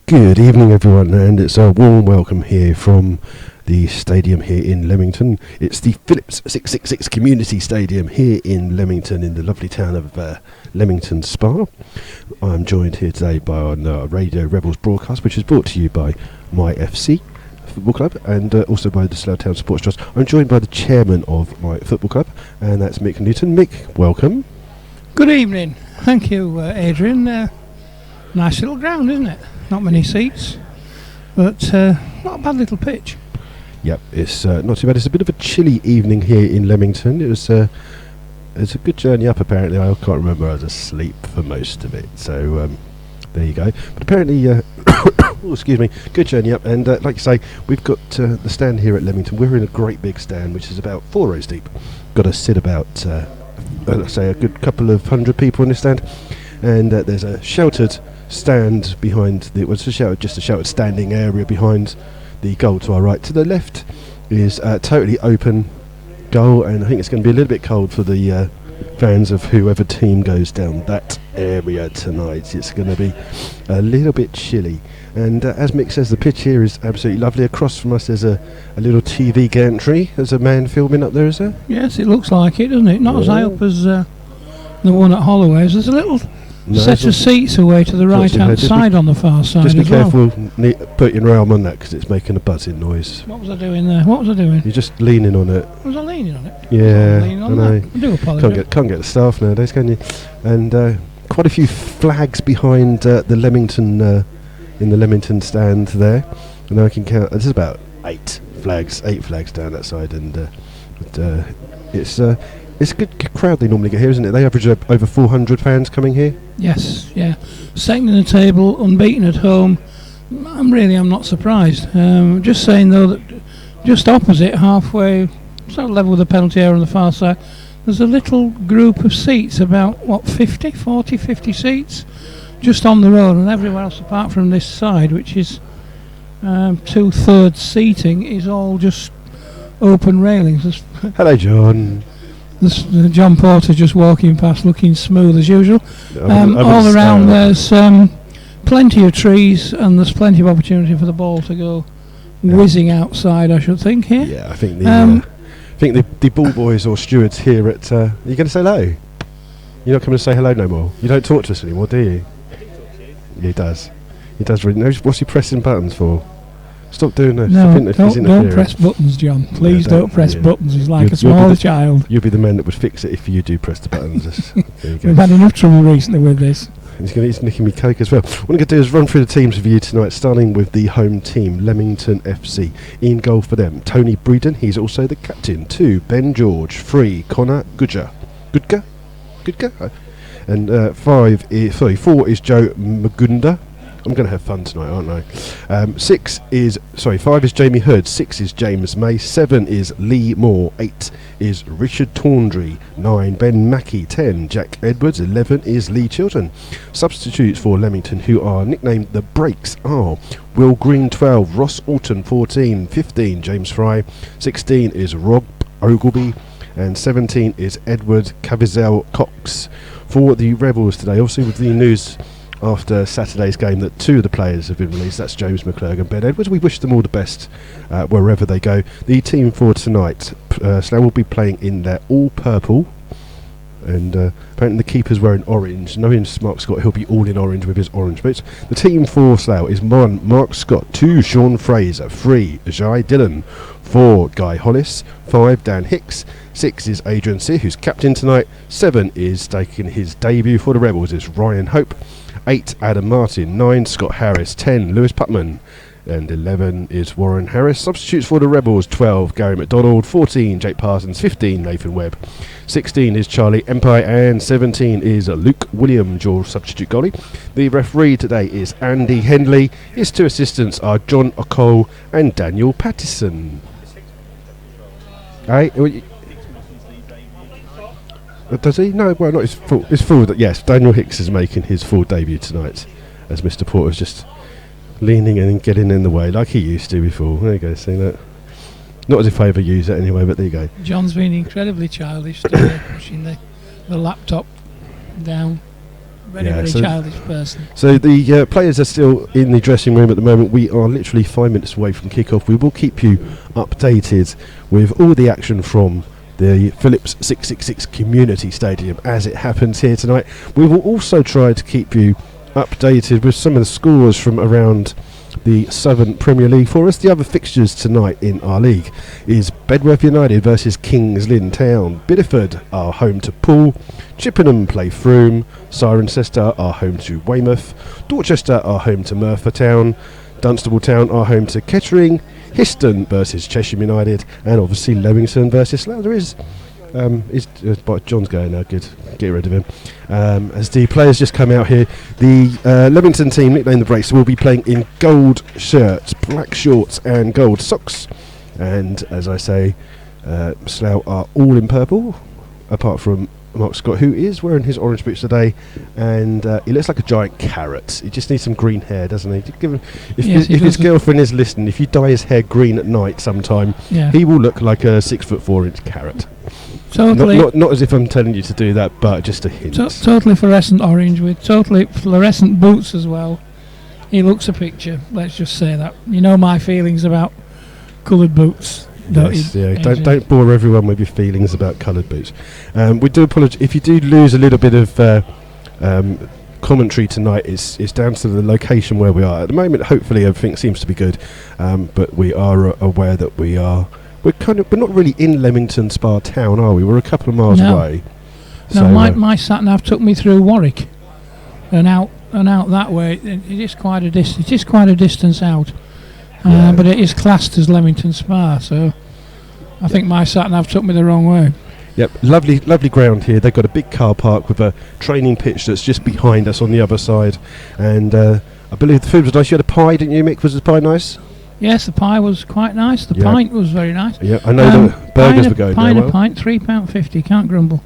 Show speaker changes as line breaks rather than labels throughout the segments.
Good evening, everyone, and it's a warm welcome here from the stadium here in Leamington. It's the Phillips 666 Community Stadium here in Leamington, in the lovely town of Leamington Spa. I'm joined here today by our Radio Rebels broadcast, which is brought to you by MyFootball Club and also by the Slough Town Sports Trust. I'm joined by the chairman of MyFootballClub, and that's Mick Newton. Mick, welcome.
Good evening. Thank you, Adrian. Nice little ground, isn't it? Not many seats, but not a bad little pitch.
Yep, it's not too bad. It's a bit of a chilly evening here in Leamington. It's a good journey up, apparently. I can't remember. I was asleep for most of it, so there you go. But apparently, good journey up. And like you say, we've got the stand here at Leamington. We're in a great big stand, which is about 4 rows deep. Got to sit about, let's say, a good couple of hundred people in this stand. And there's a sheltered stand behind just a sheltered standing area behind the goal to our right. To the left is a totally open goal, and I think it's going to be a little bit cold for the fans of whoever team goes down that area tonight. It's going to be a little bit chilly, and as Mick says, the pitch here is absolutely lovely. Across from us there's a little TV gantry. There's a man filming up there, is there?
Yes, it looks like it, doesn't it? Not as high up as the one at Holloway's. There's a little set of seats away to the right hand side on the far side.
Just be careful putting your arm on that, because it's making a buzzing noise.
What was I doing there? What was I doing?
You're just leaning on it.
Was I leaning on it?
Yeah,
I know. I do apologise.
Can't get the staff nowadays, can you? And quite a few flags behind the Leamington in the Leamington stand there. And I can count. There's about 8 flags down that side, and it's a good crowd they normally get here, isn't it? They average over 400 fans coming here.
Yes, yeah. Second in the table, unbeaten at home. I'm not surprised. Just saying though that just opposite, halfway, sort of level with the penalty area on the far side, there's a little group of seats, about 50 seats, just on the road, and everywhere else apart from this side, which is 2/3 seating, is all just open railings.
Hello, John.
John Porter just walking past, looking smooth as usual. All around there's plenty of trees, and there's plenty of opportunity for the ball to go whizzing outside, I should think, here.
Yeah, I think the ball boys or stewards here at... are you going to say hello? You're not coming to say hello no more? You don't talk to us anymore, do you? Yeah, he does. He does really know. What's he pressing buttons for? Stop doing this.
No, don't press buttons, John. Please don't press buttons. He's like a small child.
You'll be the man that would fix it if you do press the buttons. There you go.
We've had enough trouble recently with this.
He's nicking me coke as well. What I'm going to do is run through the teams with you tonight, starting with the home team, Leamington FC. In goal for them, Tony Breeden. He's also the captain. 2, Ben George. 3, Connor Goodger. And 4 is Joe Magunda. I'm going to have fun tonight, aren't I? 5 is Jamie Hood. 6 is James May. 7 is Lee Moore. 8 is Richard Tawndry. 9, Ben Mackey. 10, Jack Edwards. 11 is Lee Chilton. Substitutes for Leamington, who are nicknamed the Breaks, are Will Green 12, Ross Alton 14, 15 James Fry, 16 is Rob Ogilby, and 17 is Edward Caviezel Cox. For the Rebels today, obviously with the news after Saturday's game that 2 of the players have been released, that's James McClurg and Ben Edwards. We wish them all the best wherever they go. The team for tonight, Slough will be playing in their all purple, and apparently the keeper's wearing orange. Knowing Mark Scott, he'll be all in orange with his orange boots. The team for Slough is 1, Mark Scott. 2, Sean Fraser. 3, Jai Dillon. 4, Guy Hollis. 5, Dan Hicks. 6 is Adrian Sear, who's captain tonight. 7 is taking his debut for the Rebels is Ryan Hope. 8, Adam Martin. 9, Scott Harris. 10, Lewis Putman. And 11 is Warren Harris. Substitutes for the Rebels: 12, Gary McDonald. 14, Jake Parsons. 15, Nathan Webb. 16 is Charlie Empire. And 17 is Luke Williams, your substitute goalie. The referee today is Andy Hendley. His 2 assistants are John O'Cole and Daniel Pattison. Does he? No, well, not his full. His full. Yes, Daniel Hicks is making his full debut tonight, as Mr. Porter's just leaning in and getting in the way like he used to before. There you go, see that? Not as if I ever use it anyway, but there you go.
John's been incredibly childish today, pushing the laptop down. Very childish person.
So the players are still in the dressing room at the moment. We are literally 5 minutes away from kick-off. We will keep you updated with all the action from the Phillips 666 Community Stadium as it happens here tonight. We will also try to keep you updated with some of the scores from around the Southern Premier League for us. The other fixtures tonight in our league is Bedworth United versus Kings Lynn Town. Bideford are home to Poole. Chippenham play Frome. Cirencester are home to Weymouth. Dorchester are home to Merthyr Town. Dunstable Town are home to Kettering. Histon versus Cheshire United, and obviously Leamington versus Slough. There is but John's going now. Good, get rid of him. As the players just come out here, the Leamington team, nicknamed the Brakes, will be playing in gold shirts, black shorts, and gold socks. And as I say, Slough are all in purple, apart from Mark Scott, who is wearing his orange boots today, and he looks like a giant carrot. He just needs some green hair, doesn't he? Give him, if his girlfriend is listening, if you dye his hair green at night sometime, he will look like a 6'4" carrot.
Totally.
Not as if I'm telling you to do that, but just a hint.
Totally fluorescent orange with totally fluorescent boots as well. He looks a picture. Let's just say that. You know my feelings about coloured boots.
Don't bore everyone with your feelings about coloured boots. We do apologise if you do lose a little bit of commentary tonight. It's down to the location where we are at the moment. Hopefully everything seems to be good, but we are aware that we're not really in Leamington Spa town, are we? We're a couple of miles away.
No, so my sat nav took me through Warwick and out that way. It is quite a distance. It is quite a distance out. But it is classed as Leamington Spa, so I think my sat-nav took me the wrong way.
Yep, lovely ground here. They've got a big car park with a training pitch that's just behind us on the other side. And I believe the food was nice. You had a pie, didn't you, Mick? Was the pie nice?
Yes, the pie was quite nice. The pint was very nice.
Yeah, I know the burgers were going very well.
Pint, £3.50, can't grumble.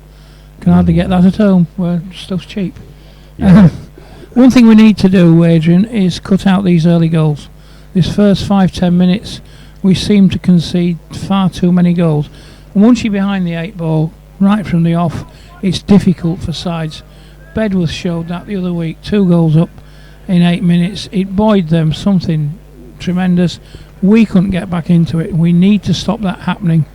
Can hardly get that at home, where stuff's cheap.
Yeah.
One thing we need to do, Adrian, is cut out these early goals. This first 5-10 minutes, we seem to concede far too many goals. And once you're behind the 8 ball, right from the off, it's difficult for sides. Bedworth showed that the other week, 2 goals up in 8 minutes. It buoyed them something tremendous. We couldn't get back into it. We need to stop that happening.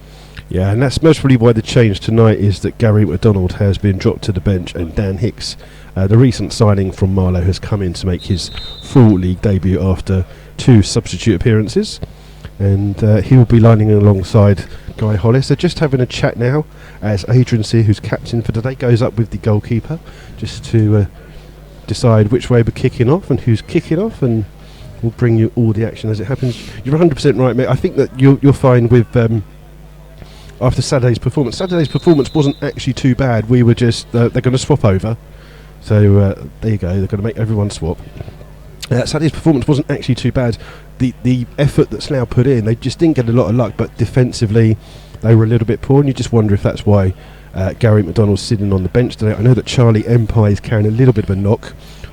Yeah, and that's most probably why the change tonight is that Gary McDonald has been dropped to the bench, and Dan Hicks, the recent signing from Marlow, has come in to make his full league debut after 2 substitute appearances, and he will be lining alongside Guy Hollis. They're just having a chat now as Adrian Sear, who's captain for today, goes up with the goalkeeper just to decide which way we're kicking off and who's kicking off, and we'll bring you all the action as it happens. You're 100% right, mate. I think that you're fine with after Saturday's performance. Saturday's performance wasn't actually too bad. We were just they're going to swap over, so there you go. They're going to make everyone swap. Saturday's performance wasn't actually too bad. The effort that Slough put in, they just didn't get a lot of luck, but defensively they were a little bit poor, and you just wonder if that's why Gary McDonald's sitting on the bench today. I know that Charlie Empire is carrying a little bit of a knock,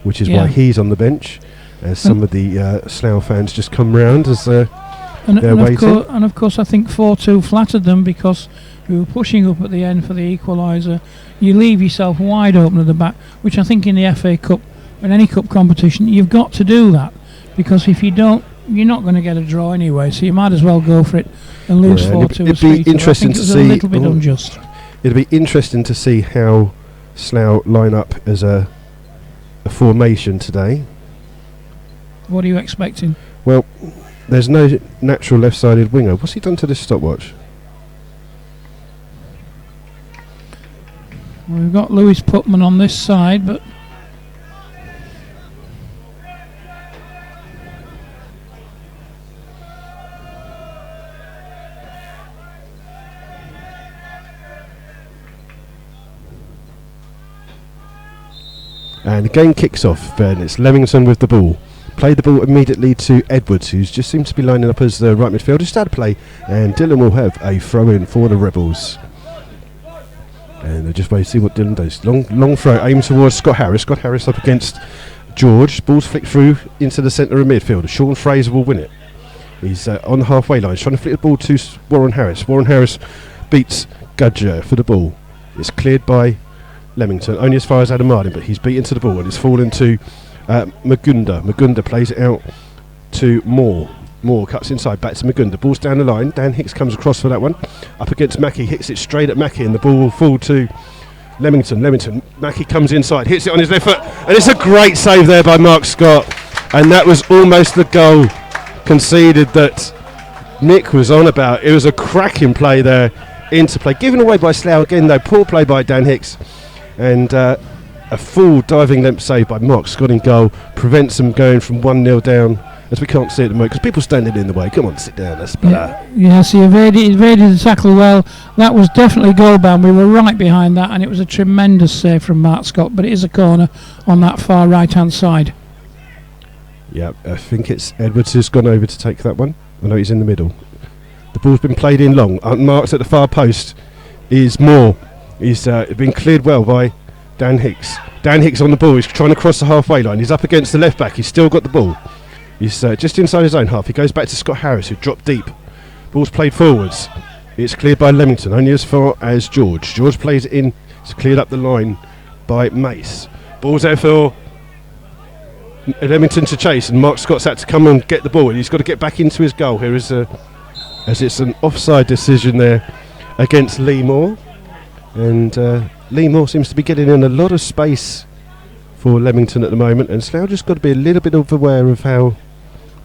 which is why he's on the bench, as some of the Slough fans just come round as they're waiting.
And of course I think 4-2 flattered them, because we were pushing up at the end for the equaliser. You leave yourself wide open at the back, which I think in the FA Cup, in any cup competition, you've got to do that, because if you don't, you're not going to get a draw anyway. So you might as well go for it and lose 4-2.
It'd be interesting to see.
A little bit unjust.
It'd be interesting to see how Slough line up as a formation today.
What are you expecting?
Well, there's no natural left-sided winger. What's he done to this stopwatch?
We've got Lewis Putman on this side, but
and the game kicks off, and it's Leamington with the ball. Play the ball immediately to Edwards, who just seems to be lining up as the right midfielder. Just out of play, and Dylan will have a throw-in for the Rebels. And they'll just wait to see what Dylan does. Long throw, aimed towards Scott Harris. Scott Harris up against George. Ball's flicked through into the centre of midfield. Sean Fraser will win it. He's on the halfway line, trying to flick the ball to Warren Harris. Warren Harris beats Gudger for the ball. It's cleared by Leamington, only as far as Adam Martin, but he's beaten to the ball and it's fallen to Magunda. Magunda plays it out to Moore. Moore cuts inside, back to Magunda. Ball's down the line. Dan Hicks comes across for that one. Up against Mackey, hits it straight at Mackey, and the ball will fall to Leamington. Mackey comes inside, hits it on his left foot, and it's a great save there by Mark Scott. And that was almost the goal conceded that Mick was on about. It was a cracking play there, into play. Given away by Slough again, though. Poor play by Dan Hicks. And a full diving limp save by Mark Scott in goal prevents them going from 1-0 down, as we can't see at the moment because people standing in the way. Come on, sit down. That's better.
Yes, he evaded the tackle well. That was definitely goal bound. We were right behind that, and it was a tremendous save from Mark Scott. But it is a corner on that far right hand side.
Yeah, I think it's Edwards who's gone over to take that one. I know he's in the middle. The ball's been played in long. Unmarked at the far post is Moore. He's been cleared well by Dan Hicks. Dan Hicks on the ball. He's trying to cross the halfway line. He's up against the left back. He's still got the ball. He's just inside his own half. He goes back to Scott Harris, who dropped deep. Ball's played forwards. It's cleared by Leamington, only as far as George. George plays it in. It's cleared up the line by Mace. Ball's there for Leamington to chase, and Mark Scott's had to come and get the ball, and he's got to get back into his goal here as it's an offside decision there against Lee Moore. And Lee Moore seems to be getting in a lot of space for Leamington at the moment, and Slough just got to be a little bit aware of how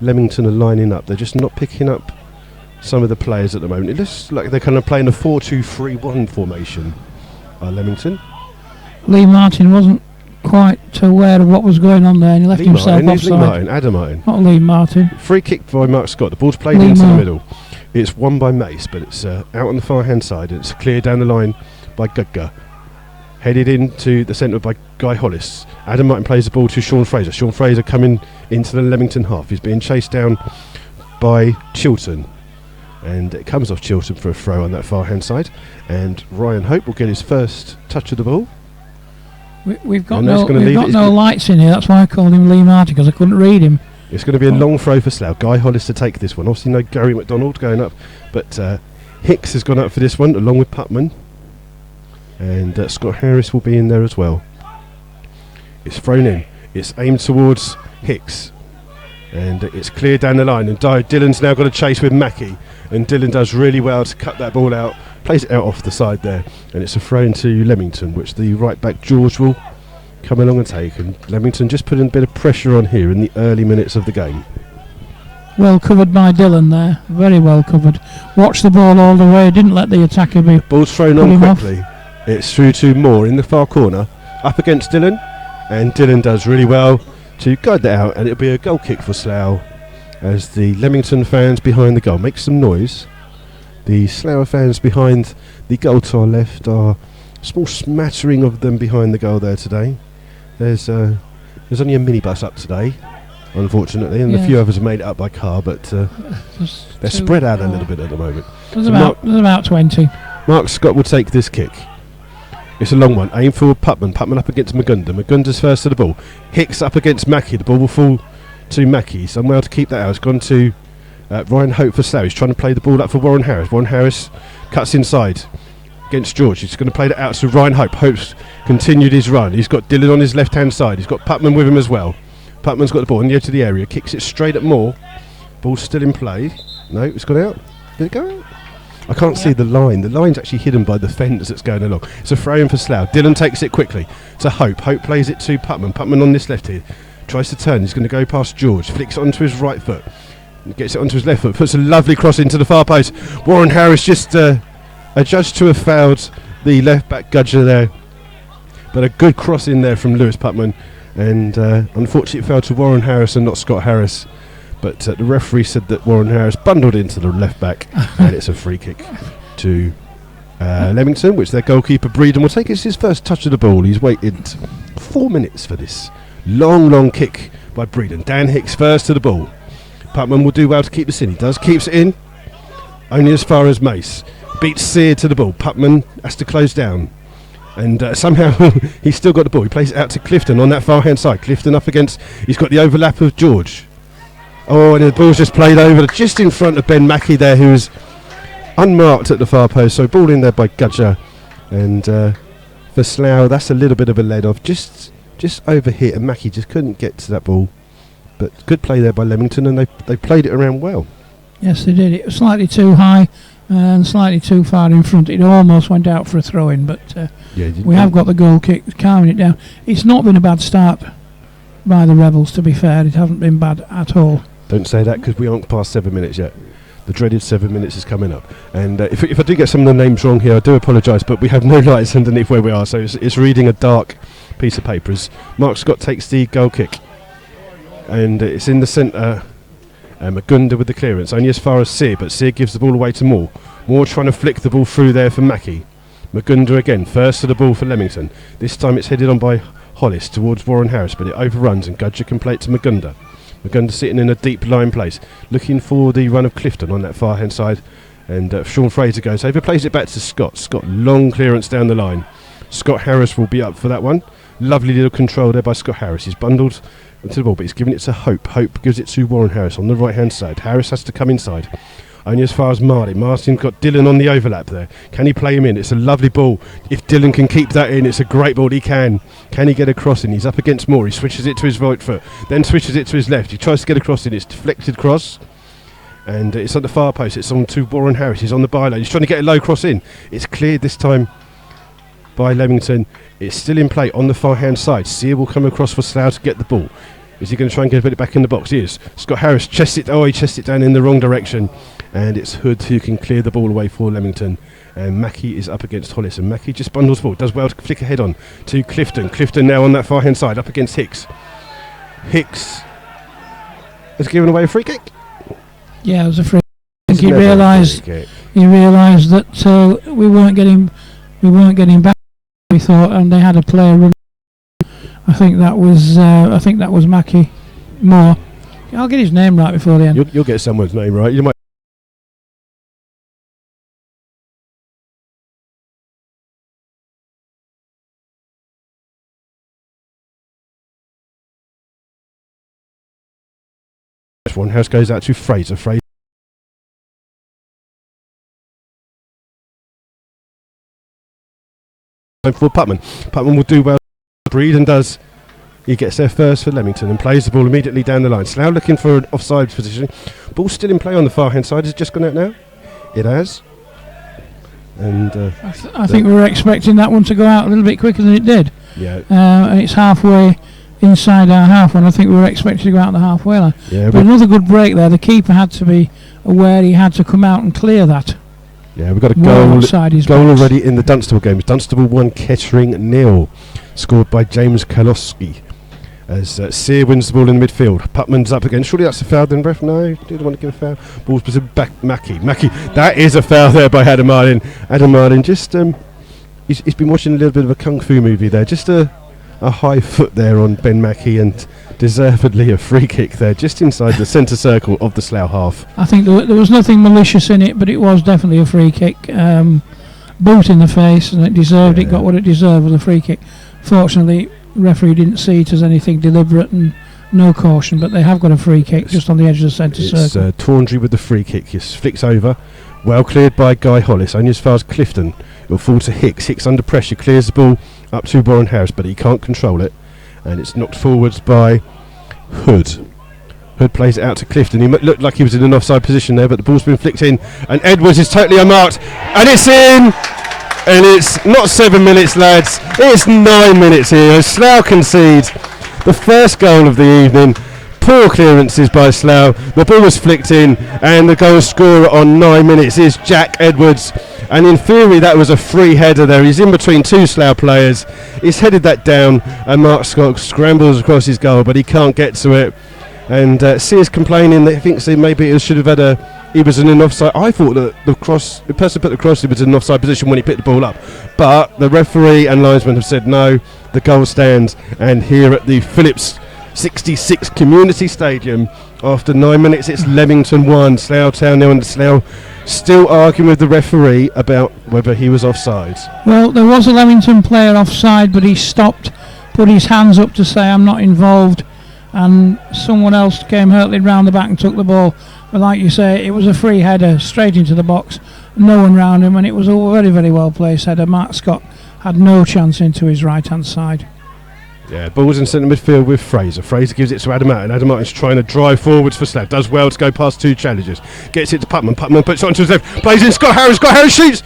Leamington are lining up. They're just not picking up some of the players at the moment. It looks like they're kind of playing a 4-2-3-1 formation, Leamington.
Lee Martin wasn't quite aware of what was going on there, and he left himself offside.
Adam Martin.
Not Lee Martin.
Free kick by Mark Scott. The ball's played into the middle. It's won by Mace, but it's out on the far hand side, and it's cleared down the line by Gugger. Headed into the centre by Guy Hollis. Adam Martin plays the ball to Sean Fraser. Sean Fraser coming into the Leamington half. He's being chased down by Chilton, and it comes off Chilton for a throw on that far hand side, and Ryan Hope will get his first touch of the ball.
We've got no lights in here. That's why I called him Lee Martin, because I couldn't read him.
It's going to be a long throw for Slough. Guy Hollis to take this one. Obviously no Gary McDonald going up, but Hicks has gone up for this one along with Putman, and Scott Harris will be in there as well. It's thrown in. It's aimed towards Hicks, and it's cleared down the line, and Dylan's now got to chase with Mackey, and Dylan does really well to cut that ball out, plays it out off the side there, and it's a throw into Leamington, which the right back George will come along and take, and Leamington just putting a bit of pressure on here in the early minutes of the game.
Well covered by Dylan there, very well covered. Watched the ball all the way, didn't let the attacker be.
Ball's thrown on quickly. It's through to Moore in the far corner, up against Dylan, and Dylan does really well to guide that out, and it'll be a goal kick for Slough as the Leamington fans behind the goal make some noise. The Slough fans behind the goal to our left are a small smattering of them behind the goal there today. There's only a minibus up today, unfortunately, and a few others have made it up by car, but they're spread out a little bit at the moment.
There's about 20.
Mark Scott will take this kick. It's a long one. Aim for Putman. Putman up against Magunda. Magunda's first to the ball. Hicks up against Mackey. The ball will fall to Mackey. Somewhere to keep that out. It's gone to Ryan Hope for Slough. He's trying to play the ball up for Warren Harris. Warren Harris cuts inside against George. He's going to play that out to Ryan Hope. Hope's continued his run. He's got Dylan on his left hand side. He's got Putman with him as well. Putman's got the ball on the edge of the area. Kicks it straight at Moore. Ball's still in play. No, it's gone out. Did it go out? I can't see the line. The line's actually hidden by the fence that's going along. It's a throw in for Slough. Dylan takes it quickly to Hope. Hope plays it to Putman. Putman on this left here. Tries to turn. He's going to go past George. Flicks it onto his right foot. Gets it onto his left foot. Puts a lovely cross into the far post. Warren Harris just adjudged to have fouled the left back Gudger there. But a good cross in there from Lewis Putman. And unfortunately it fell to Warren Harris and not Scott Harris. But the referee said that Warren Harris bundled into the left back, and it's a free kick to Leamington, which their goalkeeper Breeden will take. It's his first touch of the ball. He's waited 4 minutes for this long kick by Breeden. Dan Hicks first to the ball. Putman will do well to keep this in. He does, keeps it in, only as far as Mace. Beats Sear to the ball. Putman has to close down, and somehow he's still got the ball. He plays it out to Clifton on that far hand side. Clifton up against, he's got the overlap of George. Oh, and the ball's just played over just in front of Ben Mackey there, who's unmarked at the far post. So ball in there by Gudger, and for Slough. That's a little bit of a lead off, just over here, and Mackie just couldn't get to that ball. But good play there by Leamington, and they played it around well.
Yes, they did. It was slightly too high and slightly too far in front. It almost went out for a throw-in, but we have got the goal kick, calming it down. It's not been a bad start by the Rebels, to be fair. It hasn't been bad at all.
Don't say that, because we aren't past 7 minutes yet. The dreaded 7 minutes is coming up. And if I do get some of the names wrong here, I do apologise, but we have no lights underneath where we are, so it's reading a dark piece of paper. As Mark Scott takes the goal kick, and it's in the centre. Magunda with the clearance, only as far as Sear, but Sear gives the ball away to Moore. Moore trying to flick the ball through there for Mackie. Magunda again, first to the ball for Leamington. This time it's headed on by Hollis towards Warren Harris, but it overruns and Gudger can play it to Magunda. Magunda sitting in a deep line place, looking for the run of Clifton on that far hand side, and Sean Fraser goes over, plays it back to Scott. Scott, long clearance down the line. Scott Harris will be up for that one. Lovely little control there by Scott Harris. He's bundled into the ball, but he's giving it to Hope. Hope gives it to Warren Harris on the right hand side. Harris has to come inside, only as far as Martin. Martin's got Dylan on the overlap there. Can he play him in? It's a lovely ball. If Dylan can keep that in, it's a great ball. He can he get across in? He's up against Moore. He switches it to his right foot, then switches it to his left. He tries to get across in. It's deflected cross, and it's on the far post. It's on to Warren Harris. He's on the byline. He's trying to get a low cross in. It's cleared this time by Leamington. It's still in play on the far hand side. Sear will come across for Slough to get the ball. Is he going to try and get it back in the box? He is. Scott Harris chests it. Oh, he chests it down in the wrong direction, and it's Hood who can clear the ball away for Leamington. And Mackie is up against Hollis, and Mackie just bundles the ball. Does well to flick ahead on to Clifton. Clifton now on that far hand side, up against Hicks. Hicks has given away a free kick.
Yeah, it was a free kick. He realised that we weren't getting back. We thought, and they had a player run. I think that was Mackie Moore. I'll get his name right before the end.
You'll get someone's name right. You might. One house goes out to Fraser. For Putman. Putman will do well. Breed and does. He gets there first for Leamington and plays the ball immediately down the line. Slough looking for an offside position. Ball still in play on the far hand side. Has it just gone out now? It has. And
I think we were expecting that one to go out a little bit quicker than it did.
Yeah.
And it's halfway inside our half, and I think we were expecting to go out the halfway line.
Yeah,
but another good break there. The keeper had to be aware he had to come out and clear that.
Yeah, we've got a goal already in the Dunstable game. Dunstable 1, Kettering 0. Scored by James Kalowski. As Sear wins the ball in the midfield. Putman's up again. Surely that's a foul then, ref? No, didn't want to give a foul. Ball's positioned back. Mackie, that is a foul there by Adam Martin. Adam Martin just, he's been watching a little bit of a kung fu movie there. Just a high foot there on Ben Mackie, and deservedly a free kick there, just inside the centre circle of the Slough half.
I think there was nothing malicious in it, but it was definitely a free kick. Boot in the face, and it deserved it, got what it deserved with a free kick. Fortunately, the referee didn't see it as anything deliberate and no caution, but they have got a free kick just on the edge of the centre circle.
It's Taundry with the free kick. He flicks over. Well cleared by Guy Hollis, only as far as Clifton. It'll fall to Hicks. Hicks under pressure, clears the ball up to Warren Harris, but he can't control it, and it's knocked forwards by Hood. Hood plays it out to Clifton. He looked like he was in an offside position there, but the ball's been flicked in, and Edwards is totally unmarked, and it's in! And it's not 7 minutes, lads, it's 9 minutes here. Slough concedes the first goal of the evening. Poor clearances by Slough. The ball was flicked in, and the goal scorer on 9 minutes is Jack Edwards. And in theory, that was a free header there. He's in between two Slough players. He's headed that down, and Mark Scott scrambles across his goal, but he can't get to it. And Sears complaining that he thinks maybe it should have had he was in an offside. I thought that the person put the cross, he was in an offside position when he picked the ball up. But the referee and linesman have said no, the goal stands. And here at the Phillips 66 Community Stadium, after 9 minutes, it's Leamington 1, Slough Town 0, and Slough still arguing with the referee about whether he was offside.
Well, there was a Leamington player offside, but he stopped, put his hands up to say, I'm not involved, and someone else came hurtling round the back and took the ball. But like you say, it was a free header straight into the box, no one round him, and it was a very, very well placed header. Mark Scott had no chance into his right-hand side.
Yeah, ball's in centre midfield with Fraser. Fraser gives it to Ade Martin. Ade Martin's trying to drive forwards for Slough. Does well to go past two challengers. Gets it to Putman. Putman puts it onto his left. Plays in Scott Harris. Scott Harris shoots.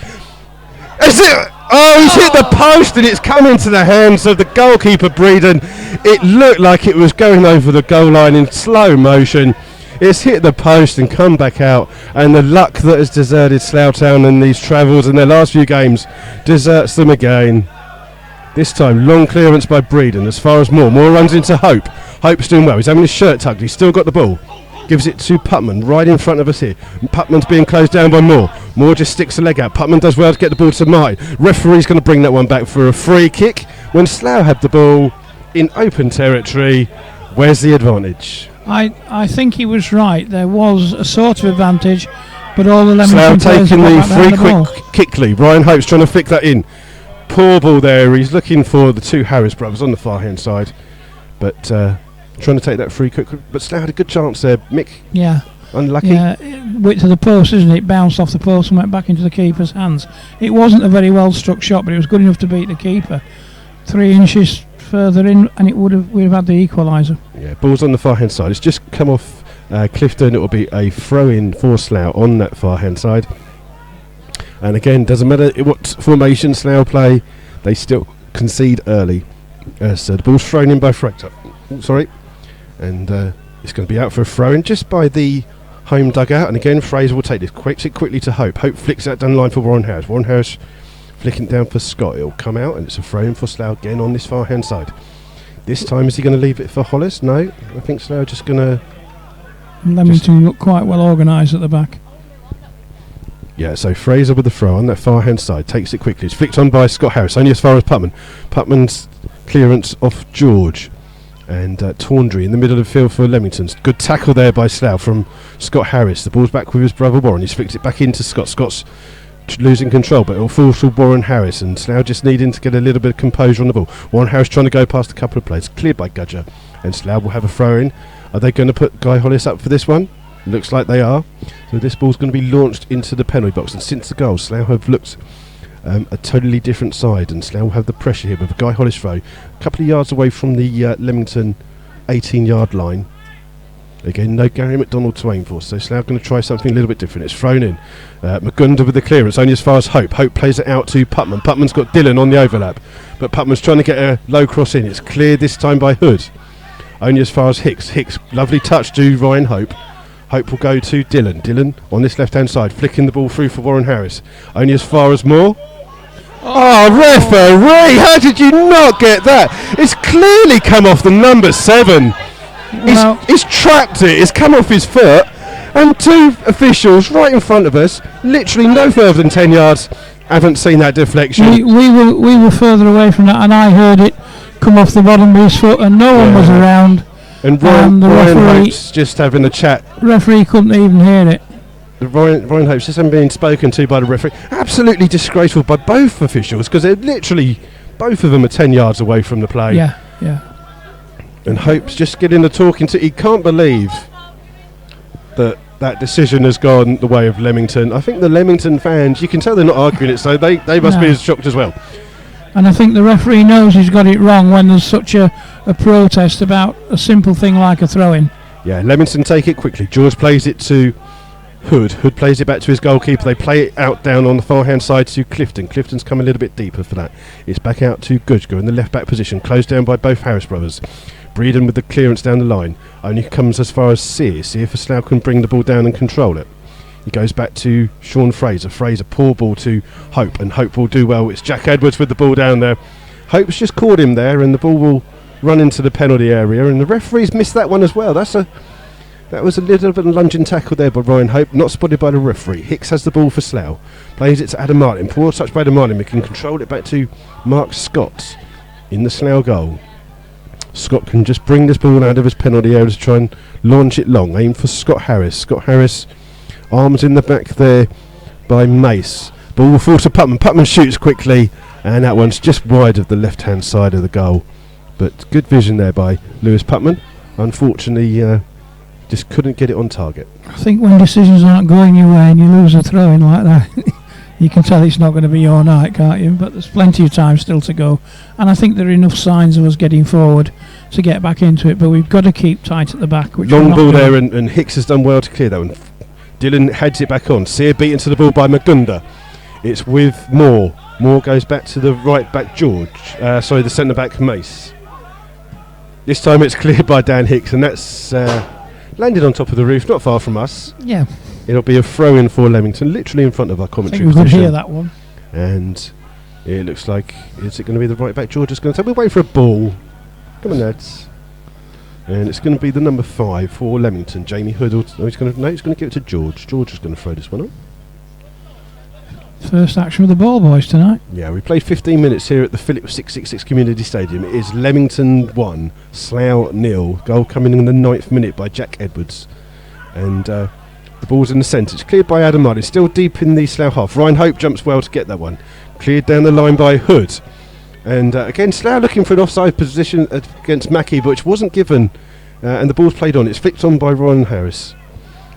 Is it? Oh, he's hit the post and it's come into the hands of the goalkeeper, Breeden. It looked like it was going over the goal line in slow motion. It's hit the post and come back out, and the luck that has deserted Slough Town in these travels in their last few games deserts them again. This time, long clearance by Breeden as far as Moore. Moore runs into Hope. Hope's doing well. He's having his shirt tugged. He's still got the ball. Gives it to Putman right in front of us here. Putman's being closed down by Moore. Moore just sticks the leg out. Putman does well to get the ball to Martin. Referee's going to bring that one back for a free kick when Slough had the ball in open territory. Where's the advantage?
I think he was right. There was a sort of advantage, but all the
Slough
Leamington players
taking the free
quick
kick lead. Ryan Hope's trying to flick that in. Poor ball there. He's looking for the two Harris brothers on the far hand side, but trying to take that free kick. But Slough had a good chance there. Mick,
yeah,
unlucky.
Yeah, width of the post, isn't it? Bounced off the post and went back into the keeper's hands. It wasn't a very well struck shot, but it was good enough to beat the keeper. 3 inches further in, and we'd have had the equaliser.
Yeah, ball's on the far hand side. It's just come off Clifton. It will be a throw in for Slough on that far hand side. And again, doesn't matter what formation Slough play, they still concede early. So the ball's thrown in by Fraser. And it's going to be out for a throw-in just by the home dugout. And again, Fraser will take this, quicks it quickly to Hope. Hope flicks that down the line for Warren Harris. Warren Harris flicking it down for Scott. It'll come out and it's a throw-in for Slough again on this far-hand side. This time, is he going to leave it for Hollis? No, I think Slough are just going to...
Leamington look quite well organised at the back.
Yeah, so Fraser with the throw on that far-hand side, takes it quickly. It's flicked on by Scott Harris, only as far as Putman. Putman's clearance off George. And Tawndry in the middle of the field for Leamington. Good tackle there by Slough from Scott Harris. The ball's back with his brother Warren. He's flicked it back into Scott. Scott's losing control, but it'll fall to Warren Harris. And Slough just needing to get a little bit of composure on the ball. Warren Harris trying to go past a couple of players. Cleared by Gudger. And Slough will have a throw-in. Are they going to put Guy Hollis up for this one? Looks like they are. So this ball's going to be launched into the penalty box. And since the goal, Slough have looked a totally different side. And Slough will have the pressure here with a Guy Hollis throw. A couple of yards away from the Leamington 18-yard line. Again, no Gary McDonald to aim for. So Slough going to try something a little bit different. It's thrown in. Magunda with the clearance, only as far as Hope. Hope plays it out to Putman. Putman's got Dillon on the overlap. But Putman's trying to get a low cross in. It's cleared this time by Hood. Only as far as Hicks. Hicks, lovely touch to Ryan Hope. Hope will go to Dillon. Dillon on this left-hand side, flicking the ball through for Warren Harris. Only as far as Moore. Oh, referee! How did you not get that? It's clearly come off the number 7.
Well,
he's trapped it. It's come off his foot. And two officials right in front of us, literally no further than 10 yards, haven't seen that deflection.
We were further away from that, and I heard it come off the bottom of his foot, and no one was around.
And Ryan Hope's just having a chat.
Referee couldn't even hear it.
Ryan Hope's just having been spoken to by the referee. Absolutely disgraceful by both officials, because they're literally, both of them are 10 yards away from the play.
Yeah.
And Hope's just getting the talking to. He can't believe that decision has gone the way of Leamington. I think the Leamington fans, you can tell they're not arguing it, so they must be as shocked as well.
And I think the referee knows he's got it wrong when there's such a protest about a simple thing like a throw-in.
Yeah, Leamington take it quickly. George plays it to Hood. Hood plays it back to his goalkeeper. They play it out down on the far-hand side to Clifton. Clifton's come a little bit deeper for that. It's back out to Gudger in the left-back position, closed down by both Harris brothers. Breeden with the clearance down the line. Only comes as far as Sear. Sear for Slough can bring the ball down and control it. He goes back to Sean Fraser. Fraser, poor ball to Hope, and Hope will do well. It's Jack Edwards with the ball down there. Hope's just caught him there, and the ball will run into the penalty area, and the referee's missed that one as well. That was a little bit of a lunging tackle there by Ryan Hope, not spotted by the referee. Hicks has the ball for Slough. Plays it to Ade Martin. Poor touch by Ade Martin. We can control it back to Mark Scott in the Slough goal. Scott can just bring this ball out of his penalty area to try and launch it long. Aim for Scott Harris. Scott Harris, arms in the back there by Mace. Ball will fall to Putman. Putman shoots quickly, and that one's just wide of the left-hand side of the goal. But good vision there by Lewis Putman. Unfortunately, just couldn't get it on target.
I think when decisions aren't going your way and you lose a throw-in like that, you can tell it's not going to be your night, can't you? But there's plenty of time still to go, and I think there are enough signs of us getting forward to get back into it. But we've got to keep tight at the back. Which
Long
we're not
ball there,
doing.
and Hicks has done well to clear that one. Dylan heads it back on. Sear beaten to the ball by Magunda. It's with Moore. Moore goes back to the right back George. The centre back Mace. This time it's cleared by Dan Hicks, and that's landed on top of the roof, not far from us.
Yeah,
It'll be a throw in for Leamington, literally in front of our
I
commentary
think we could
position.
hear that one.
And it looks like, is it going to be the right back George is going to take? We're waiting for a ball. Come on, lads. And it's going to be the number 5 for Leamington. Jamie Hood. He's going to give it to George. George is going to throw this one up.
First action with the ball boys tonight.
Yeah, we played 15 minutes here at the Phillips 666 Community Stadium. It is Leamington 1, Slough 0. Goal coming in the 9th minute by Jack Edwards. And the ball's in the centre. It's cleared by Adam Martin. Still deep in the Slough half. Ryan Hope jumps well to get that one. Cleared down the line by Hood. And again, Slough looking for an offside position against Mackey, which wasn't given. And the ball's played on. It's flicked on by Ryan Harris.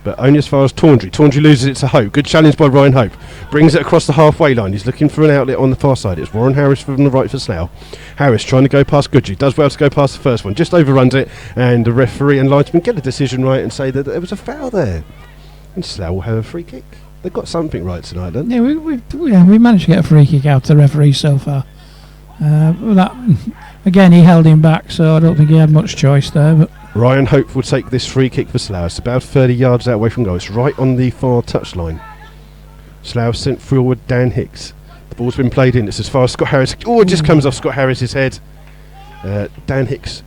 But only as far as Tawndry. Tawndry loses it to Hope. Good challenge by Ryan Hope. Brings it across the halfway line. He's looking for an outlet on the far side. It's Warren Harris from the right for Slough. Harris trying to go past Goodgie. Does well to go past the first one. Just overruns it. And the referee and linesman get the decision right and say that there was a foul there. And Slough will have a free kick. They've got something right tonight, then.
Yeah, we managed to get a free kick out to the referee so far. Again, he held him back, so I don't think he had much choice there. But
Ryan Hope will take this free kick for Slough. It's about 30 yards out away from goal. It's right on the far touchline. Slough sent forward Dan Hicks. The ball's been played in. It's as far as Scott Harris. Oh, it just comes off Scott Harris's head. Dan Hicks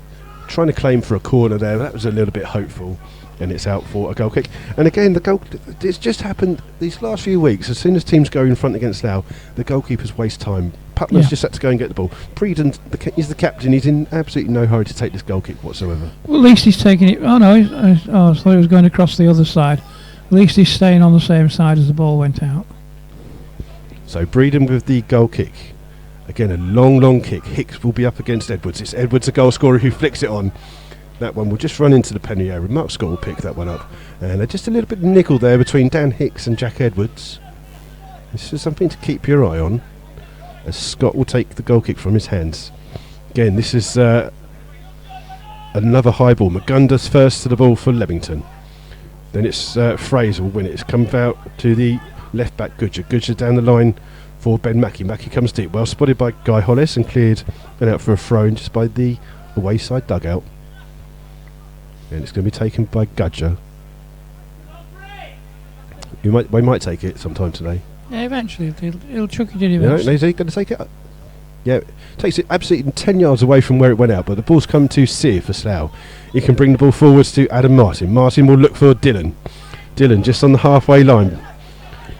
trying to claim for a corner there. That was a little bit hopeful. And it's out for a goal kick. And again, it's just happened these last few weeks. As soon as teams go in front against Slough, the goalkeepers waste time. Putman's just had to go and get the ball. Breeden is the captain. He's in absolutely no hurry to take this goal kick whatsoever.
well, at least he's taking it. Oh no, I thought he was going across the other side. At least he's staying on the same side as the ball went out.
So Breeden with the goal kick. Again, a long kick. Hicks will be up against Edwards. It's Edwards, the goal scorer, who flicks it on. That one will just run into the penalty area. Mark Scott will pick that one up. And just a little bit of nickel there between Dan Hicks and Jack Edwards. This is something to keep your eye on, as Scott will take the goal kick from his hands. Again, this is another high ball. Magunda's first to the ball for Leamington. Then it's Fraser will win it. It's come out to the left back Goodger. Goodger down the line for Ben Mackey. Mackey comes deep. Well spotted by Guy Hollis and cleared and out for a throw in just by the away side dugout. And it's going to be taken by Gudger. We might take it sometime today.
Yeah, eventually he'll chuck it in
You know,
eventually.
is he going to take it? Yeah, takes it absolutely 10 yards away from where it went out, but the ball's come to Sear for Slough. He can bring the ball forwards to Adam Martin. Martin will look for Dylan. Dylan just on the halfway line,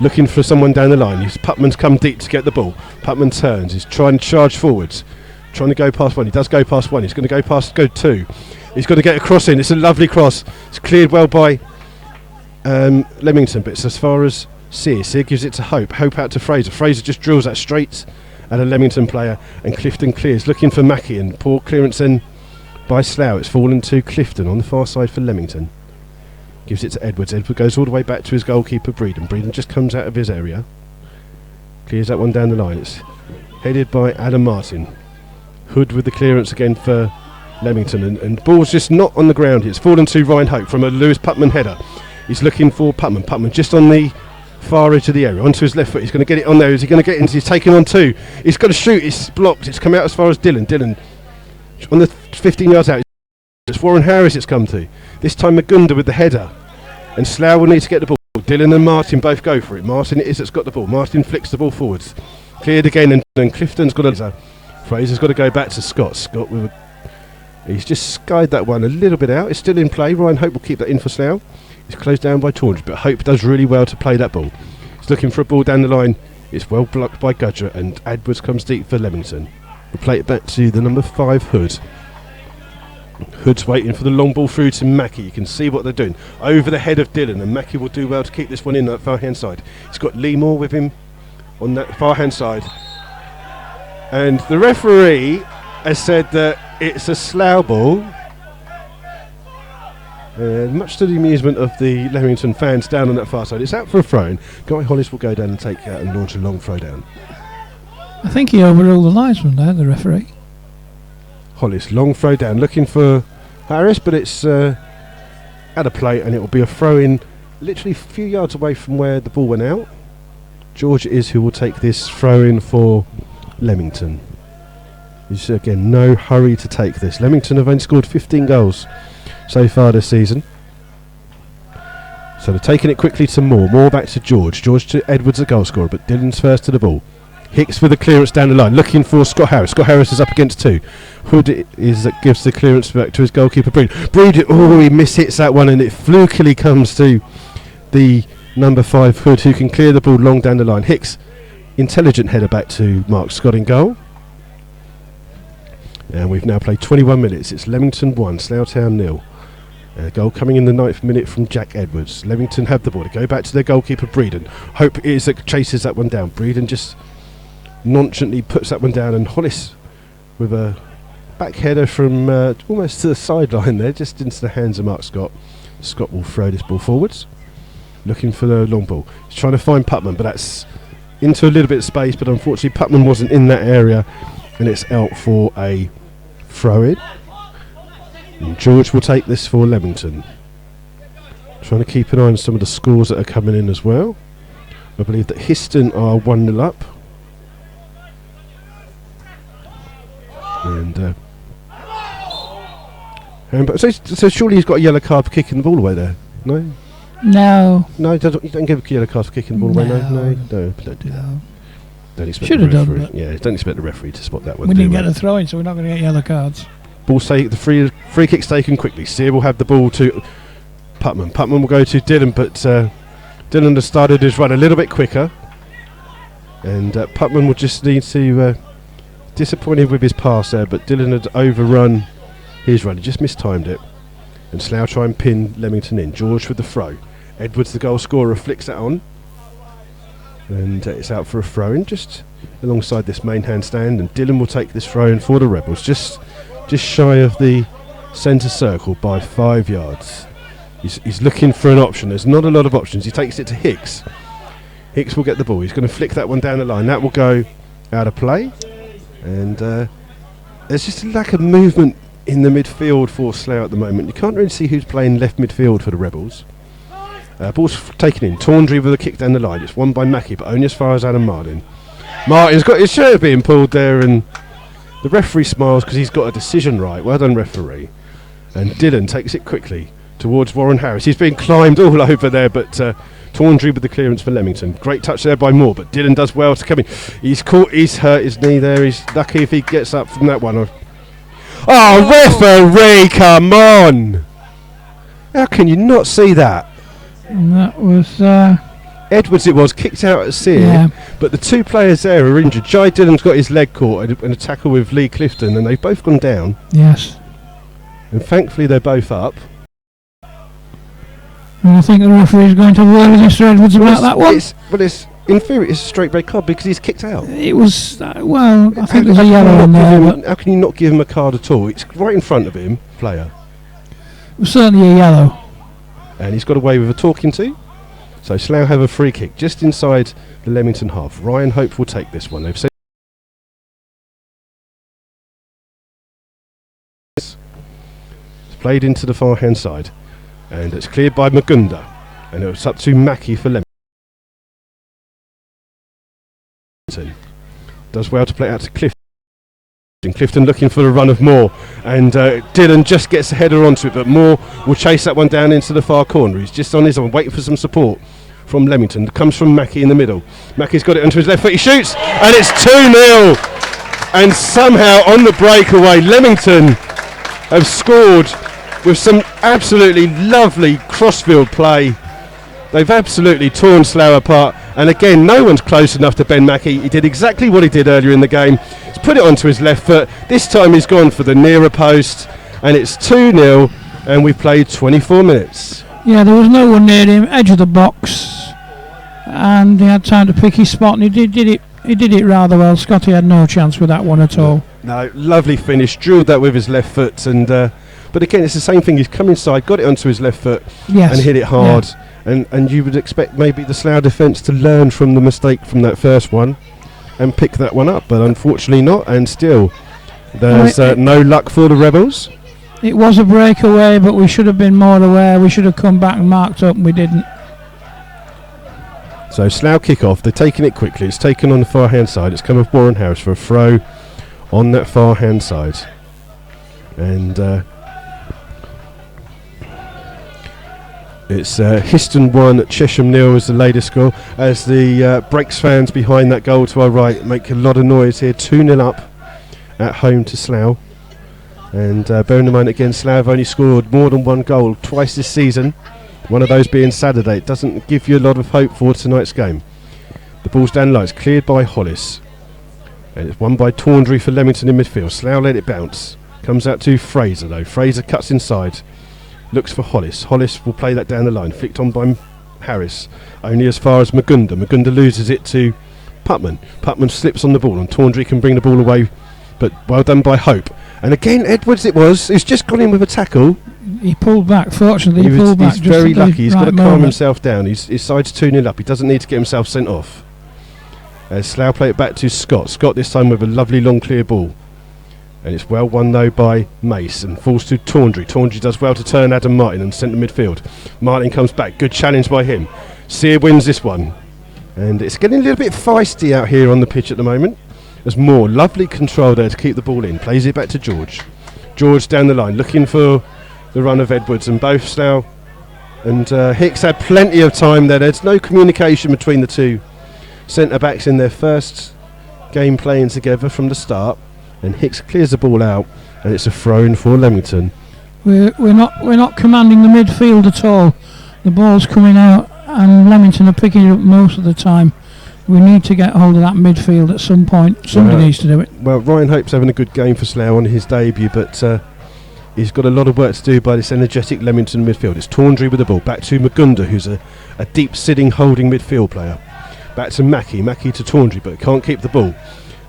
looking for someone down the line. Putman's come deep to get the ball. Putman turns. He's trying to charge forwards, trying to go past one. He does go past one. He's going to go two. He's got to get a cross in. It's a lovely cross. It's cleared well by Leamington, but it's as far as Sear. Sear gives it to Hope. Hope out to Fraser. Fraser just drills that straight at a Leamington player, and Clifton clears, looking for Mackey, and poor clearance in by Slough. It's fallen to Clifton on the far side for Leamington. Gives it to Edwards. Edwards goes all the way back to his goalkeeper Breeden. Breeden just comes out of his area. Clears that one down the line. It's headed by Adam Martin. Hood with the clearance again for Leamington, and the ball's just not on the ground. It's fallen to Ryan Hope from a Lewis Putman header. He's looking for Putman. Putman just on the far edge of the area, onto his left foot. He's going to get it on there. Is he going to get into? He's taking on two. He's got to shoot. It's blocked. It's come out as far as Dylan. Dylan on the 15 yards out. It's Warren Harris it's come to. This time Magunda with the header. And Slough will need to get the ball. Dylan and Martin both go for it. Martin it is that's got the ball. Martin flicks the ball forwards. Cleared again, and Clifton's got to... Fraser's got to go back to Scott. Scott with he's just skied that one a little bit out. It's still in play. Ryan Hope will keep that in for Slough. It's closed down by Tawndry, but Hope does really well to play that ball. He's looking for a ball down the line. It's well blocked by Gudger, and Edwards comes deep for Leamington. We'll play it back to the number 5 Hood. Hood's waiting for the long ball through to Mackey. You can see what they're doing. Over the head of Dylan, and Mackey will do well to keep this one in that far hand side. He's got Lee Moore with him on that far hand side. And the referee has said that it's a Slough ball. Much to the amusement of the Leamington fans down on that far side. It's out for a throw-in. Guy Hollis will go down and take and launch a long throw down.
I think he overruled the linesman there, the referee.
Hollis, long throw down, looking for Harris, but it's at a play, and it will be a throw-in literally a few yards away from where the ball went out. George is who will take this throw-in for Leamington. There's again no hurry to take this. Leamington have only scored 15 goals so far this season. So they're taking it quickly to Moore back to George. George to Edwards, the goal scorer, but Dylan's first to the ball. Hicks with the clearance down the line, looking for Scott Harris. Scott Harris is up against two. Hood is that gives the clearance back to his goalkeeper, Breed. Breed, he mishits that one, and it flukily comes to the number 5 Hood, who can clear the ball long down the line. Hicks, intelligent header back to Mark Scott in goal. And we've now played 21 minutes. It's Leamington 1, Slough Town 0. A goal coming in the 9th minute from Jack Edwards. Leamington have the ball. They go back to their goalkeeper, Breeden. Hope is that chases that one down. Breeden just nonchalantly puts that one down, and Hollis with a back header from almost to the sideline there, just into the hands of Mark Scott. Scott will throw this ball forwards, looking for the long ball. He's trying to find Putman, but that's into a little bit of space, but unfortunately Putman wasn't in that area, and it's out for a throw-in. And George will take this for Leamington. Trying to keep an eye on some of the scores that are coming in as well. I believe that Histon are 1-0 up. So surely he's got a yellow card for kicking the ball away there? No?
No.
No, you don't give a yellow card for kicking the ball away, no, don't do that. Don't expect
Should have done that.
Yeah, don't expect the referee to spot that one.
We didn't get a throw-in, so we're not going to get yellow cards.
The free kick's taken quickly. Sear will have the ball to Putman. Putman will go to Dylan, but Dylan has started his run a little bit quicker, and Putman will just need to disappointed with his pass there, but Dylan had overrun his run. He just mistimed it, and Slough try and pin Leamington in. George with the throw. Edwards, the goal scorer, flicks that on, and it's out for a throw-in just alongside this main handstand, and Dylan will take this throw-in for the Rebels, just shy of the centre circle by 5 yards. He's looking for an option. There's not a lot of options. He takes it to Hicks. Hicks will get the ball. He's going to flick that one down the line. That will go out of play, and there's just a lack of movement in the midfield for Slough at the moment. You can't really see who's playing left midfield for the Rebels. Ball's taken in. Tawndry with a kick down the line. It's won by Mackie, but only as far as Adam Martin. Martin's got his shirt being pulled there, and the referee smiles because he's got a decision right. Well done, referee. And Dylan takes it quickly towards Warren Harris. He's been climbed all over there, but Tawndry with the clearance for Leamington. Great touch there by Moore, but Dylan does well to come in. He's hurt his knee there. He's lucky if he gets up from that one. Referee, come on! How can you not see that?
And that was
Edwards it was, kicked out at Sear, but the two players there are injured. Jai Dillon's got his leg caught in a tackle with Lee Clifton, and they've both gone down.
Yes.
And thankfully they're both up.
And I think the referee's going to whirl with Mr. Edwards about that one.
It's in theory it's a straight red card because he's kicked out.
It was, I think there's a yellow on there.
How can you not give him a card at all? It's right in front of him, player.
It was certainly a yellow.
And he's got away with a talking to. So Slough have a free kick just inside the Leamington half. Ryan Hope will take this one. They've said it's played into the far hand side, and it's cleared by Magunda, and it's up to Mackie for Leamington. Does well to play out to Clifton. Clifton looking for a run of Moore, and Dylan just gets a header onto it, but Moore will chase that one down into the far corner. He's just on his own, waiting for some support from Leamington. It comes from Mackie in the middle. Mackie's got it onto his left foot, he shoots, and it's 2-0, and somehow on the breakaway Leamington have scored with some absolutely lovely crossfield play. They've absolutely torn Slough apart, and again no one's close enough to Ben Mackie. He did exactly what he did earlier in the game. He's put it onto his left foot. This time he's gone for the nearer post, and it's 2-0, and we've played 24 minutes. Yeah,
there was no one near him, edge of the box, and he had time to pick his spot, and he did it rather well. Scotty had no chance with that one at all.
No, lovely finish, drilled that with his left foot, and But again, it's the same thing. He's come inside, got it onto his left foot,
Yes.
and hit it hard.
Yeah.
And you would expect maybe the Slough defence to learn from the mistake from that first one and pick that one up, but unfortunately not. And still, there's no luck for the Rebels.
It was a breakaway, but we should have been more aware. We should have come back and marked up, and we didn't.
So Slough kick off. They're taking it quickly. It's taken on the far hand side. It's come off Warren Harris for a throw on that far hand side, and it's Histon 1, Chesham 0 is the latest score, as the Breaks fans behind that goal to our right make a lot of noise here. 2-0 up at home to Slough. And bearing in mind, again, Slough have only scored more than one goal twice this season, one of those being Saturday. It doesn't give you a lot of hope for tonight's game. The ball's down low, it's cleared by Hollis, and it's won by Tawndry for Leamington in midfield. Slough let it bounce, comes out to Fraser though. Fraser cuts inside, looks for Hollis. Hollis will play that down the line, flicked on by Harris, only as far as Magunda. Magunda loses it to Putman. Putman slips on the ball, and Tawndry can bring the ball away, but well done by Hope. And again, Edwards he's just gone in with a tackle.
He pulled back, fortunately.
He's very lucky. He's got to calm himself down. His side's 2-0 up. He doesn't need to get himself sent off. As Slough play it back to Scott. Scott this time with a lovely long clear ball. And it's well won though by Mace and falls to Tawndry. Tawndry does well to turn Adam Martin and centre midfield. Martin comes back. Good challenge by him. Sear wins this one. And it's getting a little bit feisty out here on the pitch at the moment. There's more lovely control there to keep the ball in. Plays it back to George. George down the line looking for the run of Edwards, and both Slough and Hicks had plenty of time there. There's no communication between the two centre backs in their first game playing together from the start, and Hicks clears the ball out, and it's a throw in for Leamington.
We're not commanding the midfield at all. The ball's coming out, and Leamington are picking it up most of the time. We need to get hold of that midfield at some point. Somebody needs to do it.
Well, Ryan Hope's having a good game for Slough on his debut, but he's got a lot of work to do by this energetic Leamington midfield. It's Tawndry with the ball. Back to Magunda, who's a deep sitting holding midfield player. Back to Mackie to Tawndry, but can't keep the ball.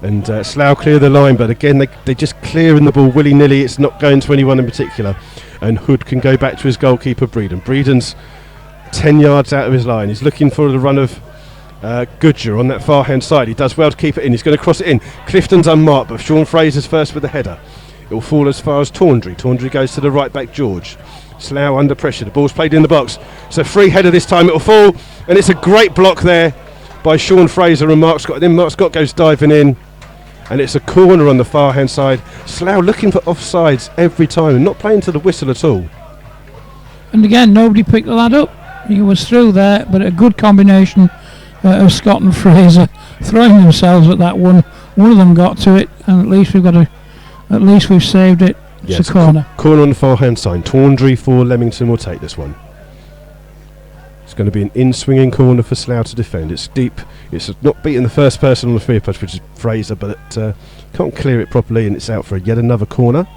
And Slough clear the line, but again they just clearing the ball willy-nilly. It's not going to anyone in particular. And Hood can go back to his goalkeeper Breeden. Breeden's 10 yards out of his line. He's looking for the run of Goodger on that far hand side. He does well to keep it in. He's going to cross it in. Clifton's unmarked, but Sean Fraser's first with the header. It will fall as far as Tawndry. Tawndry goes to the right back George. Slough under pressure. The ball's played in the box. It's a free header this time. It will fall, and it's a great block there by Sean Fraser and Mark Scott. Then Mark Scott goes diving in, and it's a corner on the far hand side. Slough looking for offsides every time and not playing to the whistle at all.
And again, nobody picked the lad up. He was through there, but a good combination of Scott and Fraser throwing themselves at that one. One of them got to it, and at least we've saved it. It's a corner.
Corner on the far hand side. Tawndry for Leamington will take this one. It's going to be an in-swinging corner for Slough to defend. It's deep. It's not beating the first person on the free push, which is Fraser, but can't clear it properly, and it's out for yet another corner.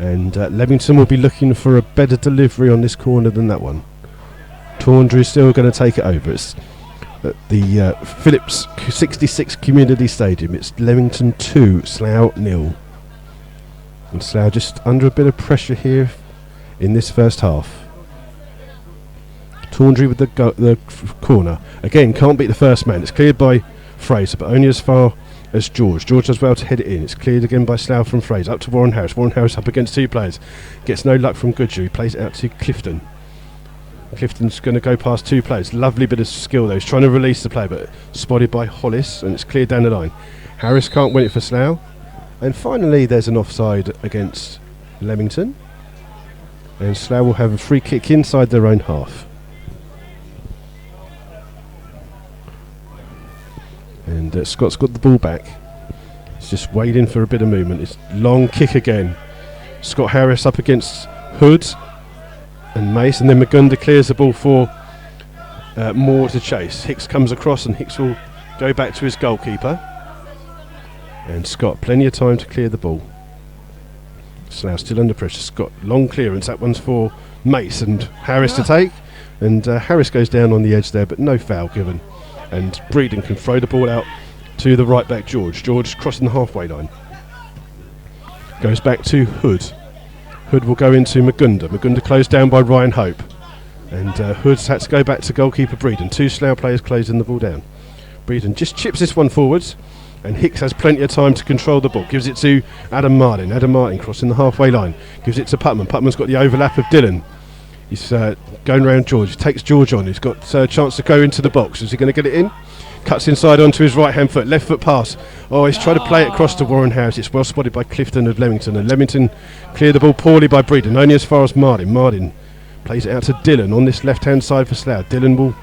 And Leamington will be looking for a better delivery on this corner than that one. Tawndry is still going to take it over. It's at the Phillips 66 Community Stadium. It's Leamington 2, Slough 0. And Slough just under a bit of pressure here in this first half. Tawndry with the corner. Again, can't beat the first man. It's cleared by Fraser, but only as far as George. George does well to head it in. It's cleared again by Slough from Fraser. Up to Warren Harris. Warren Harris up against two players. Gets no luck from Goodger. He plays it out to Clifton. Clifton's going to go past two players. Lovely bit of skill though. He's trying to release the play, but spotted by Hollis, and it's cleared down the line. Harris can't win it for Slough. And finally there's an offside against Leamington, and Slough will have a free kick inside their own half. And Scott's got the ball back. He's just waiting for a bit of movement. It's long kick again. Scott Harris up against Hood and Mace, and then Magunda clears the ball for Moore to chase. Hicks comes across, and Hicks will go back to his goalkeeper. And Scott, plenty of time to clear the ball. Slough still under pressure. Scott, long clearance. That one's for Mace and Harris to take. And Harris goes down on the edge there, but no foul given. And Breeden can throw the ball out to the right back George. George crossing the halfway line. Goes back to Hood. Hood will go into Magunda. Magunda closed down by Ryan Hope. And Hood's had to go back to goalkeeper Breeden. 2 Slough players closing the ball down. Breeden just chips this one forwards. And Hicks has plenty of time to control the ball. Gives it to Adam Martin. Adam Martin crossing the halfway line. Gives it to Putman. Putman's got the overlap of Dylan. He's going around George. He takes George on. He's got a chance to go into the box. Is he going to get it in? Cuts inside onto his right hand foot. Left foot pass. Oh, he's trying to play it across to Warren Harris. It's well spotted by Clifton of Leamington. And Leamington clear the ball poorly by Breeden. Only as far as Martin. Martin plays it out to Dylan on this left hand side for Slough. Dylan will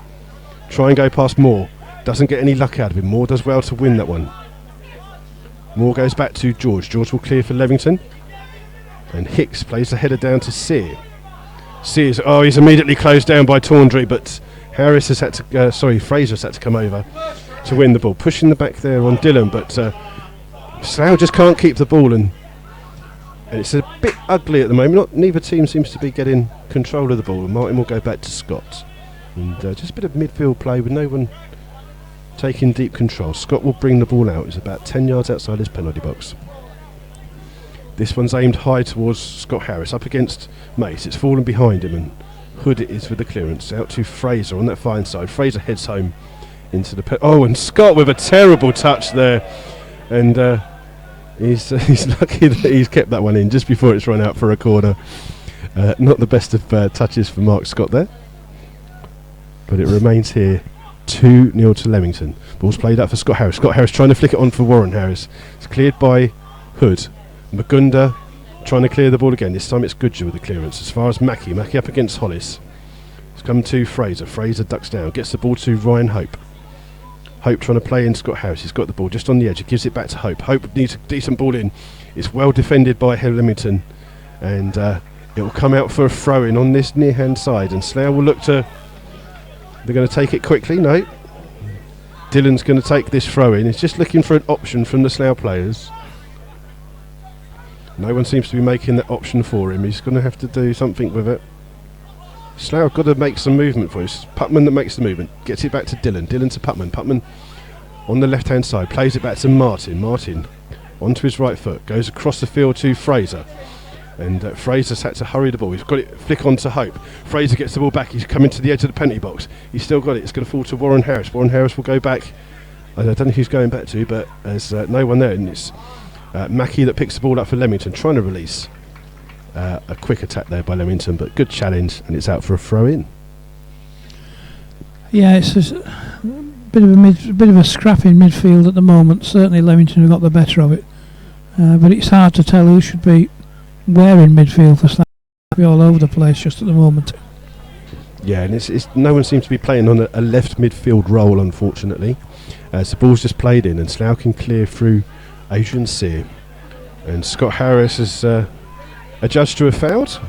try and go past Moore. Doesn't get any luck out of him. Moore does well to win that one. Moore goes back to George. George will clear for Leamington. And Hicks plays the header down to Sear. Sears, he's immediately closed down by Tawndry, but Harris has had to, Fraser's had to come over to win the ball. Pushing the back there on Dylan, but Slough just can't keep the ball, and it's a bit ugly at the moment. Neither team seems to be getting control of the ball, and Martin will go back to Scott. And just a bit of midfield play with no one taking deep control. Scott will bring the ball out. It's about 10 yards outside his penalty box. This one's aimed high towards Scott Harris, up against Mace. It's fallen behind him, and Hood it is with the clearance. Out to Fraser on that far inside. Fraser heads home into the... and Scott with a terrible touch there. And he's lucky that he's kept that one in just before it's run out for a corner. Not the best of touches for Mark Scott there. But it remains here 2-0 to Leamington. Ball's played out for Scott Harris. Scott Harris trying to flick it on for Warren Harris. It's cleared by Hood. Magunda trying to clear the ball again. This time it's Goodger with the clearance. As far as Mackie up against Hollis. It's come to Fraser. Fraser ducks down. Gets the ball to Ryan Hope. Hope trying to play in Scott Harris. He's got the ball just on the edge. He gives it back to Hope. Hope needs a decent ball in. It's well defended by Leamington. And it will come out for a throw-in on this near-hand side. And Slough will look to... They're going to take it quickly. No. Dylan's going to take this throw-in. He's just looking for an option from the Slough players. No one seems to be making that option for him. He's going to have to do something with it. Slough got to make some movement for us. Putman that makes the movement. Gets it back to Dylan. Dylan to Putman. Putman on the left-hand side. Plays it back to Martin. Martin onto his right foot. Goes across the field to Fraser. And Fraser's had to hurry the ball. He's got it flick on to Hope. Fraser gets the ball back. He's coming to the edge of the penalty box. He's still got it. It's going to fall to Warren Harris. Warren Harris will go back. I don't know who's going back to, but there's no one there. And it's... Mackie that picks the ball up for Leamington, trying to release a quick attack there by Leamington, but good challenge, and it's out for a throw-in.
Yeah, it's a bit of a scrap in midfield at the moment. Certainly Leamington have got the better of it, but it's hard to tell who should be where in midfield for Slough. Be all over the place just at the moment.
Yeah, and it's no one seems to be playing on a left midfield role, unfortunately. As the ball's just played in, and Slough can clear through Adrian Sear, and Scott Harris is adjudged to have fouled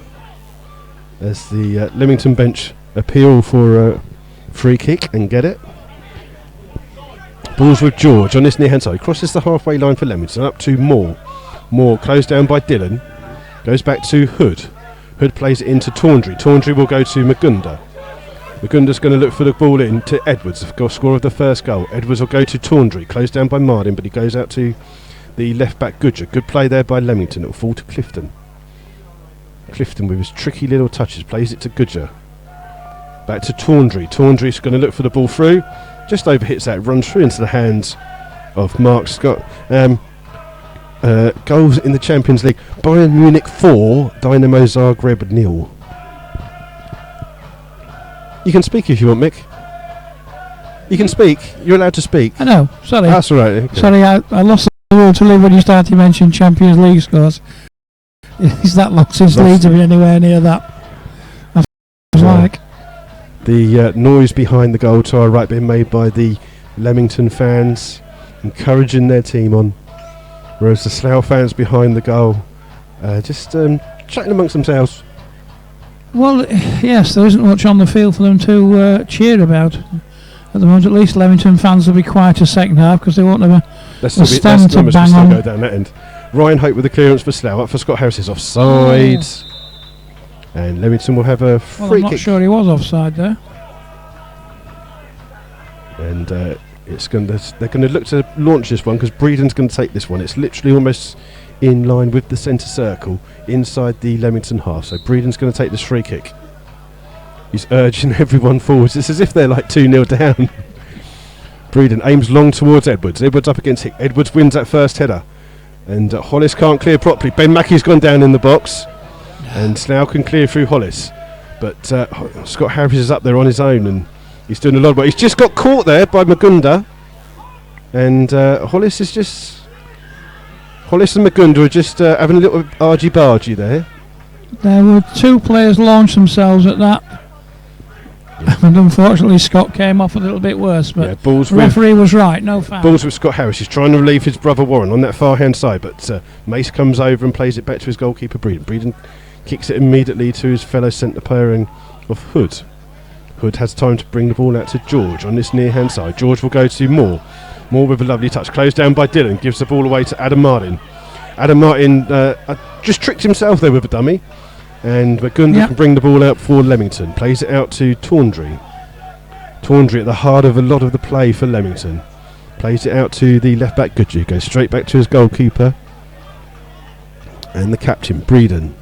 as the Leamington bench appeal for a free kick and get it. Ball's with George on this near hand side, crosses the halfway line for Leamington, up to Moore. Moore closed down by Dylan, goes back to Hood. Hood plays it into Tawndry. Tawndry will go to Magunda. Magunda's going to look for the ball in to Edwards, the scorer of the first goal. Edwards will go to Tawndry, closed down by Martin, but he goes out to the left back Goodger. Good play there by Leamington. It will fall to Clifton. Clifton with his tricky little touches plays it to Goodger. Back to Tawndry. Tawndry's going to look for the ball through. Just overhits that, runs through into the hands of Mark Scott. Goals in the Champions League. Bayern Munich 4, Dynamo Zagreb 0. You can speak if you want, Mick. You can speak. You're allowed to speak.
I know. Sorry.
That's all right. Okay.
Sorry, I lost the will to live when you started to mention Champions League scores. Is that long since Leeds have been anywhere near that? I was like...
The noise behind the goal to our right being made by the Leamington fans, encouraging their team on, whereas the Slough fans behind the goal just chatting amongst themselves.
Well, yes, there isn't much on the field for them to cheer about at the moment. At least Leamington fans will be quiet a second half because they won't have a stand to bang on.
Go down that end. Ryan Hope with the clearance for Slough, up for Scott Harris is offside. And Leamington will have a free kick.
I'm not sure he was offside there.
And they're going to look to launch this one because Breeden's going to take this one. It's literally almost in line with the centre circle inside the Leamington half. So Breeden's going to take this free kick. He's urging everyone forwards. It's as if they're like 2-0 down. Breeden aims long towards Edwards. Edwards up against Hick. Edwards wins that first header. And Hollis can't clear properly. Ben Mackey's gone down in the box. And Slough can clear through Hollis. But Scott Harris is up there on his own. And he's doing a lot of work. He's just got caught there by Magunda. And Hollis is just... Hollis and Magunda are just having a little argy-bargy there.
There were 2 players launched themselves at that. And unfortunately Scott came off a little bit worse, but the referee was right, no foul.
Balls with Scott Harris. He's trying to relieve his brother Warren on that far hand side, but Mace comes over and plays it back to his goalkeeper Breeden. Breeden kicks it immediately to his fellow centre pairing of Hood. Hood has time to bring the ball out to George on this near hand side. George will go to Moore. Moore with a lovely touch, closed down by Dylan, gives the ball away to Adam Martin. Adam Martin just tricked himself there with a dummy. And Magunda can bring the ball out for Leamington. Plays it out to Tawndry. Tawndry at the heart of a lot of the play for Leamington. Plays it out to the left back Goodgie. Goes straight back to his goalkeeper. And the captain, Breeden.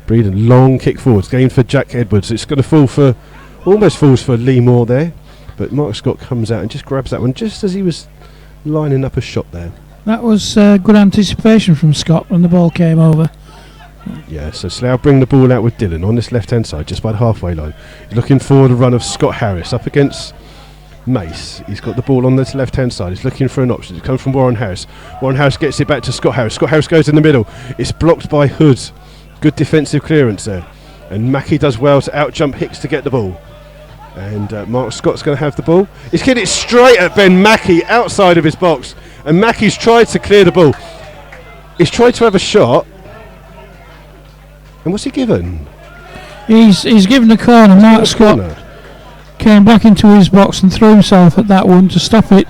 Breeden, long kick forwards. Gained for Jack Edwards. It's going to fall for... Almost falls for Lee Moore there. But Mark Scott comes out and just grabs that one just as he was lining up a shot there.
That was good anticipation from Scott when the ball came over.
Yeah, so Slough bring the ball out with Dylan on this left-hand side, just by the halfway line. He's looking for the run of Scott Harris up against Mace. He's got the ball on this left-hand side. He's looking for an option. It comes from Warren Harris. Warren Harris gets it back to Scott Harris. Scott Harris goes in the middle. It's blocked by Hood. Good defensive clearance there. And Mackey does well to out-jump Hicks to get the ball. And Mark Scott's going to have the ball. He's hit it straight at Ben Mackey outside of his box. And Mackey's tried to clear the ball. He's tried to have a shot. And what's he given?
He's given a corner. Mark Scott came back into his box and threw himself at that one to stop it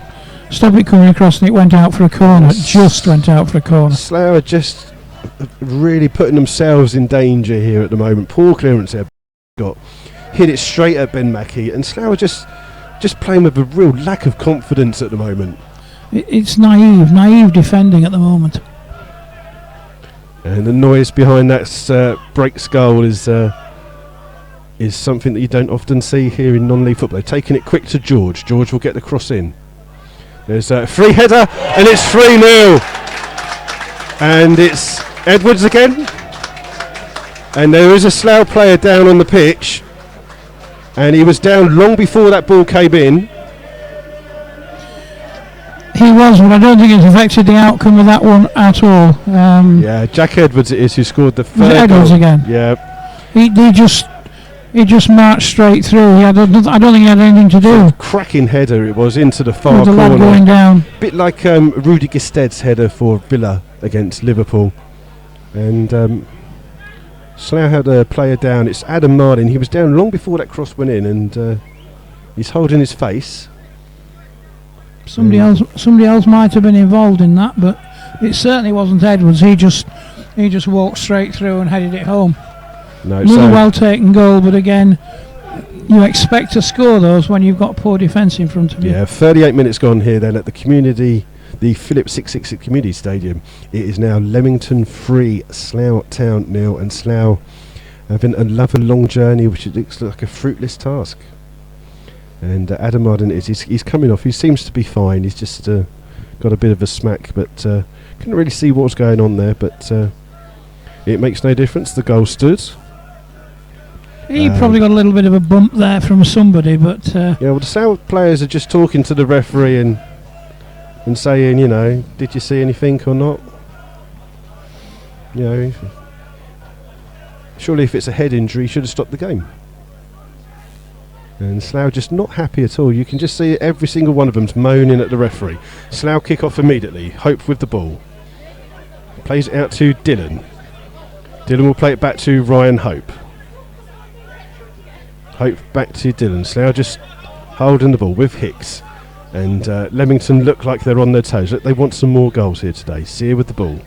coming across, and it went out for a corner. It just went out for a corner.
Slough are just really putting themselves in danger here at the moment. Poor clearance there. Got hit it straight at Ben Mackey, and Slough are just playing with a real lack of confidence at the moment.
It's naive defending at the moment.
And the noise behind that breaks goal is something that you don't often see here in non-league football. They're taking it quick to George. George will get the cross in. There's a free header, and it's 3-0. And it's Edwards again. And there is a Slough player down on the pitch. And he was down long before that ball came in.
He was, but I don't think it's affected the outcome of that one at all.
Yeah, Jack Edwards it is who scored the third
Edwards
goal.
Again.
Yeah.
He just marched straight through. I don't think he had anything to do.
Cracking header it was into the far
with the
corner.
lad going down.
Bit like Rudy Gested's header for Villa against Liverpool. And Slough had a player down. It's Adam Martin. He was down long before that cross went in, and he's holding his face.
Somebody else might have been involved in that, but it certainly wasn't Edwards. He just walked straight through and headed it home.
No,
another well taken goal, but again, you expect to score those when you've got poor defence in front of you.
Yeah, 38 minutes gone here then at the Phillips 666 Community Stadium. It is now Leamington 3, Slough Town 0, and Slough having another long journey, which looks like a fruitless task. And Adam Martin he's coming off. He seems to be fine. He's just got a bit of a smack, but couldn't really see what was going on there. But it makes no difference. The goal stood.
He probably got a little bit of a bump there from somebody, but
yeah. Well, the Slough players are just talking to the referee and saying, you know, did you see anything or not? You know, surely if it's a head injury, he should have stopped the game. And Slough just not happy at all. You can just see every single one of them's moaning at the referee. Slough kick off immediately. Hope with the ball. Plays it out to Dylan. Dylan will play it back to Ryan Hope. Hope back to Dylan. Slough just holding the ball with Hicks. And Leamington look like they're on their toes. Look, they want some more goals here today. Sear with the ball.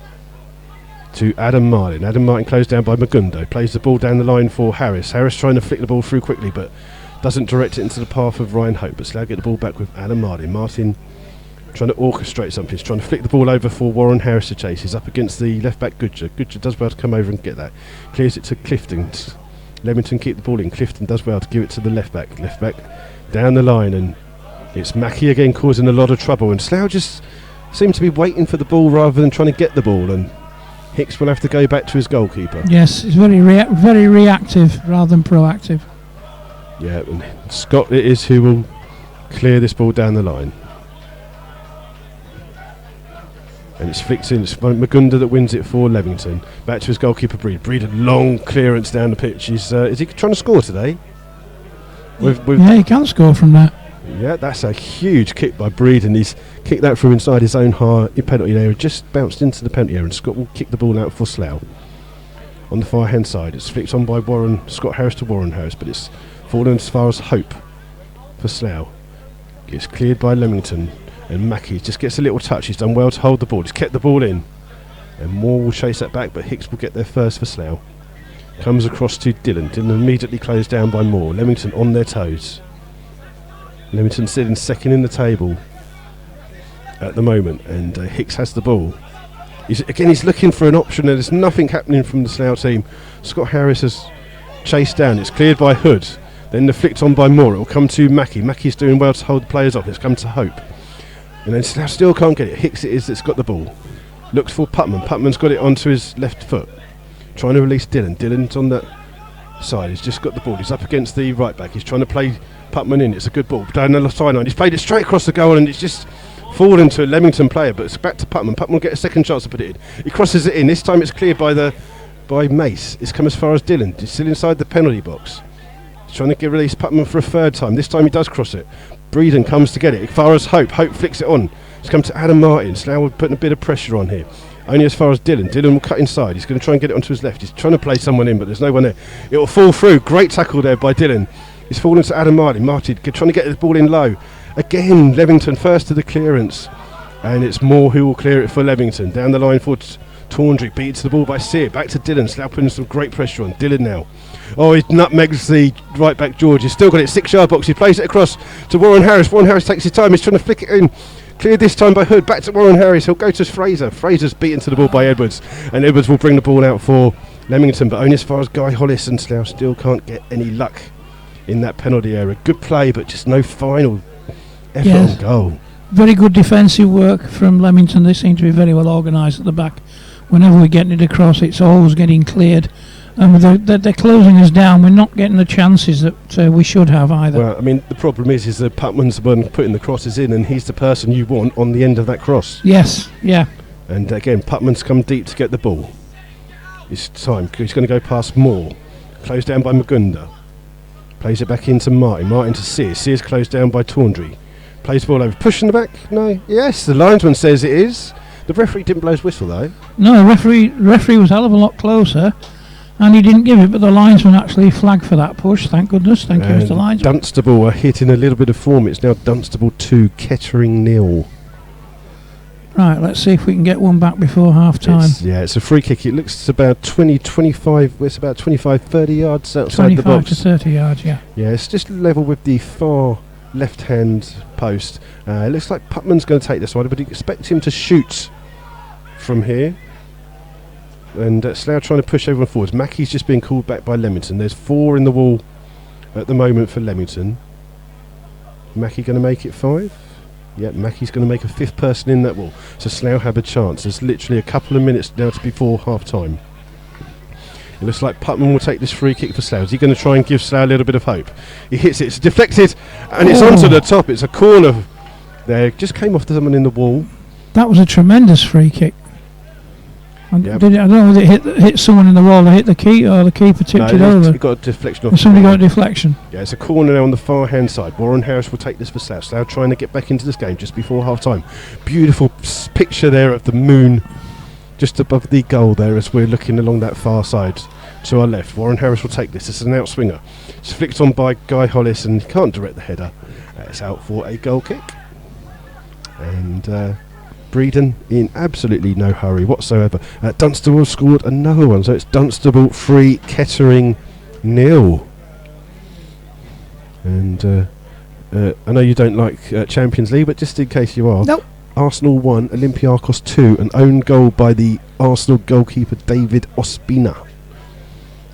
To Adam Martin. Adam Martin closed down by Magundo. Plays the ball down the line for Harris. Harris trying to flick the ball through quickly, but doesn't direct it into the path of Ryan Hope, but Slough get the ball back with Adam Martin. Martin trying to orchestrate something. He's trying to flick the ball over for Warren Harris to chase. He's up against the left back Goodger. Goodger does well to come over and get that. Clears it to Clifton. Leamington keep the ball in. Clifton does well to give it to the left back. Left back down the line, and it's Mackie again causing a lot of trouble. And Slough just seem to be waiting for the ball rather than trying to get the ball. And Hicks will have to go back to his goalkeeper.
Yes, he's very reactive rather than proactive.
Yeah, and Scott it is who will clear this ball down the line. And it's flicked in. It's Magunda that wins it for Leamington. Back to his goalkeeper, Breed. Breed, a long clearance down the pitch. Is he trying to score today?
Yeah, he can score from that.
Yeah, that's a huge kick by Breed, and he's kicked that from inside his own penalty area. Just bounced into the penalty area, and Scott will kick the ball out for Slough. On the far hand side, it's flicked on by Scott Harris to Warren Harris, but it's fallen as far as Hope for Slough. It's cleared by Leamington. And Mackie just gets a little touch. He's done well to hold the ball. He's kept the ball in. And Moore will chase that back, but Hicks will get there first for Slough. Comes across to Dillon. Dillon immediately closed down by Moore. Leamington on their toes. Leamington sitting second in the table at the moment. And Hicks has the ball. He's looking for an option, and there's nothing happening from the Slough team. Scott Harris has chased down. It's cleared by Hood. Then the flicked on by Moore. It will come to Mackie. Mackie's doing well to hold the players off. It's come to Hope. And then Slough still can't get it. Hicks it is that's got the ball. Looks for Putman. Putman's got it onto his left foot. Trying to release Dillon. Dillon's on that side. He's just got the ball. He's up against the right back. He's trying to play Putman in. It's a good ball. Down the sideline. He's played it straight across the goal, and it's just fallen to a Leamington player, but it's back to Putman. Putman will get a second chance to put it in. He crosses it in. This time it's cleared by Mace. It's come as far as Dillon. He's still inside the penalty box. He's trying to release Putman for a third time. This time he does cross it. Breeden comes to get it. As far as Hope. Hope flicks it on. It's come to Adam Martin. Slough will putting a bit of pressure on here. Only as far as Dillon. Dillon will cut inside. He's going to try and get it onto his left. He's trying to play someone in, but there's no one there. It will fall through. Great tackle there by Dillon. He's fallen to Adam Martin. Martin trying to get the ball in low. Again, Leamington first to the clearance. And it's Moore who will clear it for Leamington. Down the line for Tawndry. Beats the ball by Sear. Back to Dillon. Slough putting some great pressure on. Dillon now. Oh, he nutmegs the right back George. He's still got it. 6-yard box. He plays it across to Warren Harris. Warren Harris takes his time. He's trying to flick it in. Cleared this time by Hood. Back to Warren Harris. He'll go to Fraser. Fraser's beaten to the ball by Edwards. And Edwards will bring the ball out for Leamington. But only as far as Guy Hollis, and Slough still can't get any luck in that penalty area. Good play, but just no final effort on goal. Very
good defensive work from Leamington. They seem to be very well organised at the back. Whenever we're getting it across, it's always getting cleared. And they're closing us down. We're not getting the chances that we should have either.
Well, I mean, the problem is that Putman's the one putting the crosses in, and he's the person you want on the end of that cross.
Yes, yeah.
And again, Putman's come deep to get the ball. It's time. He's going to go past Moore. Closed down by Magunda. Plays it back into Martin. Martin to Sears. Sears closed down by Tawndry. Plays the ball over. Push in the back? No. Yes, the linesman says it is. The referee didn't blow his whistle, though.
No, the referee was a hell of a lot closer. And he didn't give it, but the linesman actually flagged for that push. Thank goodness. Thank you, Mr. Linesman.
Dunstable are hitting a little bit of form. It's now Dunstable 2, Kettering 0.
Right, let's see if we can get one back before half time.
It's a free kick. It looks about 25, it's about 25, 30 yards outside the box.
25 to 30 yards, yeah.
Yeah, it's just level with the far left-hand post. It looks like Putman's going to take this one, but you expect him to shoot from here. And Slough trying to push everyone forwards. Mackie's just being called back by Leamington. There's 4 in the wall at the moment for Leamington. Mackie going to make it 5? Yeah, Mackie's going to make a 5th person in that wall. So Slough have a chance. There's literally a couple of minutes now to before half time. It looks like Putman will take this free kick for Slough. Is he going to try and give Slough a little bit of hope? He hits it. It's deflected and it's onto the top. It's a corner there. Just came off to someone in the wall.
That was a tremendous free kick. I don't know whether it hit someone in the wall or hit the keeper, or the keeper tipped it over.
He got a deflection off.
Somebody got a deflection.
Yeah, it's a corner now on the far hand side. Warren Harris will take this for Slough. Slough trying to get back into this game just before half time. Beautiful picture there of the moon just above the goal there as we're looking along that far side to our left. Warren Harris will take this. It's an outswinger. It's flicked on by Guy Hollis and can't direct the header. It's out for a goal kick. And Breeden in absolutely no hurry whatsoever. Dunstable scored another one, so it's Dunstable 3, Kettering 0. And I know you don't like Champions League, but just in case you are,
nope.
Arsenal 1, Olympiacos 2, an own goal by the Arsenal goalkeeper David Ospina.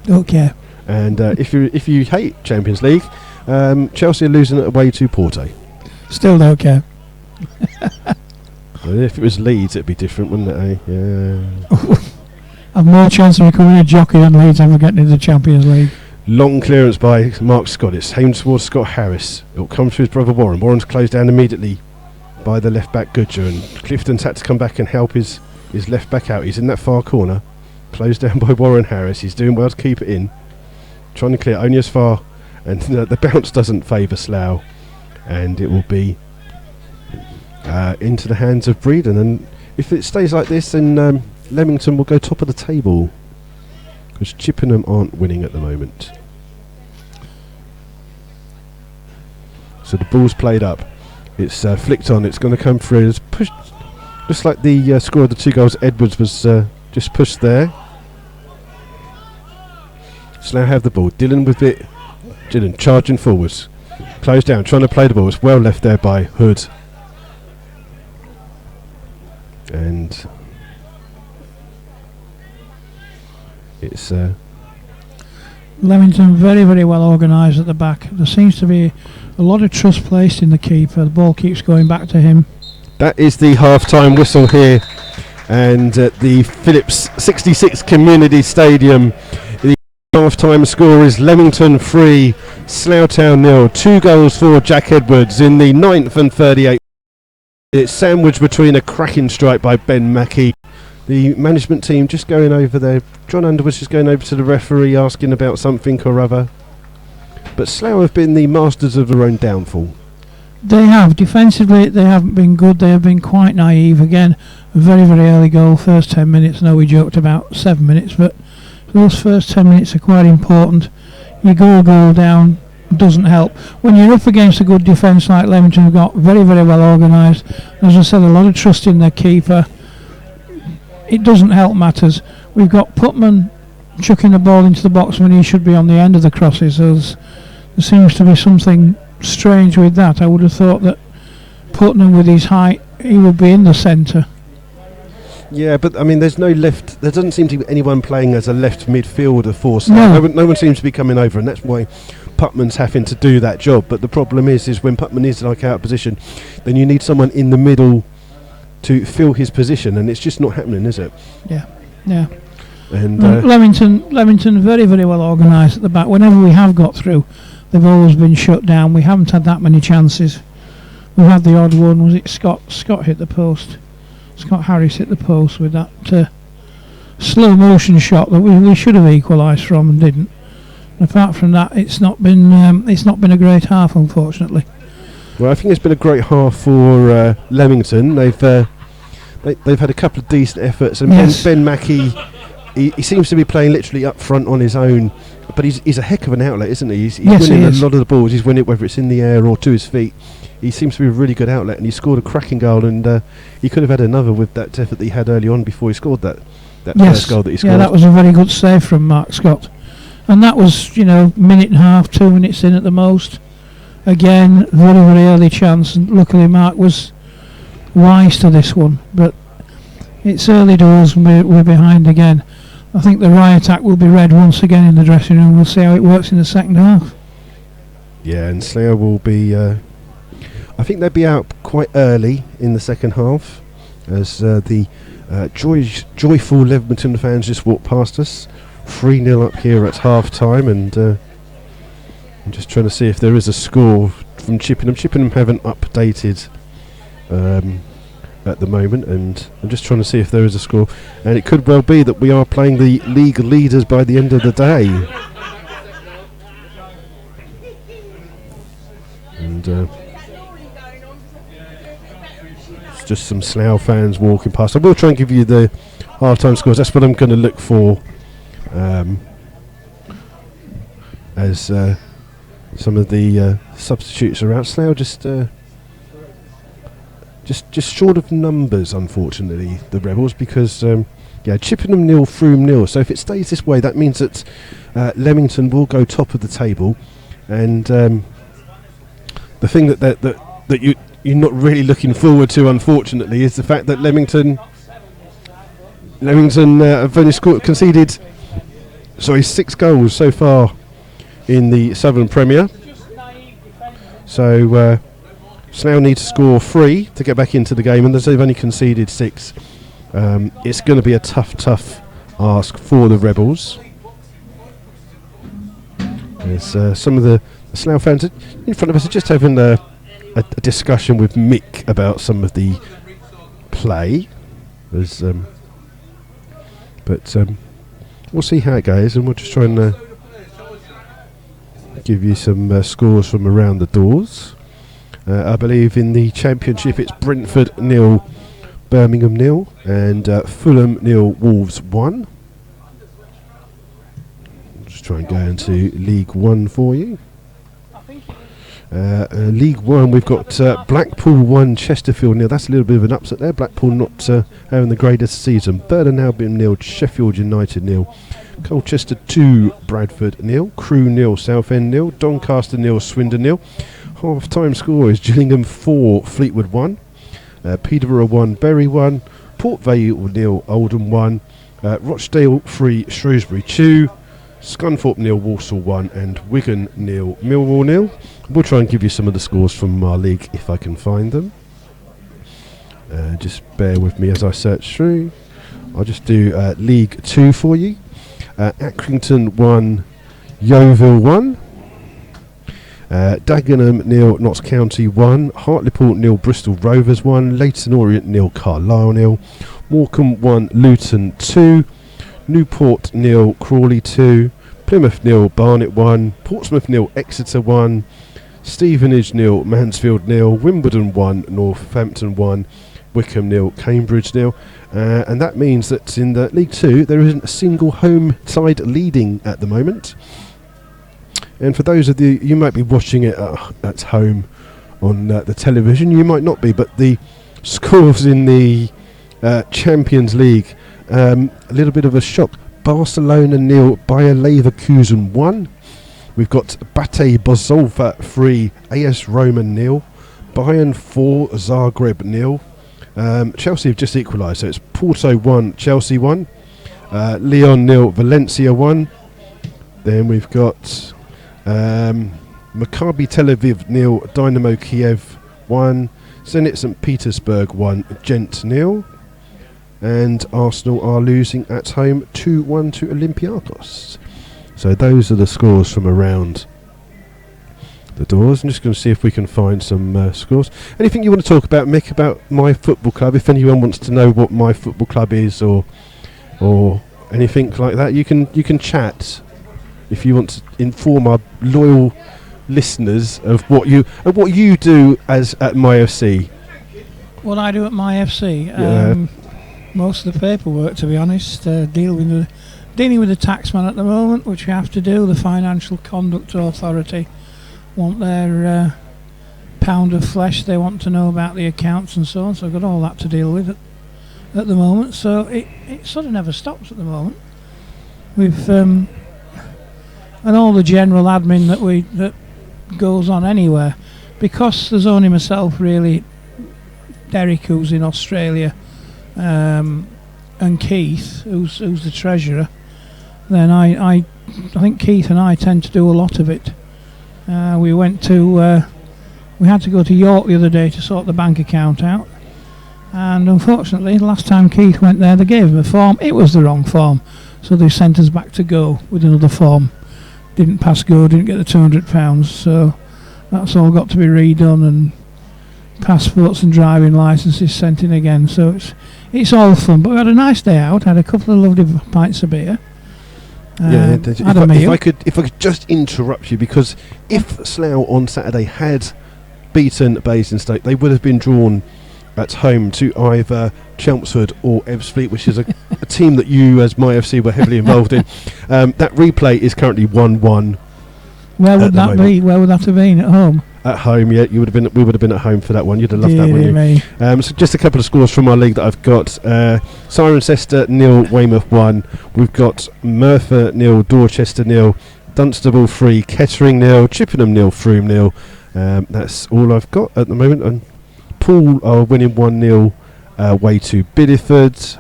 Don't care.
And if you hate Champions League, Chelsea are losing it away to Porto.
Still don't care.
Well, if it was Leeds, it'd be different, wouldn't it? Yeah.
I've more chance of becoming a jockey than Leeds ever getting into the Champions League.
Long clearance by Mark Scott. It's aimed towards Scott Harris. It'll come to his brother Warren. Warren's closed down immediately by the left back Goodger, and Clifton's had to come back and help his left back out. He's in that far corner, closed down by Warren Harris. He's doing well to keep it in, trying to clear only as far, and the bounce doesn't favour Slough, and it will be into the hands of Breeden. And if it stays like this, then Leamington will go top of the table, because Chippenham aren't winning at the moment. So the ball's played up. It's flicked on. It's going to come through. It's pushed, just like the score of the 2 goals. Edwards was just pushed there. Slough have the ball. Dylan with it. Dylan charging forwards. Closed down, trying to play the ball. It's well left there by Hood. And it's
Leamington very, very well organised at the back. There seems to be a lot of trust placed in the keeper. The ball keeps going back to him.
That is the half-time whistle here, and at the Phillips 66 Community Stadium, the half-time score is Leamington 3, Slough Town 0. 2 goals for Jack Edwards in the 9th and 38th. It's sandwiched between a cracking strike by Ben Mackey. The management team just going over there. John Underwood's just going over to the referee asking about something or other. But Slough have been the masters of their own downfall.
They have. Defensively, they haven't been good. They have been quite naive. Again, a very, very early goal, first 10 minutes. I know we joked about 7 minutes, but those first 10 minutes are quite important. You go a goal down, doesn't help. When you're up against a good defence like Leamington, have got very, very well organised. As I said, a lot of trust in their keeper. It doesn't help matters. We've got Putman chucking the ball into the box when he should be on the end of the crosses. There seems to be something strange with that. I would have thought that Putnam, with his height, he would be in the centre.
Yeah, but I mean, there's no left. There doesn't seem to be anyone playing as a left midfielder for Slough. No one seems to be coming over, and that's why Putman's having to do that job. But the problem is when Putman is like out of position, then you need someone in the middle to fill his position, and it's just not happening, is it?
Yeah.
And
Leamington very, very well organised at the back. Whenever we have got through, they've always been shut down. We haven't had that many chances. We've had the odd one. Was it Scott hit the post? Scott Harris hit the post with that slow motion shot that we should have equalised from and didn't. And apart from that, it's not been a great half, unfortunately.
Well, I think it's been a great half for Leamington. They've had a couple of decent efforts, and yes. Ben Mackey, he seems to be playing literally up front on his own, but he's a heck of an outlet, isn't he? He's winning a lot of the balls. He's winning it whether it's in the air or to his feet. He seems to be a really good outlet, and he scored a cracking goal, and he could have had another with that effort that he had early on before he scored that first goal that he scored. Yeah,
that was a very good save from Mark Scott, and that was minute and a half, 2 minutes in at the most. Again, very, very early chance, and luckily Mark was wise to this one, but it's early doors and we're behind again. I think the riot act will be read once again in the dressing room. We'll see how it works in the second half.
Yeah, and Slough will be I think they'll be out quite early in the second half, as the joyful Leamington fans just walked past us. 3-0 up here at half time, and I'm just trying to see if there is a score from Chippenham. Chippenham haven't updated at the moment, and I'm just trying to see if there is a score, and it could well be that we are playing the league leaders by the end of the day. And it's just some Slough fans walking past. I will try and give you the half-time scores. That's what I'm going to look for as some of the substitutes are out. Slough just short of numbers, unfortunately, the Rebels, because Chippenham 0, Frome 0. So if it stays this way, that means that Leamington will go top of the table, and the thing that you're not really looking forward to, unfortunately, is the fact that Leamington have only conceded 6 goals so far in the Southern Premier. So Slough need to score 3 to get back into the game, and as they've only conceded 6, it's going to be a tough ask for the Rebels. There's some of the Slough fans in front of us are just having a discussion with Mick about some of the play. But we'll see how it goes, and we'll just try and give you some scores from around the doors. I believe in the Championship it's Brentford 0, Birmingham 0, and Fulham 0, Wolves 1. Just try and go into League 1 for you. League 1, we've got Blackpool 1, Chesterfield 0. That's a little bit of an upset there. Blackpool not having the greatest season. Burton Albion 0, Sheffield United 0. Colchester 2, Bradford 0. Crewe 0, Southend 0. Doncaster 0, Swindon 0. Half-time score is Gillingham 4, Fleetwood 1. Peterborough 1, Bury 1. Port Vale 0, Oldham 1. Rochdale 3, Shrewsbury 2. Scunthorpe 0, Walsall 1, and Wigan 0, Millwall 0. We'll try and give you some of the scores from our league if I can find them. Just bear with me as I search through. I'll just do League 2 for you. Accrington 1, Yeovil 1. Dagenham 0, Notts County 1. Hartlepool 0, Bristol Rovers 1. Leyton Orient 0, Carlisle 0. Morecambe 1, Luton 2. Newport 0, Crawley 2. Plymouth 0, Barnet 1. Portsmouth 0, Exeter 1. Stevenage 0, Mansfield 0. Wimbledon 1, Northampton 1. Wickham 0, Cambridge 0. And that means that in the League 2 there isn't a single home side leading at the moment. And for those of you might be watching it at home on the television, you might not be, but the scores in the Champions League, a little bit of a shock. Barcelona 0, Bayer Leverkusen 1. We've got Bate Borzova 3, AS Roma 0. Bayern 4, Zagreb 0. Chelsea have just equalised, so it's Porto 1, Chelsea 1. Lyon 0, Valencia 1. Then we've got Maccabi Tel Aviv 0, Dynamo Kiev 1. Zenit St Petersburg 1, Gent 0. And Arsenal are losing at home 2-1 to Olympiacos. So those are the scores from around the doors. I'm just going to see if we can find some scores. Anything you want to talk about, Mick, about MyFootballClub? If anyone wants to know what MyFootballClub is or anything like that, you can chat. If you want to inform our loyal listeners of what you do as at MyFC.
What I do at MyFC, most of the paperwork, to be honest, dealing with the taxman at the moment, which we have to do. The Financial Conduct Authority want their pound of flesh. They want to know about the accounts and so on. So I've got all that to deal with at the moment. So it sort of never stops at the moment. We've and all the general admin that goes on anywhere, because there's only myself really, Derek who's in Australia, and Keith who's the treasurer. Then I think Keith and I tend to do a lot of it. We had to go to York the other day to sort the bank account out, and unfortunately the last time Keith went there they gave him a form. It was the wrong form, so they sent us back to go with another form. Didn't pass go, didn't get the £200, so that's all got to be redone, and passports and driving licences sent in again. So it's all fun, but we had a nice day out. Had a couple of lovely pints of beer.
If I could just interrupt you, because if Slough on Saturday had beaten Basingstoke, they would have been drawn at home to either Chelmsford or Ebbsfleet, which is a team that you as MyFC were heavily involved in. That replay is currently 1-1.
Where would that be? Where would that have been? At home?
At home, yeah. We would have been at home for that one. You'd have loved that, wouldn't you? So just a couple of scores from our league that I've got. Cirencester 0, Weymouth 1. We've got Merthyr 0, Dorchester 0. Dunstable 3, Kettering 0. Chippenham 0, Frome 0. That's all I've got at the moment. And Poole are winning 1-0 away to Bideford.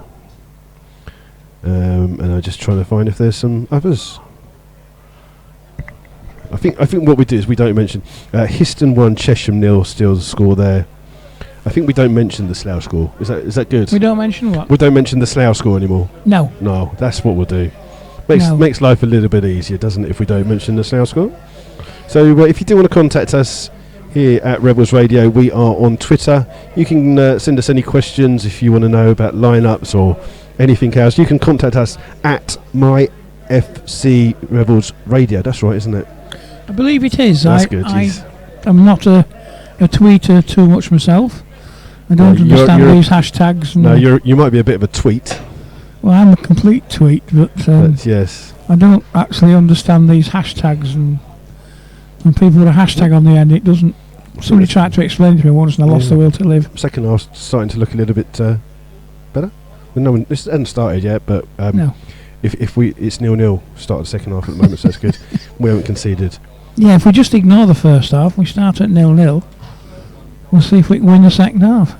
And I'm just trying to find if there's some others. I think what we do is we don't mention Histon 1, Chesham 0, still the score there. I think we don't mention the Slough score. Is that good?
We don't mention what?
We don't mention the Slough score anymore.
No.
No, that's what we'll do. Makes life a little bit easier, doesn't it, if we don't mention the Slough score? So if you do want to contact us here at Rebels Radio, we are on Twitter. You can send us any questions if you want to know about lineups or anything else. You can contact us at MyFC Rebels Radio. That's right, isn't it?
I believe it is.
That's good.
I'm not a tweeter too much myself. I don't understand these hashtags.
No, you might be a bit of a tweet.
Well, I'm a complete tweet, but
yes,
I don't actually understand these hashtags, and when people put a hashtag on the end, it doesn't. Somebody tried to explain to me once, and I lost the will to live.
Second half's starting to look a little bit better. Well, this hasn't started yet, but
no.
If it's 0-0 start of the second half at the moment, so that's good. We haven't conceded.
Yeah, if we just ignore the first half, we start at 0-0. We'll see if we can win the second half.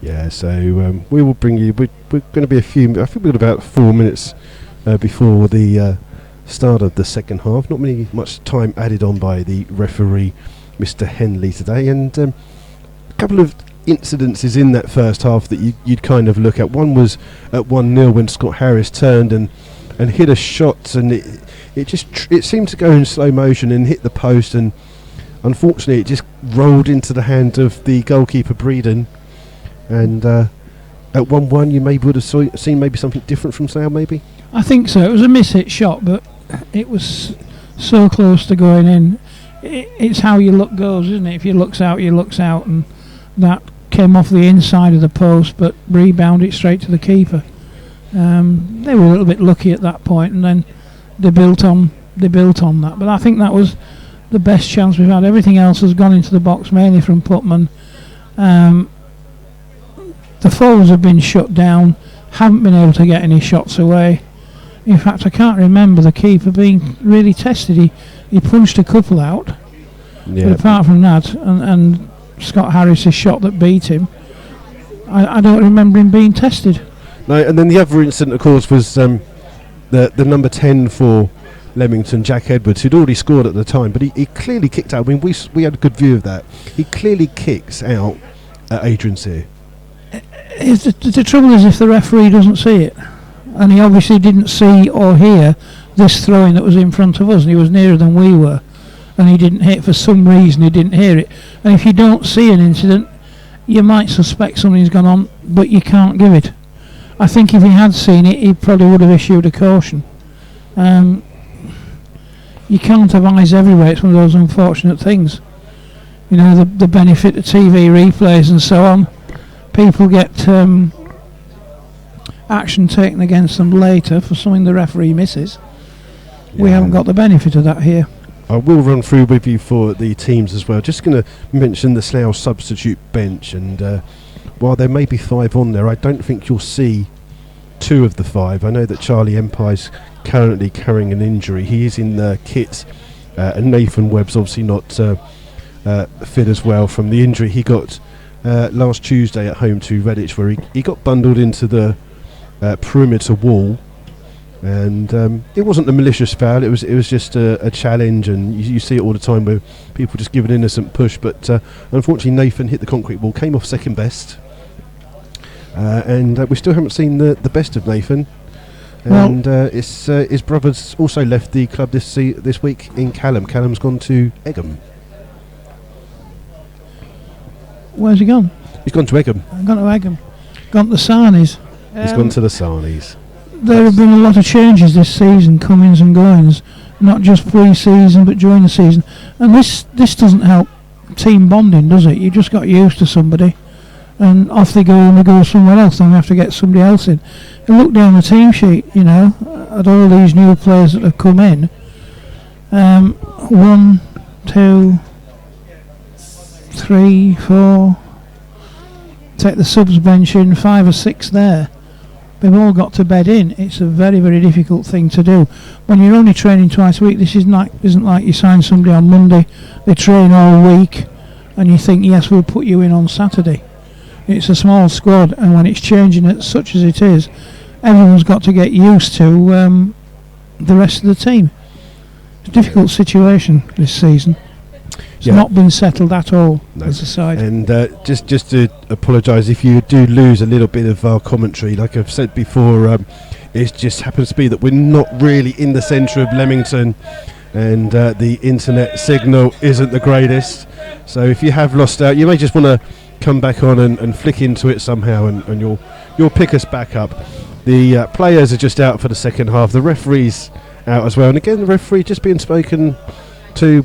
Yeah, so we will bring you. We're going to be I think we've got about 4 minutes before the start of the second half. Not much time added on by the referee, Mr. Henley, today, and a couple of incidences in that first half that you'd kind of look at. One was at 1-0 when Scott Harris turned and hit a shot, and it seemed to go in slow motion and hit the post, and unfortunately it just rolled into the hand of the goalkeeper Breeden. And at 1-1 you maybe would have seen maybe something different from Slough, maybe?
I think so. It was a miss-hit shot, but it was so close to going in. It's how your luck goes, isn't it? If your luck's out, and that came off the inside of the post but rebounded straight to the keeper. They were a little bit lucky at that point, and then they built on that. But I think that was the best chance we've had. Everything else has gone into the box, mainly from Putman. The forwards have been shut down, haven't been able to get any shots away. In fact, I can't remember the keeper being really tested. He punched a couple out, but apart from that, and Scott Harris' shot that beat him, I don't remember him being tested.
No, and then the other incident, of course, was the number 10 for Leamington, Jack Edwards, who'd already scored at the time, but he clearly kicked out. I mean, we had a good view of that. He clearly kicks out at Adrian Sear.
The trouble is if the referee doesn't see it, and he obviously didn't see or hear this throwing that was in front of us, and he was nearer than we were, and he didn't hit for some reason. He didn't hear it, and if you don't see an incident, you might suspect something's gone on, but you can't give it. I think if he had seen it, he probably would have issued a caution. You can't have eyes everywhere. It's one of those unfortunate things. You know, the benefit of TV replays and so on. People get action taken against them later for something the referee misses. We haven't got the benefit of that here.
I will run through with you for the teams as well. Just going to mention the Slough substitute bench, and while there may be 5 on there, I don't think you'll see 2 of the 5. I know that Charlie Empire's currently carrying an injury. He is in the kit, and Nathan Webb's obviously not fit as well from the injury he got last Tuesday at home to Redditch, where he got bundled into the perimeter wall, and it wasn't a malicious foul. It was just a challenge, and you see it all the time where people just give an innocent push. But unfortunately, Nathan hit the concrete wall, came off second best, and we still haven't seen the best of Nathan. And his brother's also left the club this week in Callum. Callum's gone to Egham.
Where's he gone?
He's gone to Egham.
Gone to Egham. Gone to the Sarnies.
He's gone to the Sarnies.
There have been a lot of changes this season, comings and goings, not just pre-season but during the season. And this doesn't help team bonding, does it? You just got used to somebody, and off they go, and they go somewhere else, and we have to get somebody else in. And look down the team sheet, you know, at all these new players that have come in. 1, 2, 3, 4. Take the subs bench in, 5 or 6 there. They've all got to bed in. It's a very, very difficult thing to do. When you're only training twice a week, this isn't like you sign somebody on Monday, they train all week, and you think, yes, we'll put you in on Saturday. It's a small squad, and when it's changing it such as it is, everyone's got to get used to the rest of the team. It's a difficult situation this season. It's not been settled at all as a side.
And just to apologise if you do lose a little bit of our commentary. Like I've said before, it just happens to be that we're not really in the centre of Leamington, and the internet signal isn't the greatest. So if you have lost out, you may just want to come back on and flick into it somehow, and you'll pick us back up. The players are just out for the second half. The referee's out as well. And again, the referee just being spoken to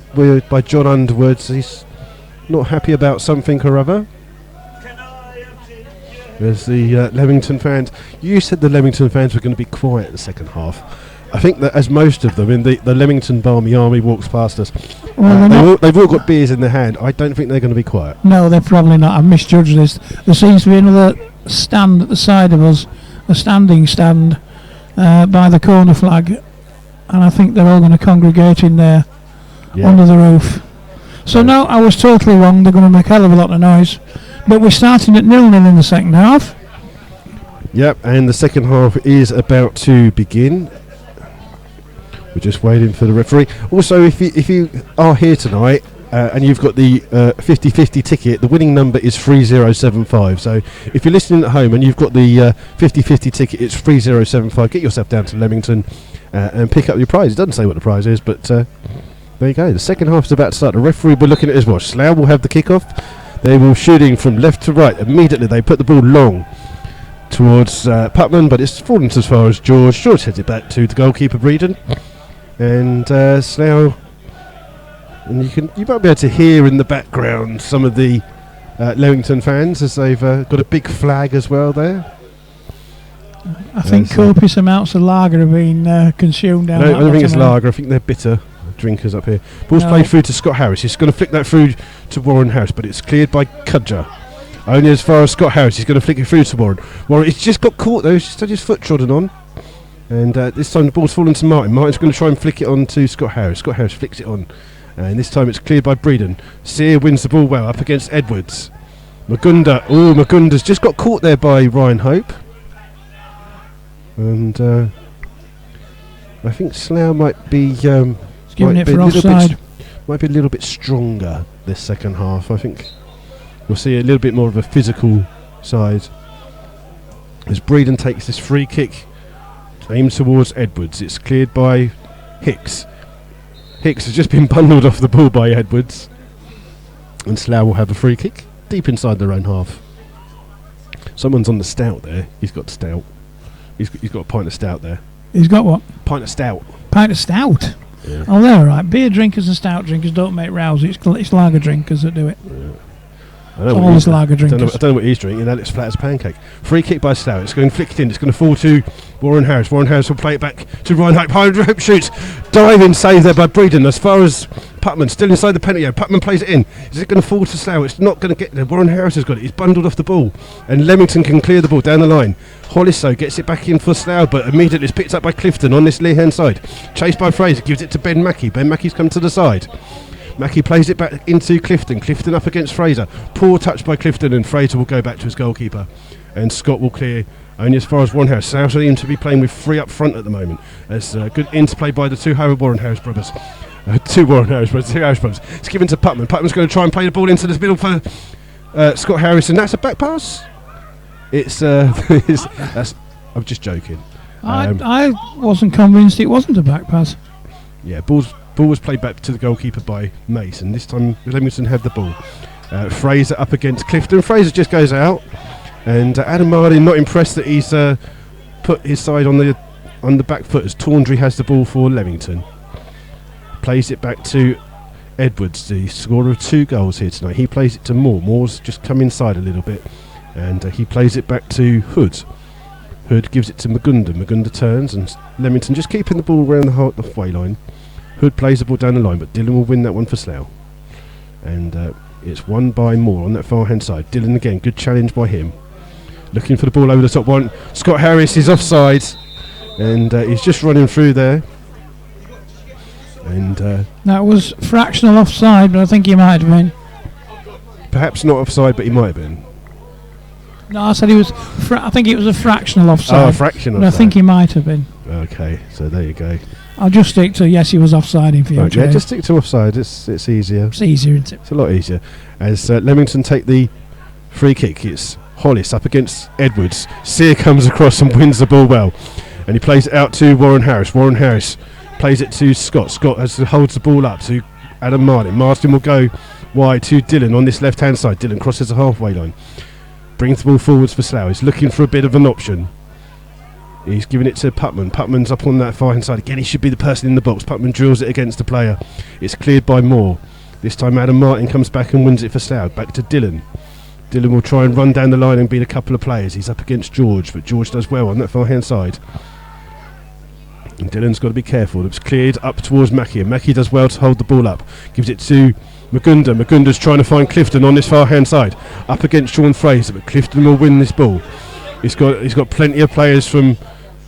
by John Underwood. He's not happy about something or other. There's the Leamington fans. You said the Leamington fans were going to be quiet in the second half. I think that as most of them in the Leamington Barmy Army walks past us, they've all got beers in their hand. I don't think they're going to be quiet.
No, they're probably not. I've misjudged this. There seems to be another stand at the side of us, a standing stand by the corner flag, and I think they're all going to congregate in there under the roof. So no, I was totally wrong. They're going to make a hell of a lot of noise. But we're starting at 0-0 in the second half.
Yep, and the second half is about to begin. We're just waiting for the referee. Also, if you are here tonight and you've got the 50-50 ticket, the winning number is 3075. So if you're listening at home and you've got the 50-50 ticket, it's 3075. Get yourself down to Leamington and pick up your prize. It doesn't say what the prize is, but there you go. The second half is about to start. The referee will be looking at his watch. Slough will have the kick-off. They will shooting from left to right. Immediately they put the ball long towards Putman, but it's fallen as far as George. George heads it back to the goalkeeper, Breeden. And Slough, and you might be able to hear in the background some of the Leamington fans as they've got a big flag as well there.
I think copious amounts of lager have been consumed down.
I don't think it's lager. I think they're bitter drinkers up here. Ball's played through to Scott Harris. He's going to flick that through to Warren Harris, but it's cleared by Cudger. Only as far as Scott Harris. He's going to flick it through to Warren. Warren, it's just got caught though. He's just had his foot trodden on. And this time the ball's fallen to Martin. Martin's going to try and flick it on to Scott Harris. Scott Harris flicks it on. And this time it's cleared by Breeden. Sear wins the ball well up against Edwards. Magunda. Oh, Magunda's just got caught there by Ryan Hope. And I think Slough might be...
giving it for offside.
Might be a little bit stronger this second half. I think we'll see a little bit more of a physical side. As Breeden takes this free kick, aimed towards Edwards. It's cleared by Hicks. Hicks has just been bundled off the ball by Edwards. And Slough will have a free kick deep inside their own half. Someone's on the stout there. He's got stout. He's got a pint of stout there.
He's got what?
Pint of stout.
Pint of stout? Yeah. Oh, they're all right. Beer drinkers and stout drinkers don't make rows. It's lager drinkers that do it. Yeah. Always lager drinkers.
I don't know what he's drinking. That looks flat as a pancake. Free kick by Slough. It's going flicked in. It's going to fall to Warren Harris. Warren Harris will play it back to Ryan Hope. Hope shoots. Diving save there by Breeden. As far as Putman, still inside the penalty area. Putman plays it in. Is it going to fall to Slough? It's not going to get there. Warren Harris has got it. He's bundled off the ball. And Leamington can clear the ball down the line. Holliso gets it back in for Slough, but immediately it's picked up by Clifton on this left-hand side. Chased by Fraser. Gives it to Ben Mackey. Ben Mackey's come to the side. Mackey plays it back into Clifton. Clifton up against Fraser. Poor touch by Clifton, and Fraser will go back to his goalkeeper. And Scott will clear only as far as Warren Harris. Slough seem to be playing with three up front at the moment. As good interplay by the two Warren Harris brothers. Two Harris brothers. It's given to Putman. Putman's going to try and play the ball into the middle for Scott Harris, and that's a back pass. It's that's. I'm just joking.
I wasn't convinced it wasn't a back pass.
Yeah, ball was played back to the goalkeeper by Mason. This time Leamington have the ball. Fraser up against Clifton. Fraser just goes out, and Adam Marlin not impressed that he's put his side on the back foot as Tawndry has the ball for Leamington. Plays it back to Edwards, the scorer of 2 goals here tonight. He plays it to Moore. Moore's just come inside a little bit, and he plays it back to Hood. Hood gives it to Magunda. Magunda turns, and Leamington just keeping the ball around the halfway line. Hood plays the ball down the line, but Dillon will win that one for Slough. And it's won by Moore on that far hand side. Dillon again, good challenge by him. Looking for the ball over the top one. Scott Harris is offside, and he's just running through there. And
that was fractional offside, but I think he might have been.
perhaps not offside, but he might have been.
No, I said he was. I think it was a fractional offside.
Oh, a fraction
but
offside.
I think he might have been.
Okay, so there you go.
I'll just stick to yes, he was offside in future.
Right, yeah, just stick to offside. It's easier.
It's easier, isn't it?
It's a lot easier. As Leamington take the free kick, it's Hollis up against Edwards. Sear comes across and wins the ball well, and he plays it out to Warren Harris. Warren Harris plays it to Scott. Scott holds the ball up to Adam Martin. Martin will go wide to Dylan on this left hand side. Dylan crosses the halfway line, brings the ball forwards for Slough. He's looking for a bit of an option. He's giving it to Putman. Putman's up on that far hand side. Again, he should be the person in the box. Putman drills it against the player. It's cleared by Moore. This time Adam Martin comes back and wins it for Slough. Back to Dylan. Dylan will try and run down the line and beat a couple of players. He's up against George, but George does well on that far hand side. And Dylan's got to be careful. It's cleared up towards Mackie, and Mackie does well to hold the ball up. Gives it to Magunda. Magunda's trying to find Clifton on this far hand side. Up against Sean Fraser, but Clifton will win this ball. He's got plenty of players from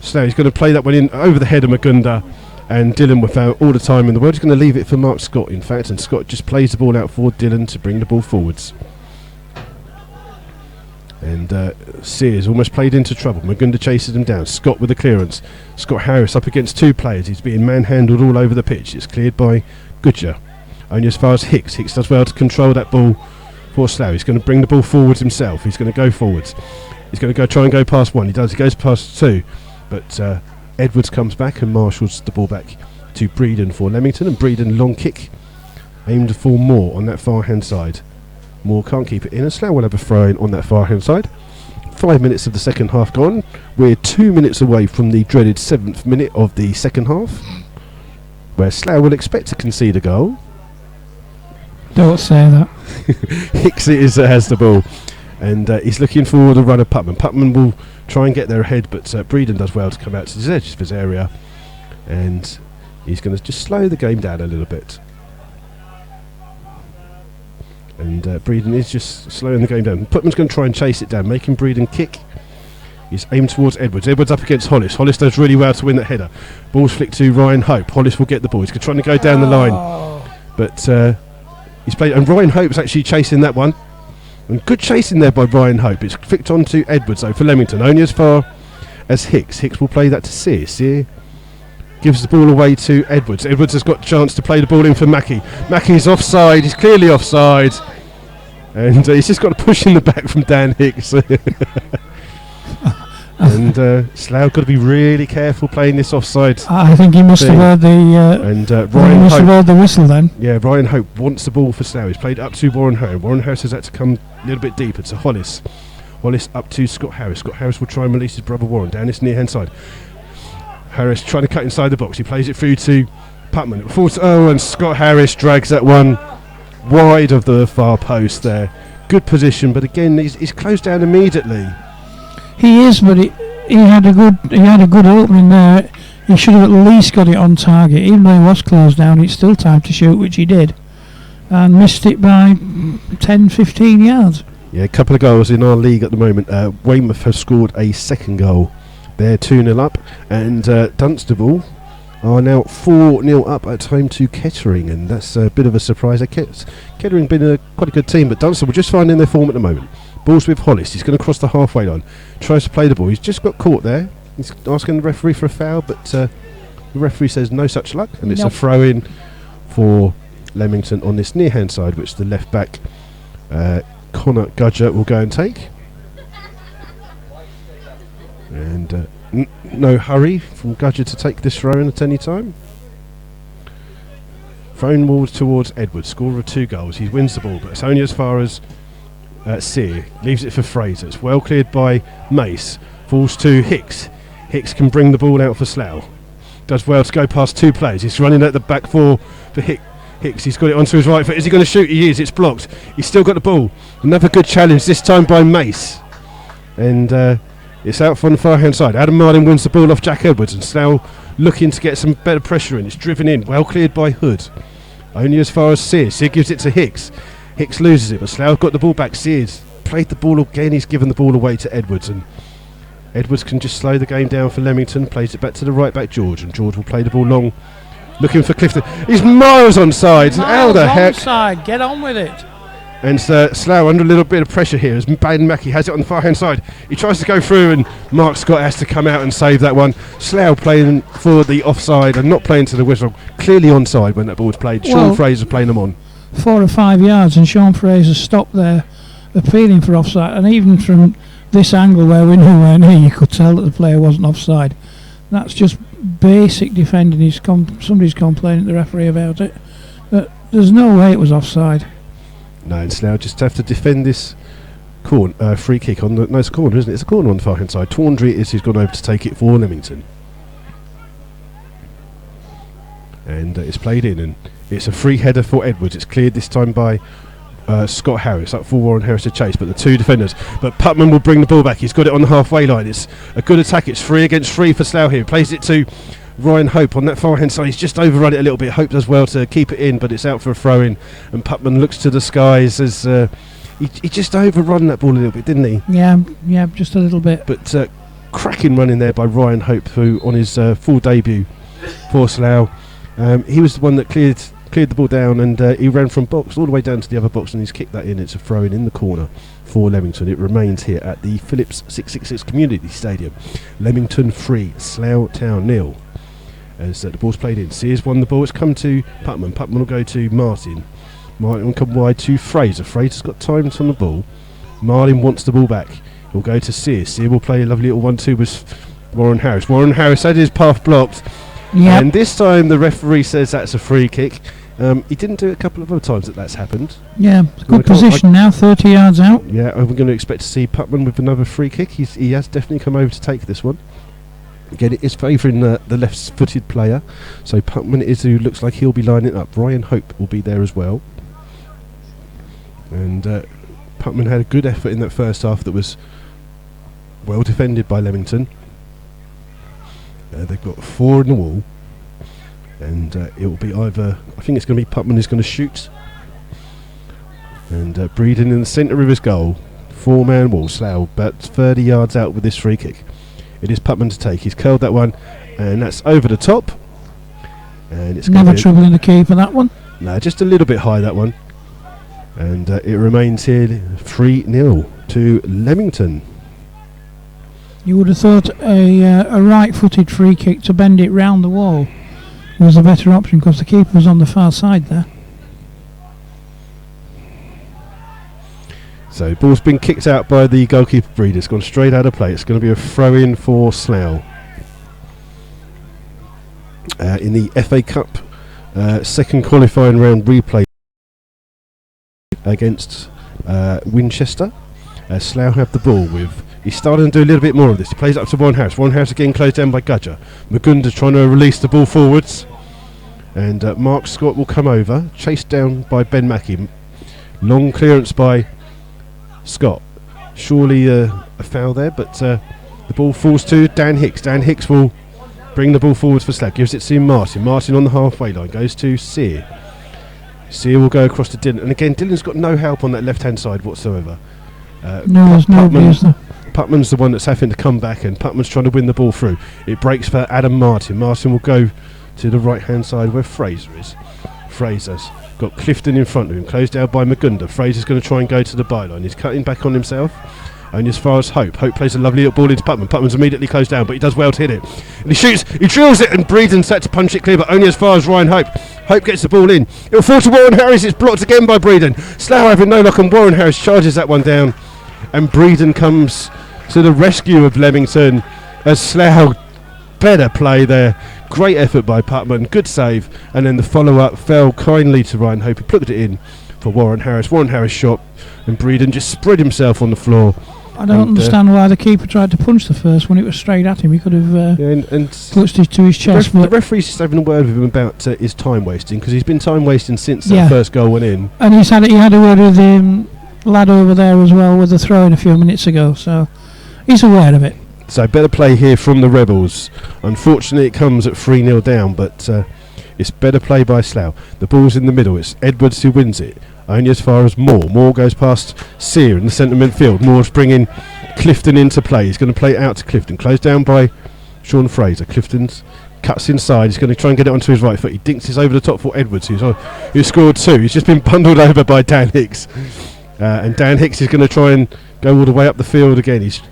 Slough. He's going to play that one in over the head of Magunda, and Dylan without all the time in the world. He's going to leave it for Mark Scott, in fact, and Scott just plays the ball out for Dylan to bring the ball forwards. And Sears almost played into trouble. Magunda chases him down. Scott with the clearance. Scott Harris up against two players. He's being manhandled all over the pitch. It's cleared by Goodger. Only as far as Hicks. Hicks does well to control that ball for Slough. He's going to bring the ball forwards himself. He's going to go forwards. He's going to try and go past one. He does. He goes past two. But Edwards comes back and marshals the ball back to Breeden for Leamington. And Breeden, long kick aimed for Moore on that far hand side. Moore can't keep it in, and Slough will have a throw in on that far hand side. 5 minutes of the second half gone. We're 2 minutes away from the dreaded 7th minute of the second half, where Slough will expect to concede a goal.
Don't say that.
Hicks has the ball, and he's looking for the run of Putman. Putman will try and get there ahead, but Breeden does well to come out to the edge of his area, and he's going to just slow the game down a little bit. And Breeden is just slowing the game down. Putman's going to try and chase it down, making Breeden kick. He's aimed towards Edwards. Edwards up against Hollis. Hollis does really well to win that header. Ball's flicked to Ryan Hope. Hollis will get the ball. He's trying to go down the line, but he's played. And Ryan Hope's actually chasing that one. And good chasing there by Ryan Hope. It's flicked on to Edwards though for Leamington. Only as far as Hicks. Hicks will play that to Sear. Sear gives the ball away to Edwards. Edwards has got a chance to play the ball in for Mackie. Mackie's offside. He's clearly offside. And he's just got a push in the back from Dan Hicks. And Slough got to be really careful playing this offside.
I think he must have heard
Ryan
must have heard the whistle then.
Yeah, Ryan Hope wants the ball for Slough. He's played up to Warren Harris. Warren Harris has had to come a little bit deeper to Hollis. Hollis up to Scott Harris. Scott Harris will try and release his brother Warren down this near hand side. Harris trying to cut inside the box. He plays it through to Putman. And Scott Harris drags that one wide of the far post there. Good position, but again he's closed down immediately.
He is, but he had a good opening there. He should have at least got it on target. Even though he was closed down, it's still time to shoot, which he did, and missed it by 10-15 yards.
Yeah, a couple of goals in our league at the moment. Weymouth have scored a second goal. They're 2-0 up, and Dunstable are now 4-0 up at home to Kettering, and that's a bit of a surprise. Kettering been quite a good team, but Dunstable just finding their form at the moment. Ball's with Hollis. He's going to cross the halfway line. Tries to play the ball. He's just got caught there. He's asking the referee for a foul, but the referee says no such luck, and it's a throw in for Leamington on this near hand side, which the left back Connor Gudger will go and take. And no hurry from Gudger to take this throw in at any time. Thrown ball towards Edwards, scorer of 2 goals. He wins the ball, but it's only as far as Sear. Leaves it for Fraser. It's well cleared by Mace. Falls to Hicks. Hicks can bring the ball out for Slough. Does well to go past 2 players. He's running at the back for Hicks. He's got it onto his right foot. Is he going to shoot? He is. It's blocked. He's still got the ball. Another good challenge, this time by Mace. And it's out from the far hand side. Adam Martin wins the ball off Jack Edwards, and Slough looking to get some better pressure in. It's driven in, well cleared by Hood. Only as far as Sears. Sears gives it to Hicks. Hicks loses it, but Slough got the ball back. Sears played the ball again. He's given the ball away to Edwards, and Edwards can just slow the game down for Leamington. Plays it back to the right back George, and George will play the ball long, looking for Clifton. He's miles onside. How the heck?
Onside. Get on with it.
And Slough under a little bit of pressure here as Ben Mackey has it on the far hand side. He tries to go through and Mark Scott has to come out and save that one. Slough playing for the offside and not playing to the whistle. Clearly onside when that ball was played. Sean Fraser playing them on.
4 or 5 yards and Sean Fraser stopped there appealing for offside, and even from this angle where we're nowhere near, you could tell that the player wasn't offside. That's just basic defending. Somebody's complaining to the referee about it, but there's no way it was offside.
No, and Slough just have to defend this free kick on the... No, it's a corner, isn't it? It's a corner on the far hand side. Tawndry is who's gone over to take it for Leamington. And it's played in, and it's a free header for Edwards. It's cleared this time by Scott Harris, up for Warren Harris to chase, but the two defenders. But Putman will bring the ball back. He's got it on the halfway line. It's a good attack. It's 3 against 3 for Slough here. Plays it to Ryan Hope on that far hand side. He's just overrun it a little bit. Hope does well to keep it in, but it's out for a throw in. And Putman looks to the skies as he just overrun that ball a little bit, didn't he?
Yeah, just a little bit.
But cracking run in there by Ryan Hope, who on his full debut for Slough, he was the one that cleared the ball down, and he ran from box all the way down to the other box, and he's kicked that in. It's a throw in the corner for Leamington. It remains here at the Phillips 666 Community Stadium. Leamington 3, Slough Town 0. As the ball's played in, Sears won the ball. It's come to Putman. Putman will go to Martin. Martin will come wide to Fraser. Fraser's got time on the ball. Martin wants the ball back. He'll go to Sears. Sears will play a lovely little 1-2 with Warren Harris. Warren Harris had his path blocked.
Yep.
And this time the referee says that's a free kick. He didn't do it a couple of other times that's happened.
Yeah, good position now, 30 yards out.
Yeah, we're going to expect to see Putman with another free kick. He has definitely come over to take this one. Again, it is favouring the left-footed player. So Putman is who looks like he'll be lining up. Ryan Hope will be there as well. And Putman had a good effort in that first half that was well defended by Leamington. They've got 4 in the wall. And it will be either... I think it's going to be Putman who's going to shoot. And Breeden in the centre of his goal. 4-man wall. Slough about 30 yards out with this free kick. It is Putman to take. He's curled that one, and that's over the top. And it's
never troubling the keeper, that one.
No, just a little bit high, that one. And it remains here 3-0 to Leamington.
You would have thought a right-footed free kick to bend it round the wall was a better option, because the keeper was on the far side there.
So ball's been kicked out by the goalkeeper Breeder. It's gone straight out of play. It's going to be a throw-in for Slough. In the FA Cup second qualifying round replay against Winchester. Slough have the ball with... He's starting to do a little bit more of this. He plays up to Warren Harris. Warren Harris again closed down by Gudger. Magunda trying to release the ball forwards. And Mark Scott will come over. Chased down by Ben Mackey. Long clearance by Scott. Surely a foul there, but the ball falls to Dan Hicks. Dan Hicks will bring the ball forwards for Slough. Gives it to Martin. Martin on the halfway line. Goes to Sear. Sear will go across to Dylan. And again, Dylan's got no help on that left-hand side whatsoever.
No, there's nobody, is there?
Putman's the one that's having to come back, and Putman's trying to win the ball through. It breaks for Adam Martin. Martin will go to the right-hand side where Fraser is. Fraser's got Clifton in front of him, closed down by Magunda. Fraser's going to try and go to the byline. He's cutting back on himself. Only as far as Hope. Hope plays a lovely little ball into Putman. Putman's immediately closed down, but he does well to hit it. And he shoots, he drills it, and Breeden's set to punch it clear, but only as far as Ryan Hope. Hope gets the ball in. It'll fall to Warren Harris. It's blocked again by Breeden. Slough having no luck, and Warren Harris charges that one down. And Breeden comes to the rescue of Leamington as Slough better play there. Great effort by Putman, good save, and then the follow-up fell kindly to Ryan Hope. He plugged it in for Warren Harris. Warren Harris shot, and Breeden just spread himself on the floor.
I don't understand why the keeper tried to punch the first when it was straight at him. He could have clutched it to his chest.
The referee's just having a word with him about his time wasting, because he's been time wasting since that first goal went in.
And he had a word with the lad over there as well with the throw-in a few minutes ago, so he's aware of it.
So better play here from the Rebels. Unfortunately it comes at 3-0 down, but it's better play by Slough. The ball's in the middle. It's Edwards who wins it. Only as far as Moore. Moore goes past Sear in the centre midfield. Moore's bringing Clifton into play. He's going to play it out to Clifton. Closed down by Sean Fraser. Clifton's cuts inside. He's going to try and get it onto his right foot. He dinks this over the top for Edwards, who scored 2. He's just been bundled over by Dan Hicks. And Dan Hicks is going to try and go all the way up the field again. He's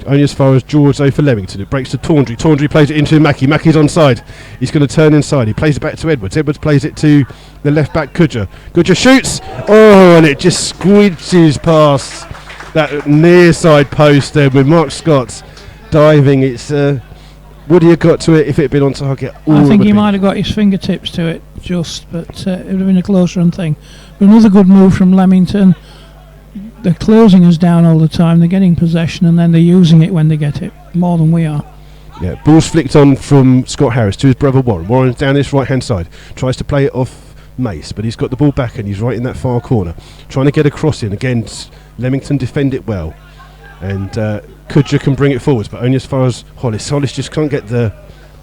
only as far as George though for Leamington. It breaks to Tawndry. Tawndry plays it into Mackie. Mackie's onside. He's going to turn inside. He plays it back to Edwards. Edwards plays it to the left back Kudja. Kudja shoots. Oh, and it just squeezes past that near side post there with Mark Scott diving. It's would he have got to it if it had been on target?
I think he might have got his fingertips to it just, but it would have been a close run thing. But another good move from Leamington. They're closing us down all the time. They're getting possession and then they're using it when they get it more than we are.
Yeah, ball's flicked on from Scott Harris to his brother Warren. Warren's down his right hand side, tries to play it off Mace, but he's got the ball back and he's right in that far corner, trying to get a cross in. Again, Leamington defend it well, and Kudja can bring it forwards, but only as far as Hollis. Hollis just can't get the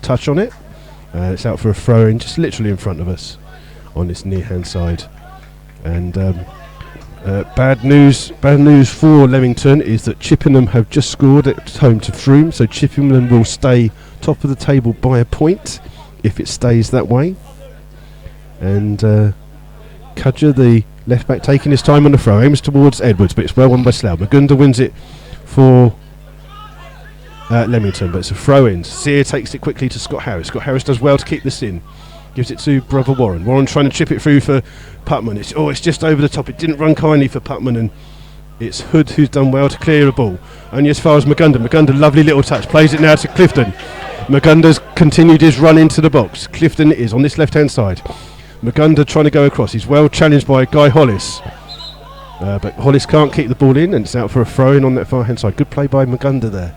touch on it. It's out for a throw in, just literally in front of us on this near hand side. And bad news for Leamington is that Chippenham have just scored at home to Frome, so Chippenham will stay top of the table by a point if it stays that way. And Kudja, the left back, taking his time on the throw, aims towards Edwards, but it's well won by Slough. Magunda wins it for Leamington, but it's a throw in. Sear takes it quickly to Scott Harris. Scott Harris does well to keep this in. Gives it to brother Warren. Warren trying to chip it through for Putman. It's just over the top. It didn't run kindly for Putman, and it's Hood who's done well to clear a ball. Only as far as Magunda. Magunda, lovely little touch. Plays it now to Clifton. Magunda's continued his run into the box. Clifton is on this left-hand side. Magunda trying to go across. He's well challenged by Guy Hollis. But Hollis can't keep the ball in, and it's out for a throw-in on that far-hand side. Good play by Magunda there.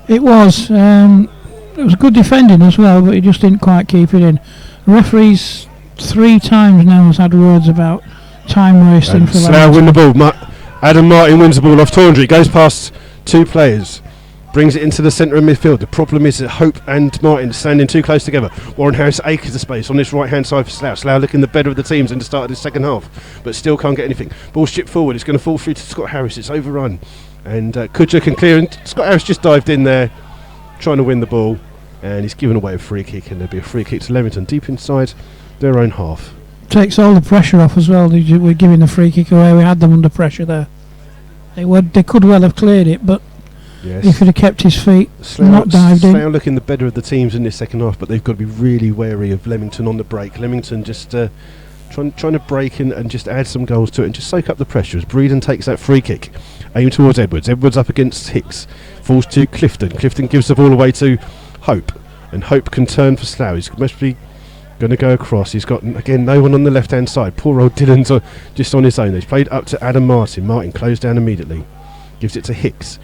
It was. It was good defending as well, but he just didn't quite keep it in. The referees 3 times now has had words about time wasting for
Slough win the ball. Adam Martin wins the ball off Tawndry. Goes past 2 players. Brings it into the centre of midfield. The problem is that Hope and Martin standing too close together. Warren Harris acres the space on this right hand side for Slough. Slough looking the better of the teams in the start of the second half, but still can't get anything. Ball shipped forward. It's going to fall through to Scott Harris. It's overrun. And Kudja can clear. And Scott Harris just dived in there, trying to win the ball. And he's given away a free kick, and there'll be a free kick to Leamington deep inside their own half.
Takes all the pressure off as well. We're giving the free kick away. We had them under pressure there. They could well have cleared it, but
yes,
he could have kept his feet, not dived in.
Slough looking the better of the teams in this second half, but they've got to be really wary of Leamington on the break. Leamington just trying to break in and just add some goals to it and just soak up the pressure as Breeden takes that free kick, aimed towards Edwards. Edwards up against Hicks, falls to Clifton. Clifton gives the ball away to Hope, and Hope can turn for Slough. He's must be going to go across. He's got again no one on the left hand side. Poor old Dylan's just on his own. He's played up to Adam Martin. Martin closed down immediately, gives it to Hicks.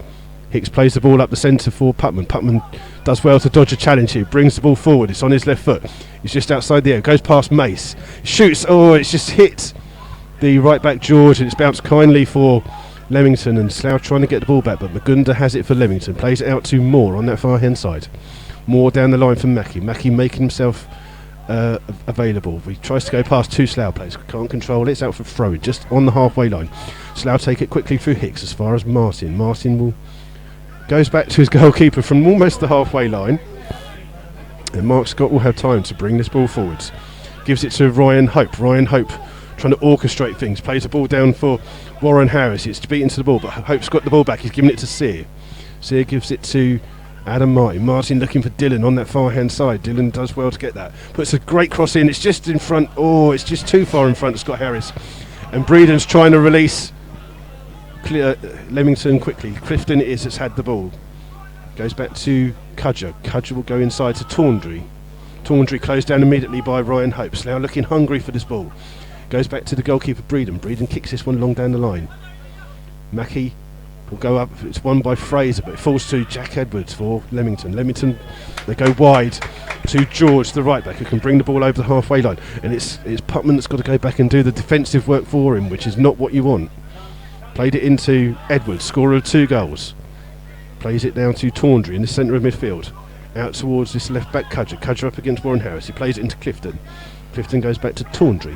Hicks plays the ball up the centre for Putman. Putman does well to dodge a challenge here, brings the ball forward. It's on his left foot. He's just outside the area, goes past Mace, shoots. Oh, it's just hit the right back George, and it's bounced kindly for Leamington, and Slough trying to get the ball back, but Magunda has it for Leamington. Plays it out to Moore on that far hand side. Moore down the line for Mackie. Mackie making himself available. He tries to go past 2 Slough players. Can't control it. It's out for throw just on the halfway line. Slough take it quickly through Hicks as far as Martin. Martin goes back to his goalkeeper from almost the halfway line. And Mark Scott will have time to bring this ball forwards. Gives it to Ryan Hope. Ryan Hope trying to orchestrate things. Plays the ball down for Warren Harris. It's beaten to the ball, but Hope's got the ball back. He's giving it to Sear. Sear gives it to Adam Martin. Martin looking for Dylan on that far hand side. Dylan does well to get that. Puts a great cross in. It's just in front. Oh, it's just too far in front of Scott Harris. And Breeden's trying to release Leamington quickly. Clifton has had the ball. Goes back to Kudja. Kudja will go inside to Tawndry. Tawndry closed down immediately by Ryan Hope. Slough looking hungry for this ball. Goes back to the goalkeeper Breeden. Breeden kicks this one along down the line. Mackie will go up. It's won by Fraser, but it falls to Jack Edwards for Leamington. Leamington, they go wide to George, the right back, who can bring the ball over the halfway line. And it's Putman that's got to go back and do the defensive work for him, which is not what you want. Played it into Edwards, scorer of 2 goals. Plays it down to Tawndry in the centre of midfield. Out towards this left back Kudja. Kudja up against Warren Harris. He plays it into Clifton. Clifton goes back to Tawndry.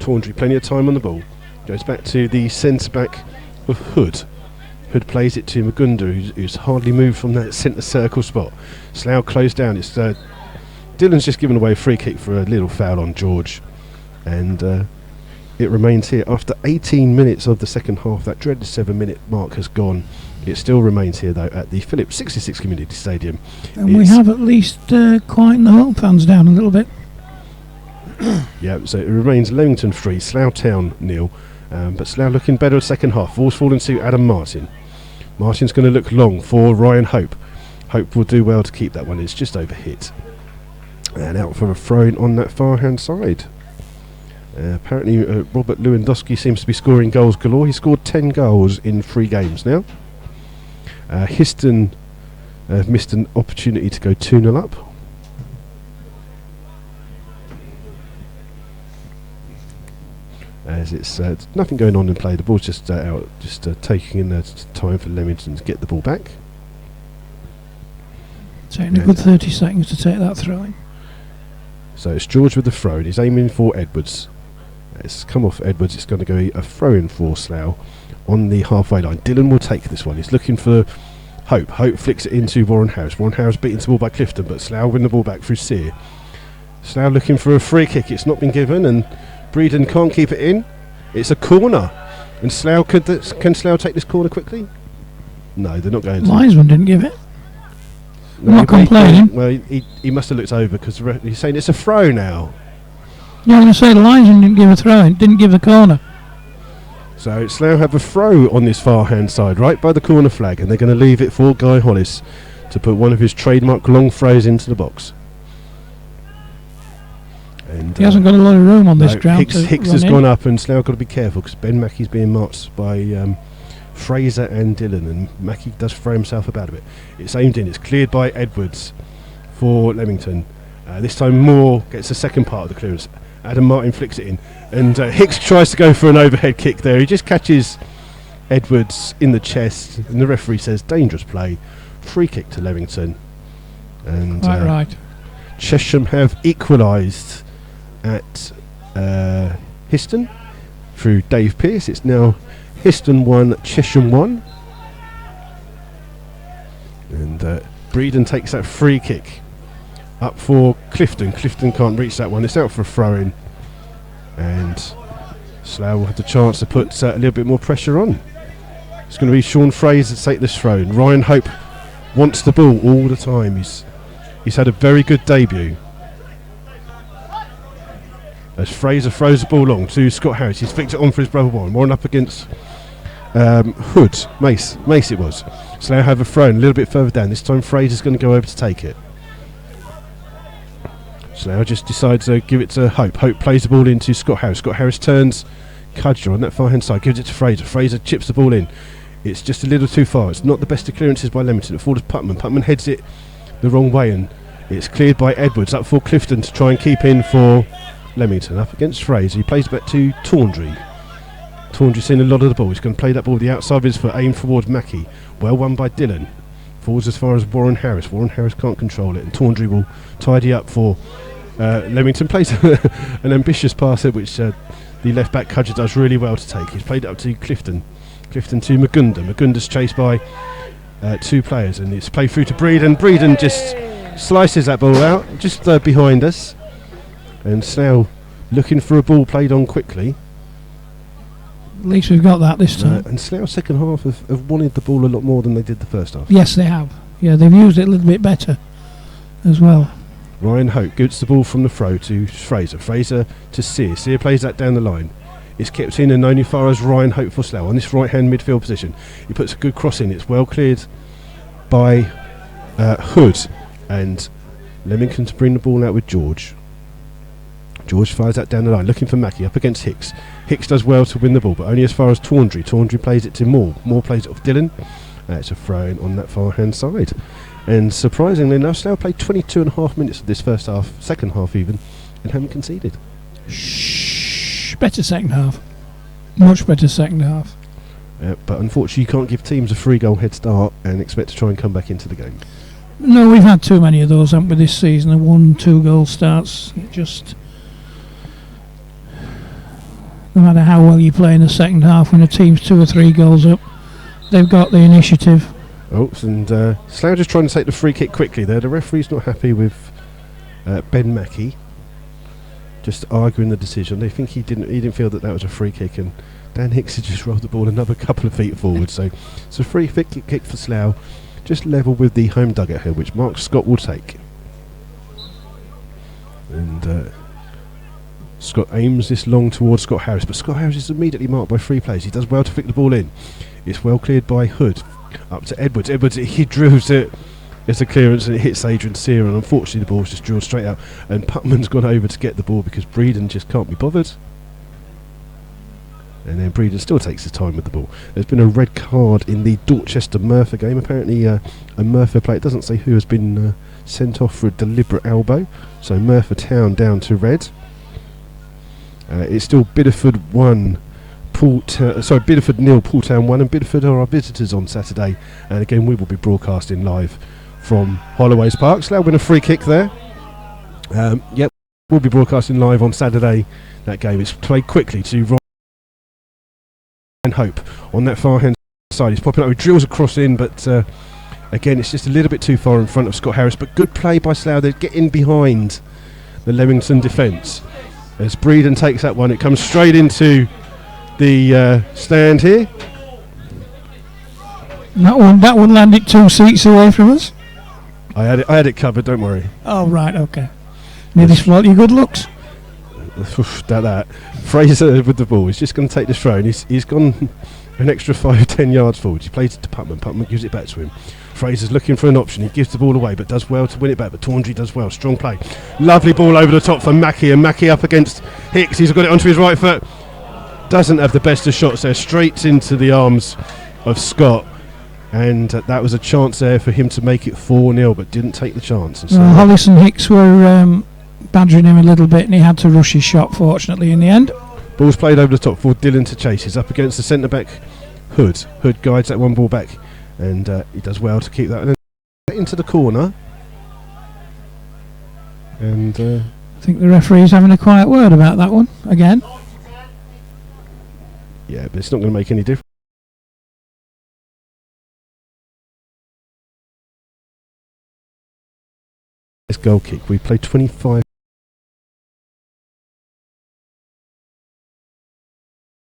Tawndry, plenty of time on the ball. Goes back to the centre back of Hood. Hood plays it to Magunda, who's hardly moved from that centre circle spot. Slough closed down. It's Dylan's just given away a free kick for a little foul on George, and it remains here after 18 minutes of the second half. That dreaded 7-minute mark has gone. It still remains here though at the Phillips 66 Community Stadium,
and we have at least quietened the home fans down a little bit.
Yeah, so it remains Leamington 3, Slough Town 0, but Slough looking better in the second half. Ball's falling to Adam Martin. Martin's going to look long for Ryan Hope. Hope will do well to keep that one. It's just over hit. And out for a throw-in on that far-hand side. Apparently Robert Lewandowski seems to be scoring goals galore. He scored 10 goals in 3 games now. Histon missed an opportunity to go 2-0 up. As it's nothing going on in play. The ball's just out, just taking in the time for Leamington to get the ball back.
Taking a good 30 seconds to take that throw in.
So it's George with the throw, and he's aiming for Edwards. It's come off Edwards. It's going to go a throw in for Slough on the halfway line. Dylan will take this one. He's looking for Hope. Hope flicks it into Warren Harris. Warren Harris beaten the ball by Clifton, but Slough win the ball back through Sear. Slough looking for a free kick. It's not been given, and Breeden can't keep it in. It's a corner, and Slough can Slough take this corner quickly? No, they're not going to.
Linesman didn't give it.
No,
not complaining.
Well, he must have looked over because he's saying it's a throw now.
Yeah, I'm going to say the linesman didn't give a throw in, didn't give the corner.
So Slough have a throw on this far hand side, right by the corner flag, and they're going to leave it for Guy Hollis to put one of his trademark long throws into the box. And
he hasn't got a lot of room on this ground.
Hicks has gone up, and Slough got to be careful because Ben Mackey's being marched by Fraser and Dylan, and Mackey does throw himself about a bit. It's aimed in. It's cleared by Edwards for Leamington. This time Moore gets the second part of the clearance. Adam Martin flicks it in, and Hicks tries to go for an overhead kick there. He just catches Edwards in the chest, and the referee says dangerous play, free kick to Leamington. And
right.
Chesham have equalised at Histon through Dave Pearce. It's now Histon 1, Chesham 1, and Breeden takes that free kick up for Clifton. Clifton can't reach that one. It's out for a throw-in, and Slough will have the chance to put a little bit more pressure on. It's going to be Sean Fraser to take this throw-in. Ryan Hope wants the ball all the time. He's had a very good debut. As Fraser throws the ball long to Scott Harris, he's flicked it on for his brother Warren. Warren up against Hood. Mace it was. Slough have a throw-in a little bit further down. This time Fraser's going to go over to take it. Slough just decides to give it to Hope. Hope plays the ball into Scott Harris. Scott Harris turns Cudger on that far hand side, gives it to Fraser. Fraser chips the ball in. It's just a little too far. It's not the best of clearances by Leamington. It falls to Putman. Putman heads it the wrong way, and it's cleared by Edwards up for Clifton to try and keep in for Leamington. Up against Fraser. He plays back to Tawndry. Tawndry's seen a lot of the ball. He's going to play that ball with the outside of his foot, aimed towards Mackey. Well won by Dylan. Falls as far as Warren Harris. Warren Harris can't control it, and Tawndry will tidy up for Leamington. Plays an ambitious pass which the left back Cudger does really well to take. He's played it up to Clifton. Clifton to Magunda. Magunda's chased by 2 players, and it's played through to Breeden. Breeden just slices that ball out just behind us, and Slough looking for a ball played on quickly.
At least we've got that this time.
And Slough's second half have wanted the ball a lot more than they did the first half.
Yes, they have. Yeah, they've used it a little bit better as well.
Ryan Hope gets the ball from the throw to Fraser. Fraser to Sear. Sear plays that down the line. It's kept in and only far as Ryan Hope for Slough on this right hand midfield position. He puts a good cross in. It's well cleared by Hood, and Leamington to bring the ball out with George. George fires that down the line, looking for Mackey up against Hicks. Hicks does well to win the ball, but only as far as Tawndry. Tawndry plays it to Moore. Moore plays it off Dylan. It's a throw in on that far hand side. And surprisingly enough, Slough played 22.5 minutes of this first half, second half even, and haven't conceded.
Better second half. Much better second half.
But unfortunately, you can't give teams a 3-goal head start and expect to try and come back into the game.
No, we've had too many of those, haven't we, this season? The 1-2 goal starts. It just, no matter how well you play in the second half, when a team's 2 or 3 goals up, they've got the initiative.
Oh, and Slough just trying to take the free kick quickly there. The referee's not happy with Ben Mackey. Just arguing the decision. They think he didn't feel that was a free kick, and Dan Hicks had just rolled the ball another couple of feet forward. So it's a free kick for Slough, just level with the home dugout here, which Mark Scott will take. And Scott aims this long towards Scott Harris, but Scott Harris is immediately marked by 3 players. He does well to flick the ball in. It's well cleared by Hood. Up to Edwards. Edwards, he drills it. It's a clearance and it hits Adrian Sear, and unfortunately the ball's just drilled straight out, and Putman's gone over to get the ball because Breeden just can't be bothered. And then Breeden still takes his time with the ball. There's been a red card in the Dorchester-Merthyr game. Apparently a Merthyr player, it doesn't say who, has been sent off for a deliberate elbow. So Merthyr Town down to red. It's still Bideford 1, Bideford 0, Poole Town 1, and Bideford are our visitors on Saturday. And again, we will be broadcasting live from Holloway's Park. Slough win a free kick there. Yep, we'll be broadcasting live on Saturday. That game is played quickly to Ryan Hope on that far hand side. He's popping up with drills across in, but again, it's just a little bit too far in front of Scott Harris. But good play by Slough. They're getting behind the Leamington defence. As Breeden takes that one, it comes straight into the stand here.
That one landed 2 seats away from us.
I had it covered, don't worry.
Oh, right, okay. Nearly spoilt your good looks.
that. Fraser with the ball. He's just going to take this throw, and he's gone an extra 5-10 yards forward. He plays it to Putman. Putman gives it back to him. Fraser's looking for an option. He gives the ball away, but does well to win it back. But Taundry does well. Strong play. Lovely ball over the top for Mackey, and Mackey up against Hicks. He's got it onto his right foot. Doesn't have the best of shots there. Straight into the arms of Scott. And that was a chance there for him to make it 4-0, but didn't take the chance. And so
Hollis and Hicks were badgering him a little bit, and he had to rush his shot, fortunately, in the end.
Ball's played over the top for Dylan to chase. He's up against the centre-back, Hood. Hood guides that one ball back, and he does well to keep that into the corner. And
I think the referee's having a quiet word about that one, again.
Yeah, but it's not going to make any difference. This goal kick, we played 25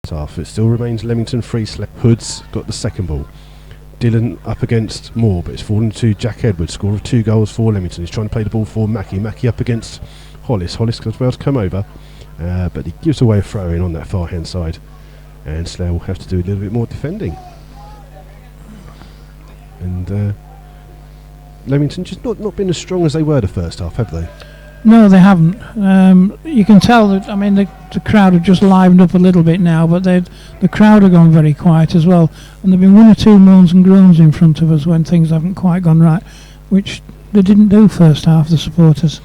half. It still remains Leamington 3. Hood's got the second ball. Dylan up against Moore, but it's fallen to Jack Edwards, score of 2 goals for Leamington. He's trying to play the ball for Mackey. Mackey up against Hollis. Hollis does well to come over, but he gives away a throw in on that far hand side, and Slough will have to do a little bit more defending. And Leamington just not been as strong as they were the first half, have they?
No, they haven't. You can tell that. I mean, the crowd have just livened up a little bit now, but the crowd have gone very quiet as well. And there've been 1 or 2 moans and groans in front of us when things haven't quite gone right, which they didn't do first half. The supporters.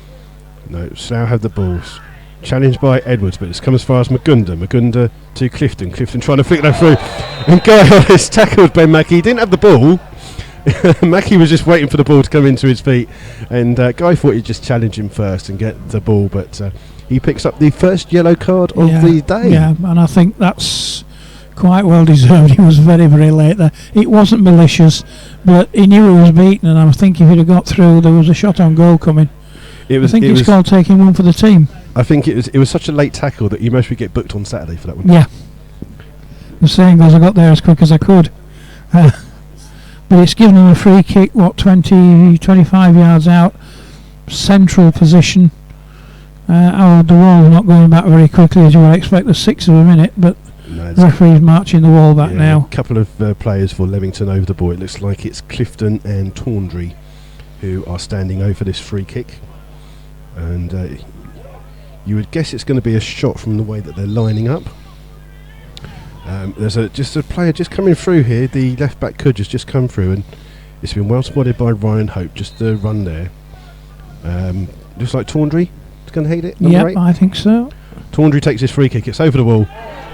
No, Slough have the balls. Challenged by Edwards, but it's come as far as Magunda. Magunda to Clifton. Clifton trying to flick that through, and Guy Hollis tackled Ben Mackey. He didn't have the ball. Mackey was just waiting for the ball to come into his feet, and Guy thought he'd just challenge him first and get the ball, but he picks up the first yellow card of the day. Yeah,
and I think that's quite well deserved. He was very, very late there. It wasn't malicious, but he knew he was beaten, and I think if he'd have got through, there was a shot on goal coming. I think it's called taking one for the team.
I think it was such a late tackle that you mostly get booked on Saturday for that one.
Yeah. The saying goes, I got there as quick as I could. But it's given him a free kick, 20, 25 yards out, central position. The wall's not going back very quickly as you would expect. There's 6 of a minute, but the referee's marching the wall back now.
A couple of players for Leamington over the ball. It looks like it's Clifton and Taundry who are standing over this free kick. And you would guess it's going to be a shot from the way that they're lining up. There's just a player just coming through here. The left back could just come through, and it's been well spotted by Ryan Hope. Just the run there. Looks like Taundry is going to hit it.
Yep, I think so.
Taundry takes his free kick. It's over the wall,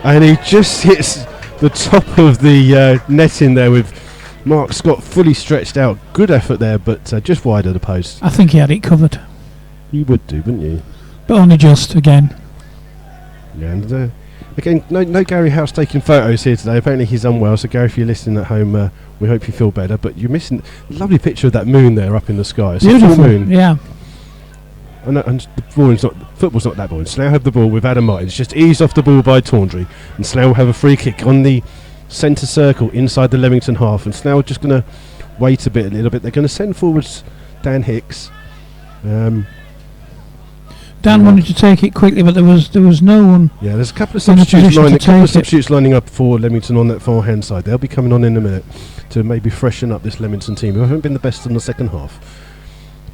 and he just hits the top of the net in there with Mark Scott fully stretched out. Good effort there, but just wide of the post.
I think he had it covered.
You would do, wouldn't you?
But only just again.
Yeah, and Again, no Gary House taking photos here today. Apparently he's unwell, so Gary, if you're listening at home, we hope you feel better. But you're missing a lovely picture of that moon there up in the sky. It's
Beautiful,
a full moon.
yeah.
And football's not that boring. Slough have the ball with Ade Mick. It's just eased off the ball by Tawdry, and Slough will have a free kick on the centre circle inside the Leamington half. And Slough are just going to wait a little bit. They're going to send forwards Dan Hicks.
Dan wanted to take it quickly, but there was no one.
Yeah, there's a couple of
in a
substitutes lining up for Leamington on that far hand side. They'll be coming on in a minute to maybe freshen up this Leamington team, who haven't been the best in the second half.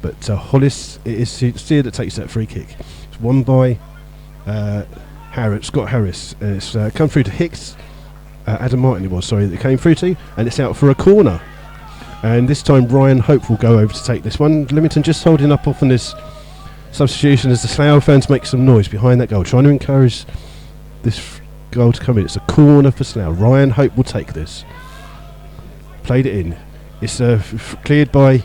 But Hollis, it is Sear that takes that free kick. It's won by Scott Harris. And it's come through to Hicks. Adam Martin it was, sorry, that it came through to, and it's out for a corner. And this time Ryan Hope will go over to take this one. Leamington just holding up off on this substitution as the Slough fans make some noise behind that goal, trying to encourage this goal to come in. It's a corner for Slough. Ryan Hope will take this. Played it in. It's cleared by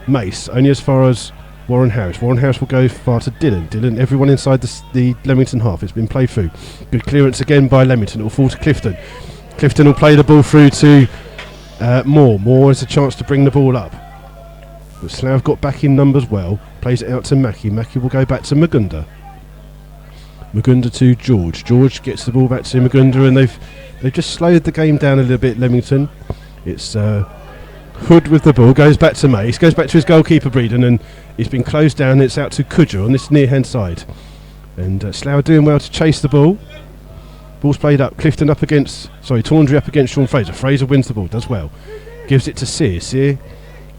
Mace, only as far as Warren Harris. Warren Harris will go far to Dylan. Everyone inside the Leamington half. It's been played through. Good clearance again by Leamington. It will fall to Clifton. Clifton will play the ball through to Moore. Moore has a chance to bring the ball up. But Slough got back in numbers well. Plays it out to Mackie. Mackie will go back to Magunda. Magunda to George. George gets the ball back to Magunda, and they've just slowed the game down a little bit, Leamington. It's Hood with the ball, goes back to Mace, goes back to his goalkeeper Breeden, and he's been closed down. It's out to Kudger on this near hand side. And Slough doing well to chase the ball. Ball's played up. Tawdry up against Sean Fraser. Fraser wins the ball, does well. Gives it to Sear. Sear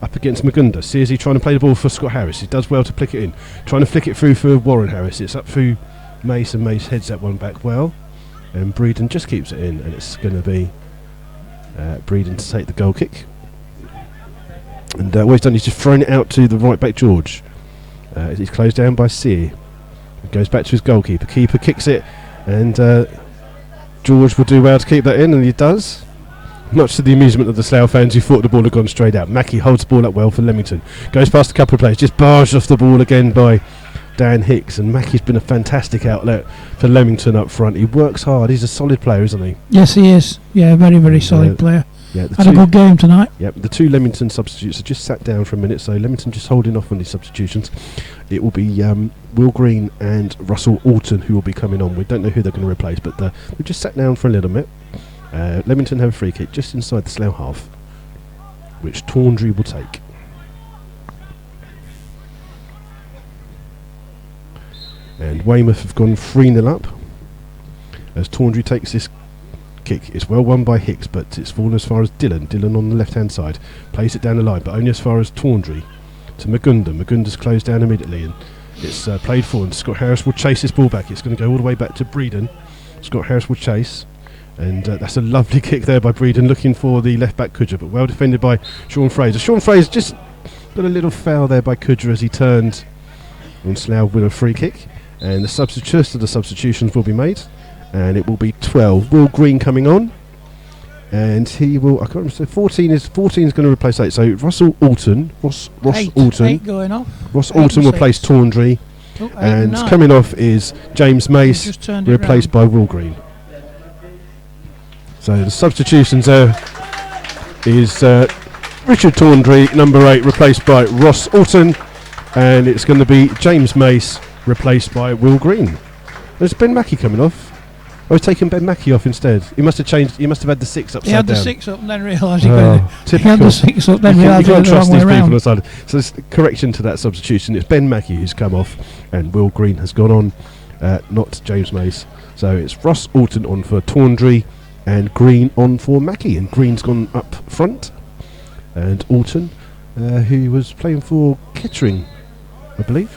up against Magunda. Sears he trying to play the ball for Scott Harris. He does well to flick it in. Trying to flick it through for Warren Harris. It's up through Mace, and Mace heads that one back well. And Breeden just keeps it in, and it's going to be Breeden to take the goal kick. And what he's done, he's just thrown it out to the right back George. He's closed down by Sear. Goes back to his goalkeeper. Keeper kicks it, and George will do well to keep that in, and he does. Much to the amusement of the Slough fans who thought the ball had gone straight out. Mackie holds the ball up well for Leamington. Goes past a couple of players, just barged off the ball again by Dan Hicks. And Mackie's been a fantastic outlet for Leamington up front. He works hard. He's a solid player, isn't he?
Yes, he is. Yeah, very, very solid player.
Yeah,
had a good game tonight.
Yep, the two Leamington substitutes have just sat down for a minute, so Leamington just holding off on these substitutions. It will be Will Green and Russell Alton who will be coming on. We don't know who they're going to replace, but they've just sat down for a little bit. Leamington have a free kick just inside the Slough half, which Tawdry will take. And Weymouth have gone 3-0 up as Tawdry takes this kick. It's well won by Hicks, but it's fallen as far as Dylan. Dylan on the left hand side plays it down the line, but only as far as Tawdry to Magunda. Magunda's closed down immediately, and it's played forward. Scott Harris will chase this ball back. It's going to go all the way back to Breeden. Scott Harris will chase. And that's a lovely kick there by Breeden, looking for the left back Kudger, but well defended by Sean Fraser. Sean Fraser just got a little foul there by Kudger as he turned, and Slough with a free kick. And the substitutions will be made, and it will be 12. Will Green coming on, and he will. I can't remember. So 14 is going to replace 8. So Russell Alton, Ross Alton,
8 going off.
Ross Alton will replace Tawdry, and coming off is James Mace, replaced by Will Green. So the substitutions is Richard Tawdry, number 8, replaced by Ross Alton, and it's going to be James Mace, replaced by Will Green. There's Ben Mackie coming off. I was taking Ben Mackie off instead. He must have changed. He must have had the 6 upside down.
He had the 6 up and then realised he had the 6 up, then
you
realised
can't
the
trust
wrong
these
way
people
around.
on the side. So there's a correction to that substitution. It's Ben Mackie who's come off, and Will Green has gone on, not James Mace. So it's Ross Alton on for Tawdry, and Green on for Mackie, and Green's gone up front, and Alton, who was playing for Kettering, I believe,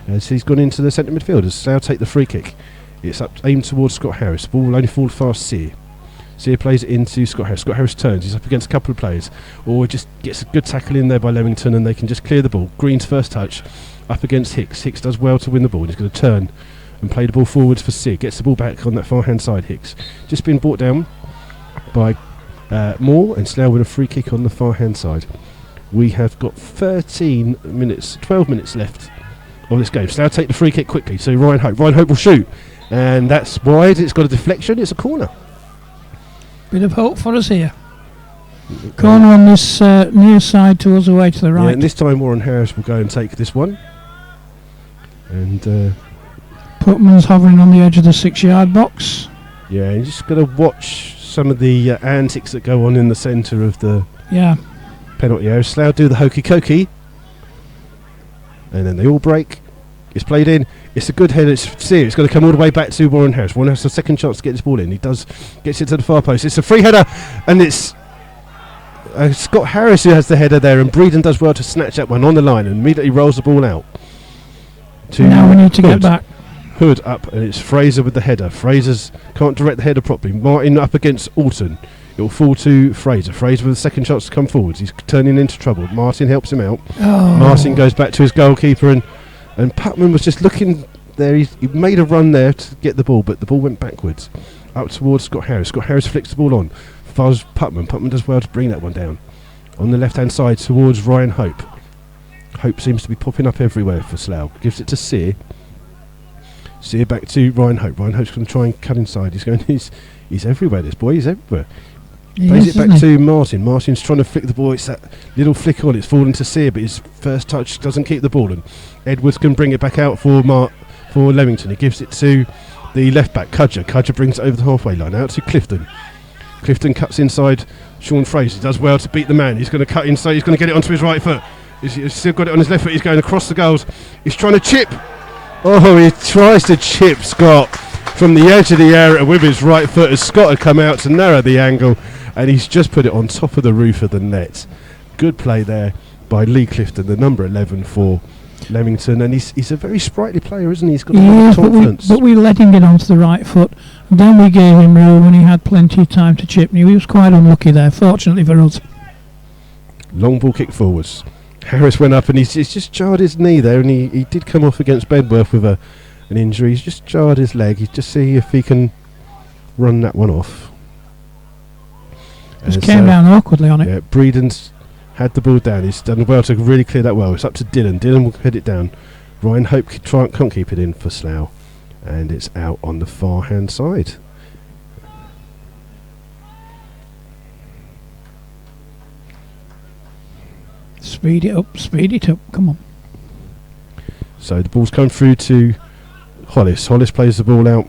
as he's gone into the centre midfield. As Slough take the free kick, it's up aimed towards Scott Harris. Ball will only fall fast Sear. Sear plays it into Scott Harris. Scott Harris turns. He's up against a couple of players, or just gets a good tackle in there by Leamington, and they can just clear the ball. Green's first touch up against Hicks. Hicks does well to win the ball, and he's going to turn and play the ball forwards for Sear. Gets the ball back on that far hand side. Hicks just been brought down by Moore, and Slough with a free kick on the far hand side. We have got 12 minutes left of this game. Slough take the free kick quickly to Ryan Hope. Ryan Hope will shoot, and that's wide. It's got a deflection. It's a corner.
Bit of hope for us here. Corner on this near side to us, away to the right.
Yeah, and this time Warren Harris will go and take this one. And
Putman's hovering on the edge of the 6-yard box.
Yeah, you just got to watch some of the antics that go on in the centre of the penalty area. Slough do the hokey cokey, and then they all break. It's played in. It's a good header. It's serious. It's got to come all the way back to Warren Harris. Warren Harris has a second chance to get this ball in. He does. Gets it to the far post. It's a free header, and it's Scott Harris who has the header there, and Breeden does well to snatch that one on the line and immediately rolls the ball out.
Now we need to get back.
Hood up, and it's Fraser with the header. Fraser's can't direct the header properly. Martin up against Alton. It will fall to Fraser. Fraser with a second chance to come forwards. He's turning into trouble. Martin helps him out. Martin goes back to his goalkeeper, and Putman was just looking there. He made a run there to get the ball, but the ball went backwards up towards Scott Harris. Scott Harris flicks the ball on. Follows Putman. Putman does well to bring that one down on the left hand side towards Ryan Hope. Hope seems to be popping up everywhere for Slough. Gives it to Sear. Sear back to Ryan Hope. Ryan Hope's going to try and cut inside. He's everywhere, this boy. He's everywhere. Plays it back to Martin. Martin's trying to flick the ball. It's that little flick on. It's fallen to Sear, but his first touch doesn't keep the ball. And Edwards can bring it back out for Leamington. He gives it to the left back, Cudger. Cudger brings it over the halfway line out to Clifton. Clifton cuts inside Sean Fraser. He does well to beat the man. He's going to cut inside. He's going to get it onto his right foot. He's still got it on his left foot. He's going across the goals. He's trying to chip. Oh, he tries to chip Scott from the edge of the area with his right foot as Scott had come out to narrow the angle, and he's just put it on top of the roof of the net. Good play there by Lee Clifton, the number 11 for Leamington, and he's a very sprightly player, isn't he? He's got a lot of confidence.
But we let him get onto the right foot, and then we gave him room when he had plenty of time to chip. He was quite unlucky there, fortunately for us.
Long ball kick forwards. Harris went up and he's just jarred his knee there, and he did come off against Bedworth with an injury. He's just jarred his leg. He's just see if he can run that one off.
Just came down awkwardly on it.
Yeah, Breeden's had the ball down. He's done well to really clear that well. It's up to Dylan. Dylan will head it down. Ryan Hope can't keep it in for Slough, and it's out on the far hand side.
Speed it up, come on.
So the ball's come through to Hollis. Hollis plays the ball out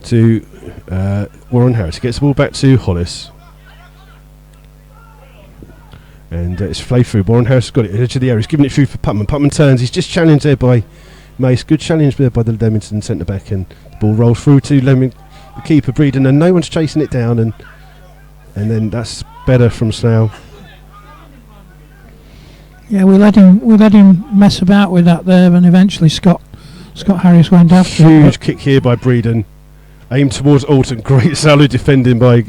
to Warren Harris. He gets the ball back to Hollis. And it's played through. Warren Harris has got it at the edge of the area. He's giving it through for Putman. Putman turns. He's just challenged there by Mace. Good challenge there by the Leamington centre back. And the ball rolls through to the keeper Breeden. And no one's chasing it down. And then that's better from Slough.
Yeah, we let him mess about with that there, and eventually Scott Harris went after him.
Huge kick here by Breeden, aimed towards Alton. Great solid defending by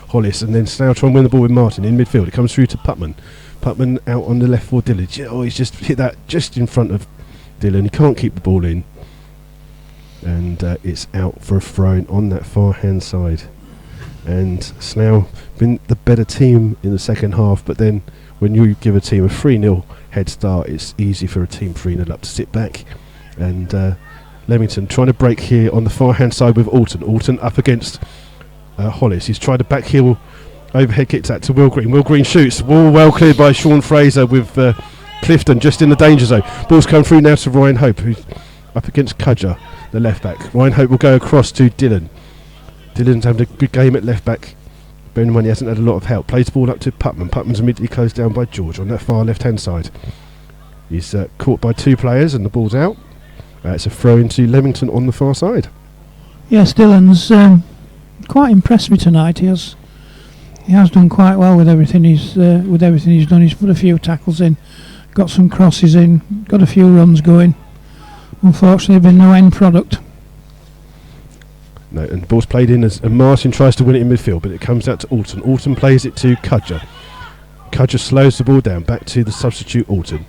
Hollis, and then Slough trying to win the ball with Martin in midfield. It comes through to Putman. Putman out on the left for Dylan. Oh, he's just hit that just in front of Dylan. He can't keep the ball in, and it's out for a throw-in on that far hand side. And Slough been the better team in the second half, but then when you give a team a 3-0 head start, it's easy for a team 3-0 up to sit back. And Leamington trying to break here on the far hand side with Alton. Alton up against Hollis. He's tried to back heel overhead kick that to Will Green. Will Green shoots. Ball well cleared by Sean Fraser with Clifton just in the danger zone. Ball's come through now to Ryan Hope, who's up against Cudger, the left back. Ryan Hope will go across to Dylan. Dylan's having a good game at left back. Bearing in mind he hasn't had a lot of help. Plays the ball up to Putman. Putman's immediately closed down by George on that far left hand side. He's caught by two players and the ball's out. It's a throw into Leamington on the far side.
Yes, Dylan's quite impressed me tonight. He has done quite well with everything he's done. He's put a few tackles in, got some crosses in, got a few runs going. Unfortunately, been no end product.
No, and the ball's played in as Martin tries to win it in midfield, but it comes out to Alton. Alton plays it to Cudger. Cudger slows the ball down, back to the substitute Alton.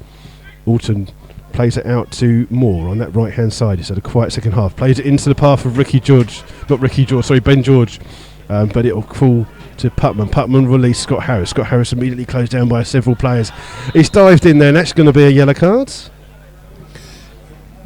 Alton plays it out to Moore on that right hand side. He's had a quiet second half. Plays it into the path of Ben George. But it'll fall to Putman. Putman release Scott Harris. Scott Harris immediately closed down by several players. He's dived in there, and that's going to be a yellow card.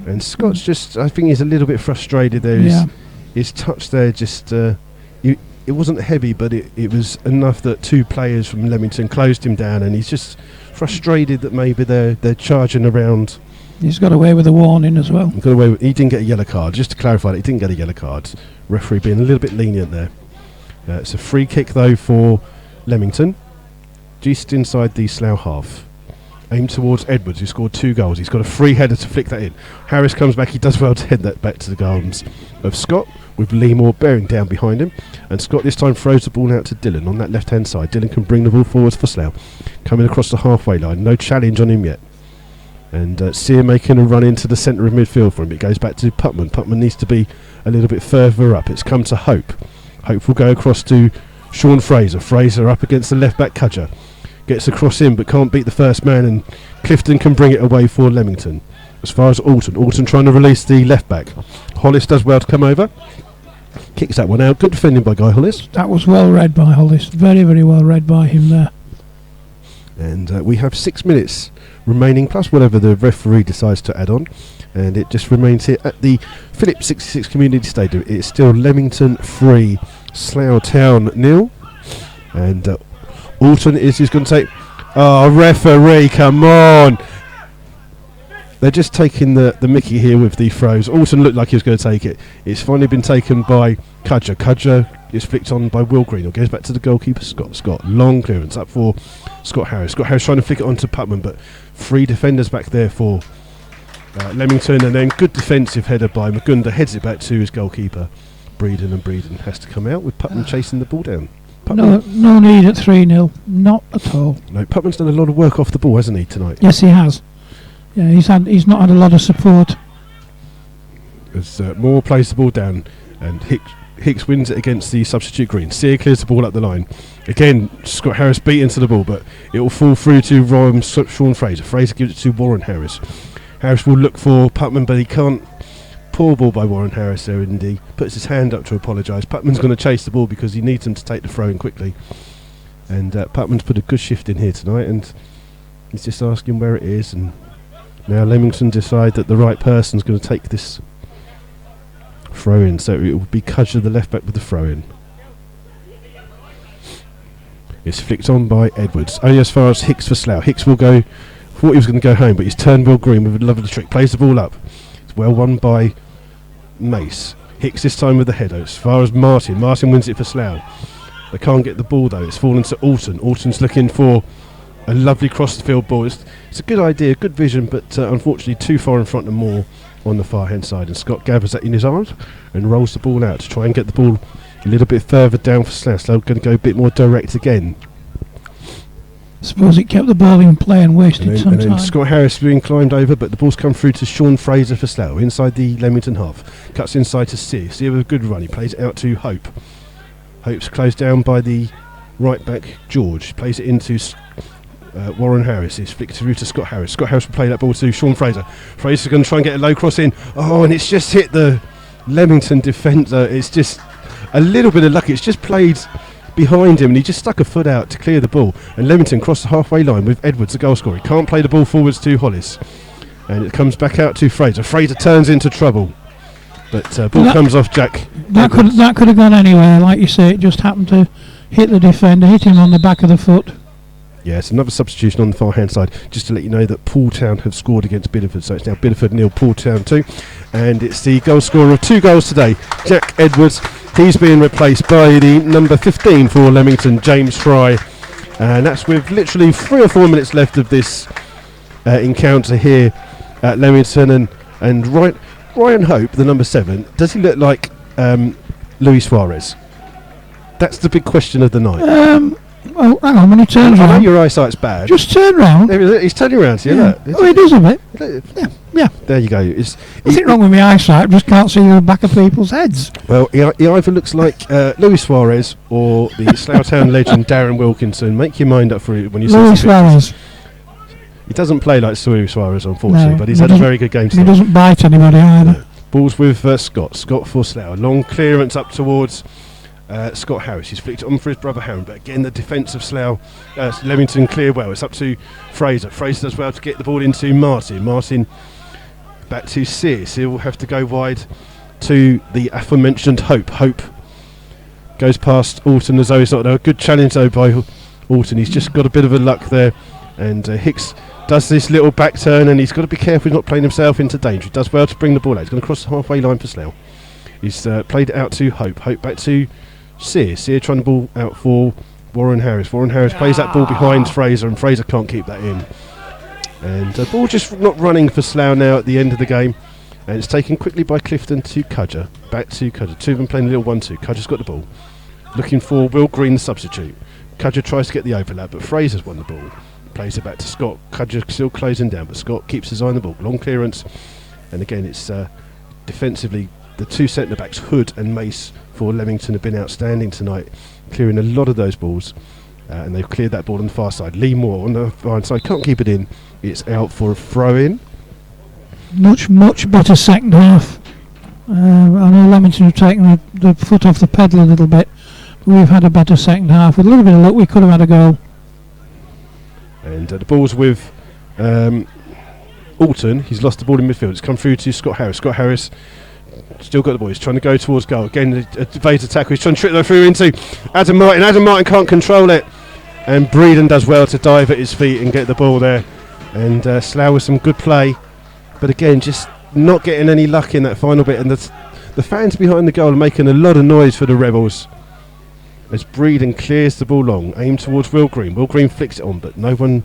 And Scott's just, I think he's a little bit frustrated there.
Yeah.
His touch there just, it wasn't heavy, but it was enough that two players from Leamington closed him down, and he's just frustrated that maybe they're charging around.
He's got away with a warning as well.
He didn't get a yellow card. Just to clarify, he didn't get a yellow card. Referee being a little bit lenient there. It's a free kick though for Leamington, just inside the Slough half. Aimed towards Edwards, who scored 2 goals. He's got a free header to flick that in. Harris comes back. He does well to head that back to the arms of Scott, with Lee Moore bearing down behind him. And Scott this time throws the ball out to Dylan on that left-hand side. Dylan can bring the ball forwards for Slough. Coming across the halfway line. No challenge on him yet. And Sear making a run into the centre of midfield for him. It goes back to Putman. Putman needs to be a little bit further up. It's come to Hope. Hope will go across to Sean Fraser. Fraser up against the left-back Cudger. Gets across in but can't beat the first man, and Clifton can bring it away for Leamington. As far as Alton trying to release the left back. Hollis does well to come over, kicks that one out. Good defending by Guy Hollis.
That was well read by Hollis, very, very well read by him there.
And we have 6 minutes remaining, plus whatever the referee decides to add on, and it just remains here at the Phillips 66 Community Stadium. It's still Leamington 3, Slough Town 0, and Alton is going to take... Oh, referee, come on! They're just taking the mickey here with the throws. Alton looked like he was going to take it. It's finally been taken by Cudger. Cudger is flicked on by Will Green. It goes back to the goalkeeper, Scott. Scott, long clearance up for Scott Harris. Scott Harris trying to flick it onto Putman, but 3 defenders back there for Leamington, and then good defensive header by Magunda. Heads it back to his goalkeeper, Breeden, and Breeden has to come out with Putman chasing the ball down.
No need at 3-0, not at all.
No, Putman's done a lot of work off the ball, hasn't he, tonight?
Yes, he has. Yeah, he's not had a lot of support.
As Moore plays the ball down, and Hicks wins it against the substitute Green. Sear clears the ball up the line. Again, Scott Harris beat into the ball, but it will fall through to Sean Fraser. Fraser gives it to Warren Harris. Harris will look for Putman, but he can't. Poor ball by Warren Harris there, and he puts his hand up to apologise. Putman's going to chase the ball because he needs him to take the throw in quickly. And Putman's put a good shift in here tonight, and he's just asking where it is. And now Leamington decide that the right person's going to take this throw in, so it will be Cudger, the left back, with the throw in. It's flicked on by Edwards, only as far as Hicks for Slough. Hicks will go. Thought he was going to go home, but he's turned Will Green with a lovely trick. Plays the ball up. It's well won by Mace. Hicks this time with the header. As far as Martin wins it for Slough. They can't get the ball though. It's fallen to Alton. Alton's looking for a lovely cross the field ball. It's a good idea, good vision, but unfortunately too far in front and more on the far hand side. And Scott gathers that in his arms and rolls the ball out to try and get the ball a little bit further down for Slough. Slough going to go a bit more direct again.
Suppose it kept the ball in play and wasted some time.
Scott Harris being climbed over, but the ball's come through to Sean Fraser for Slough inside the Leamington half. Cuts inside to Sear. Sear with a good run. He plays it out to Hope. Hope's closed down by the right back George. Plays it into Warren Harris. It's flicked through to Scott Harris. Scott Harris will play that ball to Sean Fraser. Fraser's going to try and get a low cross in. Oh, and it's just hit the Leamington defender. It's just a little bit of luck. It's just played behind him, and he just stuck a foot out to clear the ball, and Leamington crossed the halfway line with Edwards, the goal scorer. He can't play the ball forwards to Hollis, and it comes back out to Fraser. Fraser turns into trouble, but ball comes off Jack. That
could have gone anywhere, like you say. It just happened to hit the defender, hit him on the back of the foot.
Yes, another substitution on the far hand side, just to let you know that Paul Town have scored against Bideford, so it's now Bideford 0, Paul Town 2, and it's the goal scorer of 2 goals today, Jack Edwards. He's being replaced by the number 15 for Leamington, James Fry, and that's with literally 3 or 4 minutes left of this encounter here at Leamington. And Ryan Hope, the number 7, does he look like Luis Suarez? That's the big question of the night.
Oh, hang on, when he turns around.
I know your eyesight's bad.
Just turn round.
He's turning around to you, look.
Oh, he does a bit. Yeah.
There you go.
Nothing wrong with my eyesight, I just can't see the back of people's heads.
Well, he either looks like Luis Suarez or the Slough Town legend Darren Wilkinson. Make your mind up for it when you see
Luis Suarez.
He doesn't play like Luis Suarez, unfortunately, but he's had a very good game today.
He doesn't bite anybody either.
No. Ball's with Scott for Slough. Long clearance up towards Scott Harris. He's flicked it on for his brother Harron, but again the defence of Slough, Leamington clear well. It's up to Fraser. Fraser does well to get the ball into Martin. Martin back to Sears. He will have to go wide to the aforementioned Hope. Hope goes past Alton as though he's not there. A good challenge though by Alton. He's just got a bit of a luck there, and Hicks does this little back turn, and he's got to be careful he's not playing himself into danger. He does well to bring the ball out. He's going to cross the halfway line for Slough. He's played it out to Hope. Hope back to Sears. Sears trying the ball out for Warren Harris. Warren Harris plays that ball behind Fraser, and Fraser can't keep that in. And the ball just not running for Slough now at the end of the game. And it's taken quickly by Clifton to Cudger. Back to Cudger. Two of them playing a little 1-2. Cudger's got the ball. Looking for Will Green, the substitute. Cudger tries to get the overlap, but Fraser's won the ball. Plays it back to Scott. Cudger still closing down, but Scott keeps his eye on the ball. Long clearance. And again, it's defensively, the two centre-backs, Hood and Mace, for Leamington have been outstanding tonight, clearing a lot of those balls. And they've cleared that ball on the far side. Lee Moore on the far side can't keep it in. It's out for a throw-in.
Much better second half. I know Leamington have taken the foot off the pedal a little bit, but we've had a better second half. With a little bit of luck, we could have had a goal. And
the ball's with Alton. He's lost the ball in midfield. It's come through to Scott Harris. Scott Harris still got the ball. He's trying to go towards goal. Again, evades the tackle. He's trying to trick that through into Adam Martin. Adam Martin can't control it. And Breeden does well to dive at his feet and get the ball there. And Slough with some good play. But again, just not getting any luck in that final bit. And the fans behind the goal are making a lot of noise for the Rebels. As Breeden clears the ball long, aimed towards Will Green. Will Green flicks it on, but no one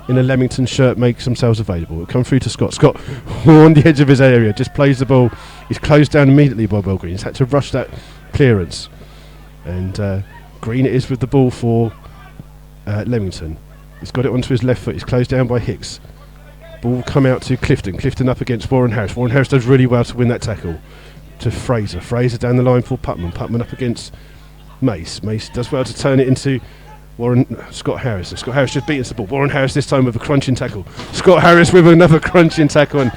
in a Leamington shirt makes themselves available. It'll come through to Scott. Scott on the edge of his area, just plays the ball. He's closed down immediately by Will Green. He's had to rush that clearance. And Green it is with the ball for Leamington. He's got it onto his left foot. He's closed down by Hicks. Ball will come out to Clifton. Clifton up against Warren Harris. Warren Harris does really well to win that tackle. To Fraser. Fraser down the line for Putman. Putman up against Mace. Mace does well to turn it into Scott Harris. Scott Harris just beats the ball. Warren Harris this time with a crunching tackle. Scott Harris with another crunching tackle. And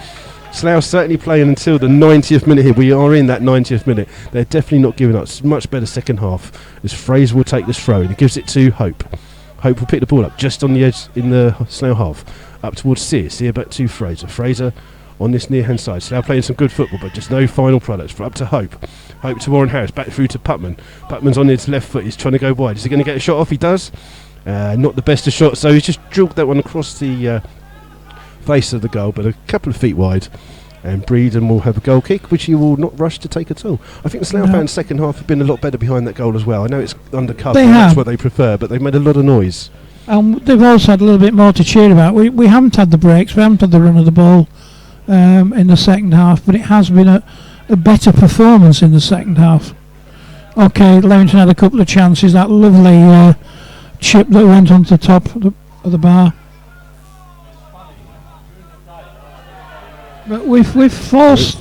Slough certainly playing until the 90th minute here. We are in that 90th minute. They're definitely not giving up. It's much better second half as Fraser will take this throw and he gives it to Hope. Hope will pick the ball up just on the edge in the Slough half. Up towards Sear. Sear back to Fraser. Fraser on this near hand side. Slough playing some good football, but just no final products. Up to Hope. Hope to Warren Harris. Back through to Putman. Putman's on his left foot. He's trying to go wide. Is he going to get a shot off? He does. Not the best of shots, so he's just drilled that one across the face of the goal, but a couple of feet wide. And Breeden will have a goal kick, which he will not rush to take at all. I think the Slough fans' second half have been a lot better behind that goal as well. I know it's undercover, that's what they prefer, but they've made a lot of noise.
They've also had a little bit more to cheer about. We haven't had the breaks, we haven't had the run of the ball in the second half, but it has been a better performance in the second half. Okay, Leamington had a couple of chances. That lovely chip that went onto the top of the bar. But we've forced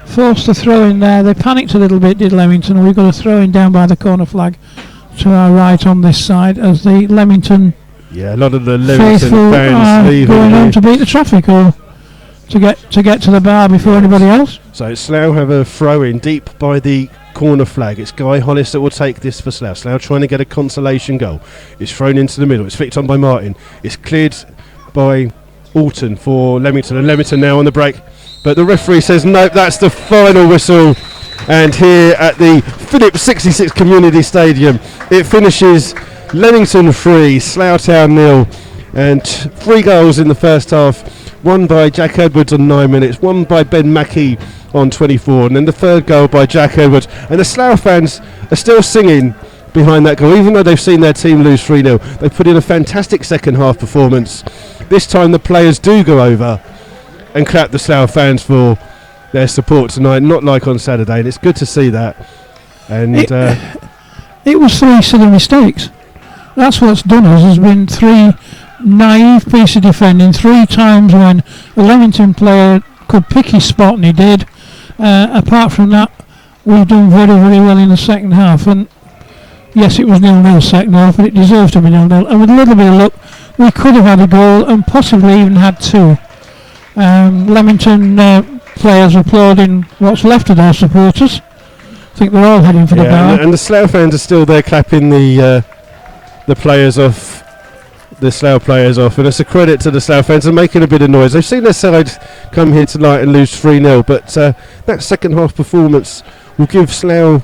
the throw in there. They panicked a little bit, did Leamington, and we've got a throw in down by the corner flag to our right on this side as the Leamington
a lot of the Leamington fans leaving
going home to beat the traffic or to get to the bar before anybody else.
So Slough have a throw in deep by the corner flag. It's Guy Hollis that will take this for Slough. Slough trying to get a consolation goal. It's thrown into the middle. It's flicked on by Martin. It's cleared by Alton for Leamington, and Leamington now on the break. But the referee says nope, that's the final whistle. And here at the Phillips 66 Community Stadium, it finishes Leamington 3, Slough Town 0, and 3 goals in the first half. One by Jack Edwards on 9 minutes, one by Ben Mackey on 24, and then the third goal by Jack Edwards. And the Slough fans are still singing behind that goal, even though they've seen their team lose 3-0. They've put in a fantastic second half performance. This time the players do go over and clap the Slough fans for their support tonight, not like on Saturday, and it's good to see that. And
it was 3 silly mistakes. That's what's done us, has been 3 naive pieces of defending, 3 times when a Leamington player could pick his spot, and he did. Apart from that, we've done very, very well in the second half, and yes, it was 0-0 second half, but it deserved to be 0-0, and with a little bit of luck we could have had a goal and possibly even had 2. Leamington players applauding what's left of their supporters. I think they're all heading for the bar.
And the Slough fans are still there clapping the players off the Slough players off, and it's a credit to the Slough fans. They're making a bit of noise. They've seen their side come here tonight and lose 3-0, but that second half performance will give Slough,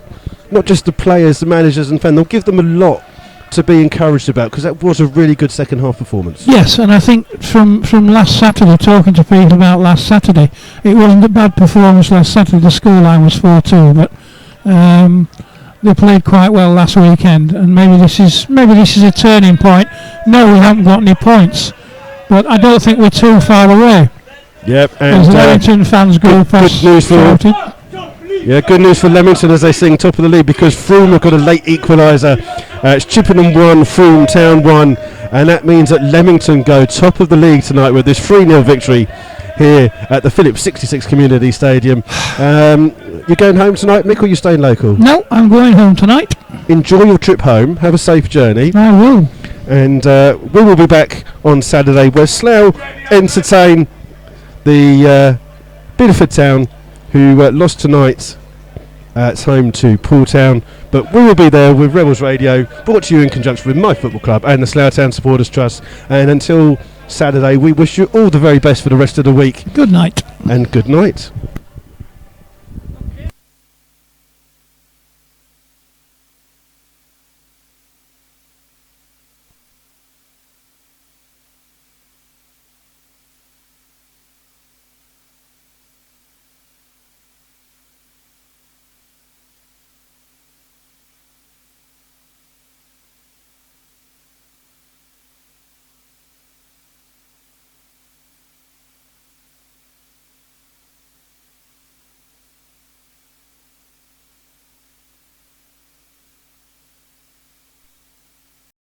not just the players, the managers and fans, they'll give them a lot to be encouraged about, because that was a really good second half performance.
Yes, and I think from last Saturday, talking to people about last Saturday, it wasn't a bad performance last Saturday. The scoreline was 4-2, but they played quite well last weekend, and maybe this is a turning point. No, we haven't got any points, but I don't think we're too far away.
Yep, and
as the Leamington fans group
good news for good news for Leamington as they sing top of the league, because Frome have got a late equaliser. It's Chippenham 1, Frome Town 1, and that means that Leamington go top of the league tonight with this 3-0 victory here at the Phillips 66 Community Stadium. You're going home tonight, Mick, or you staying local?
No, I'm going home tonight.
Enjoy your trip home. Have a safe journey.
I will. And
we will be back on Saturday, where Slough entertain the Bideford Town, who lost tonight at home to Poole Town. But we will be there with Rebels Radio, brought to you in conjunction with My Football Club and the Slough Town Supporters Trust. And until Saturday, we wish you all the very best for the rest of the week.
Good night.
And good night.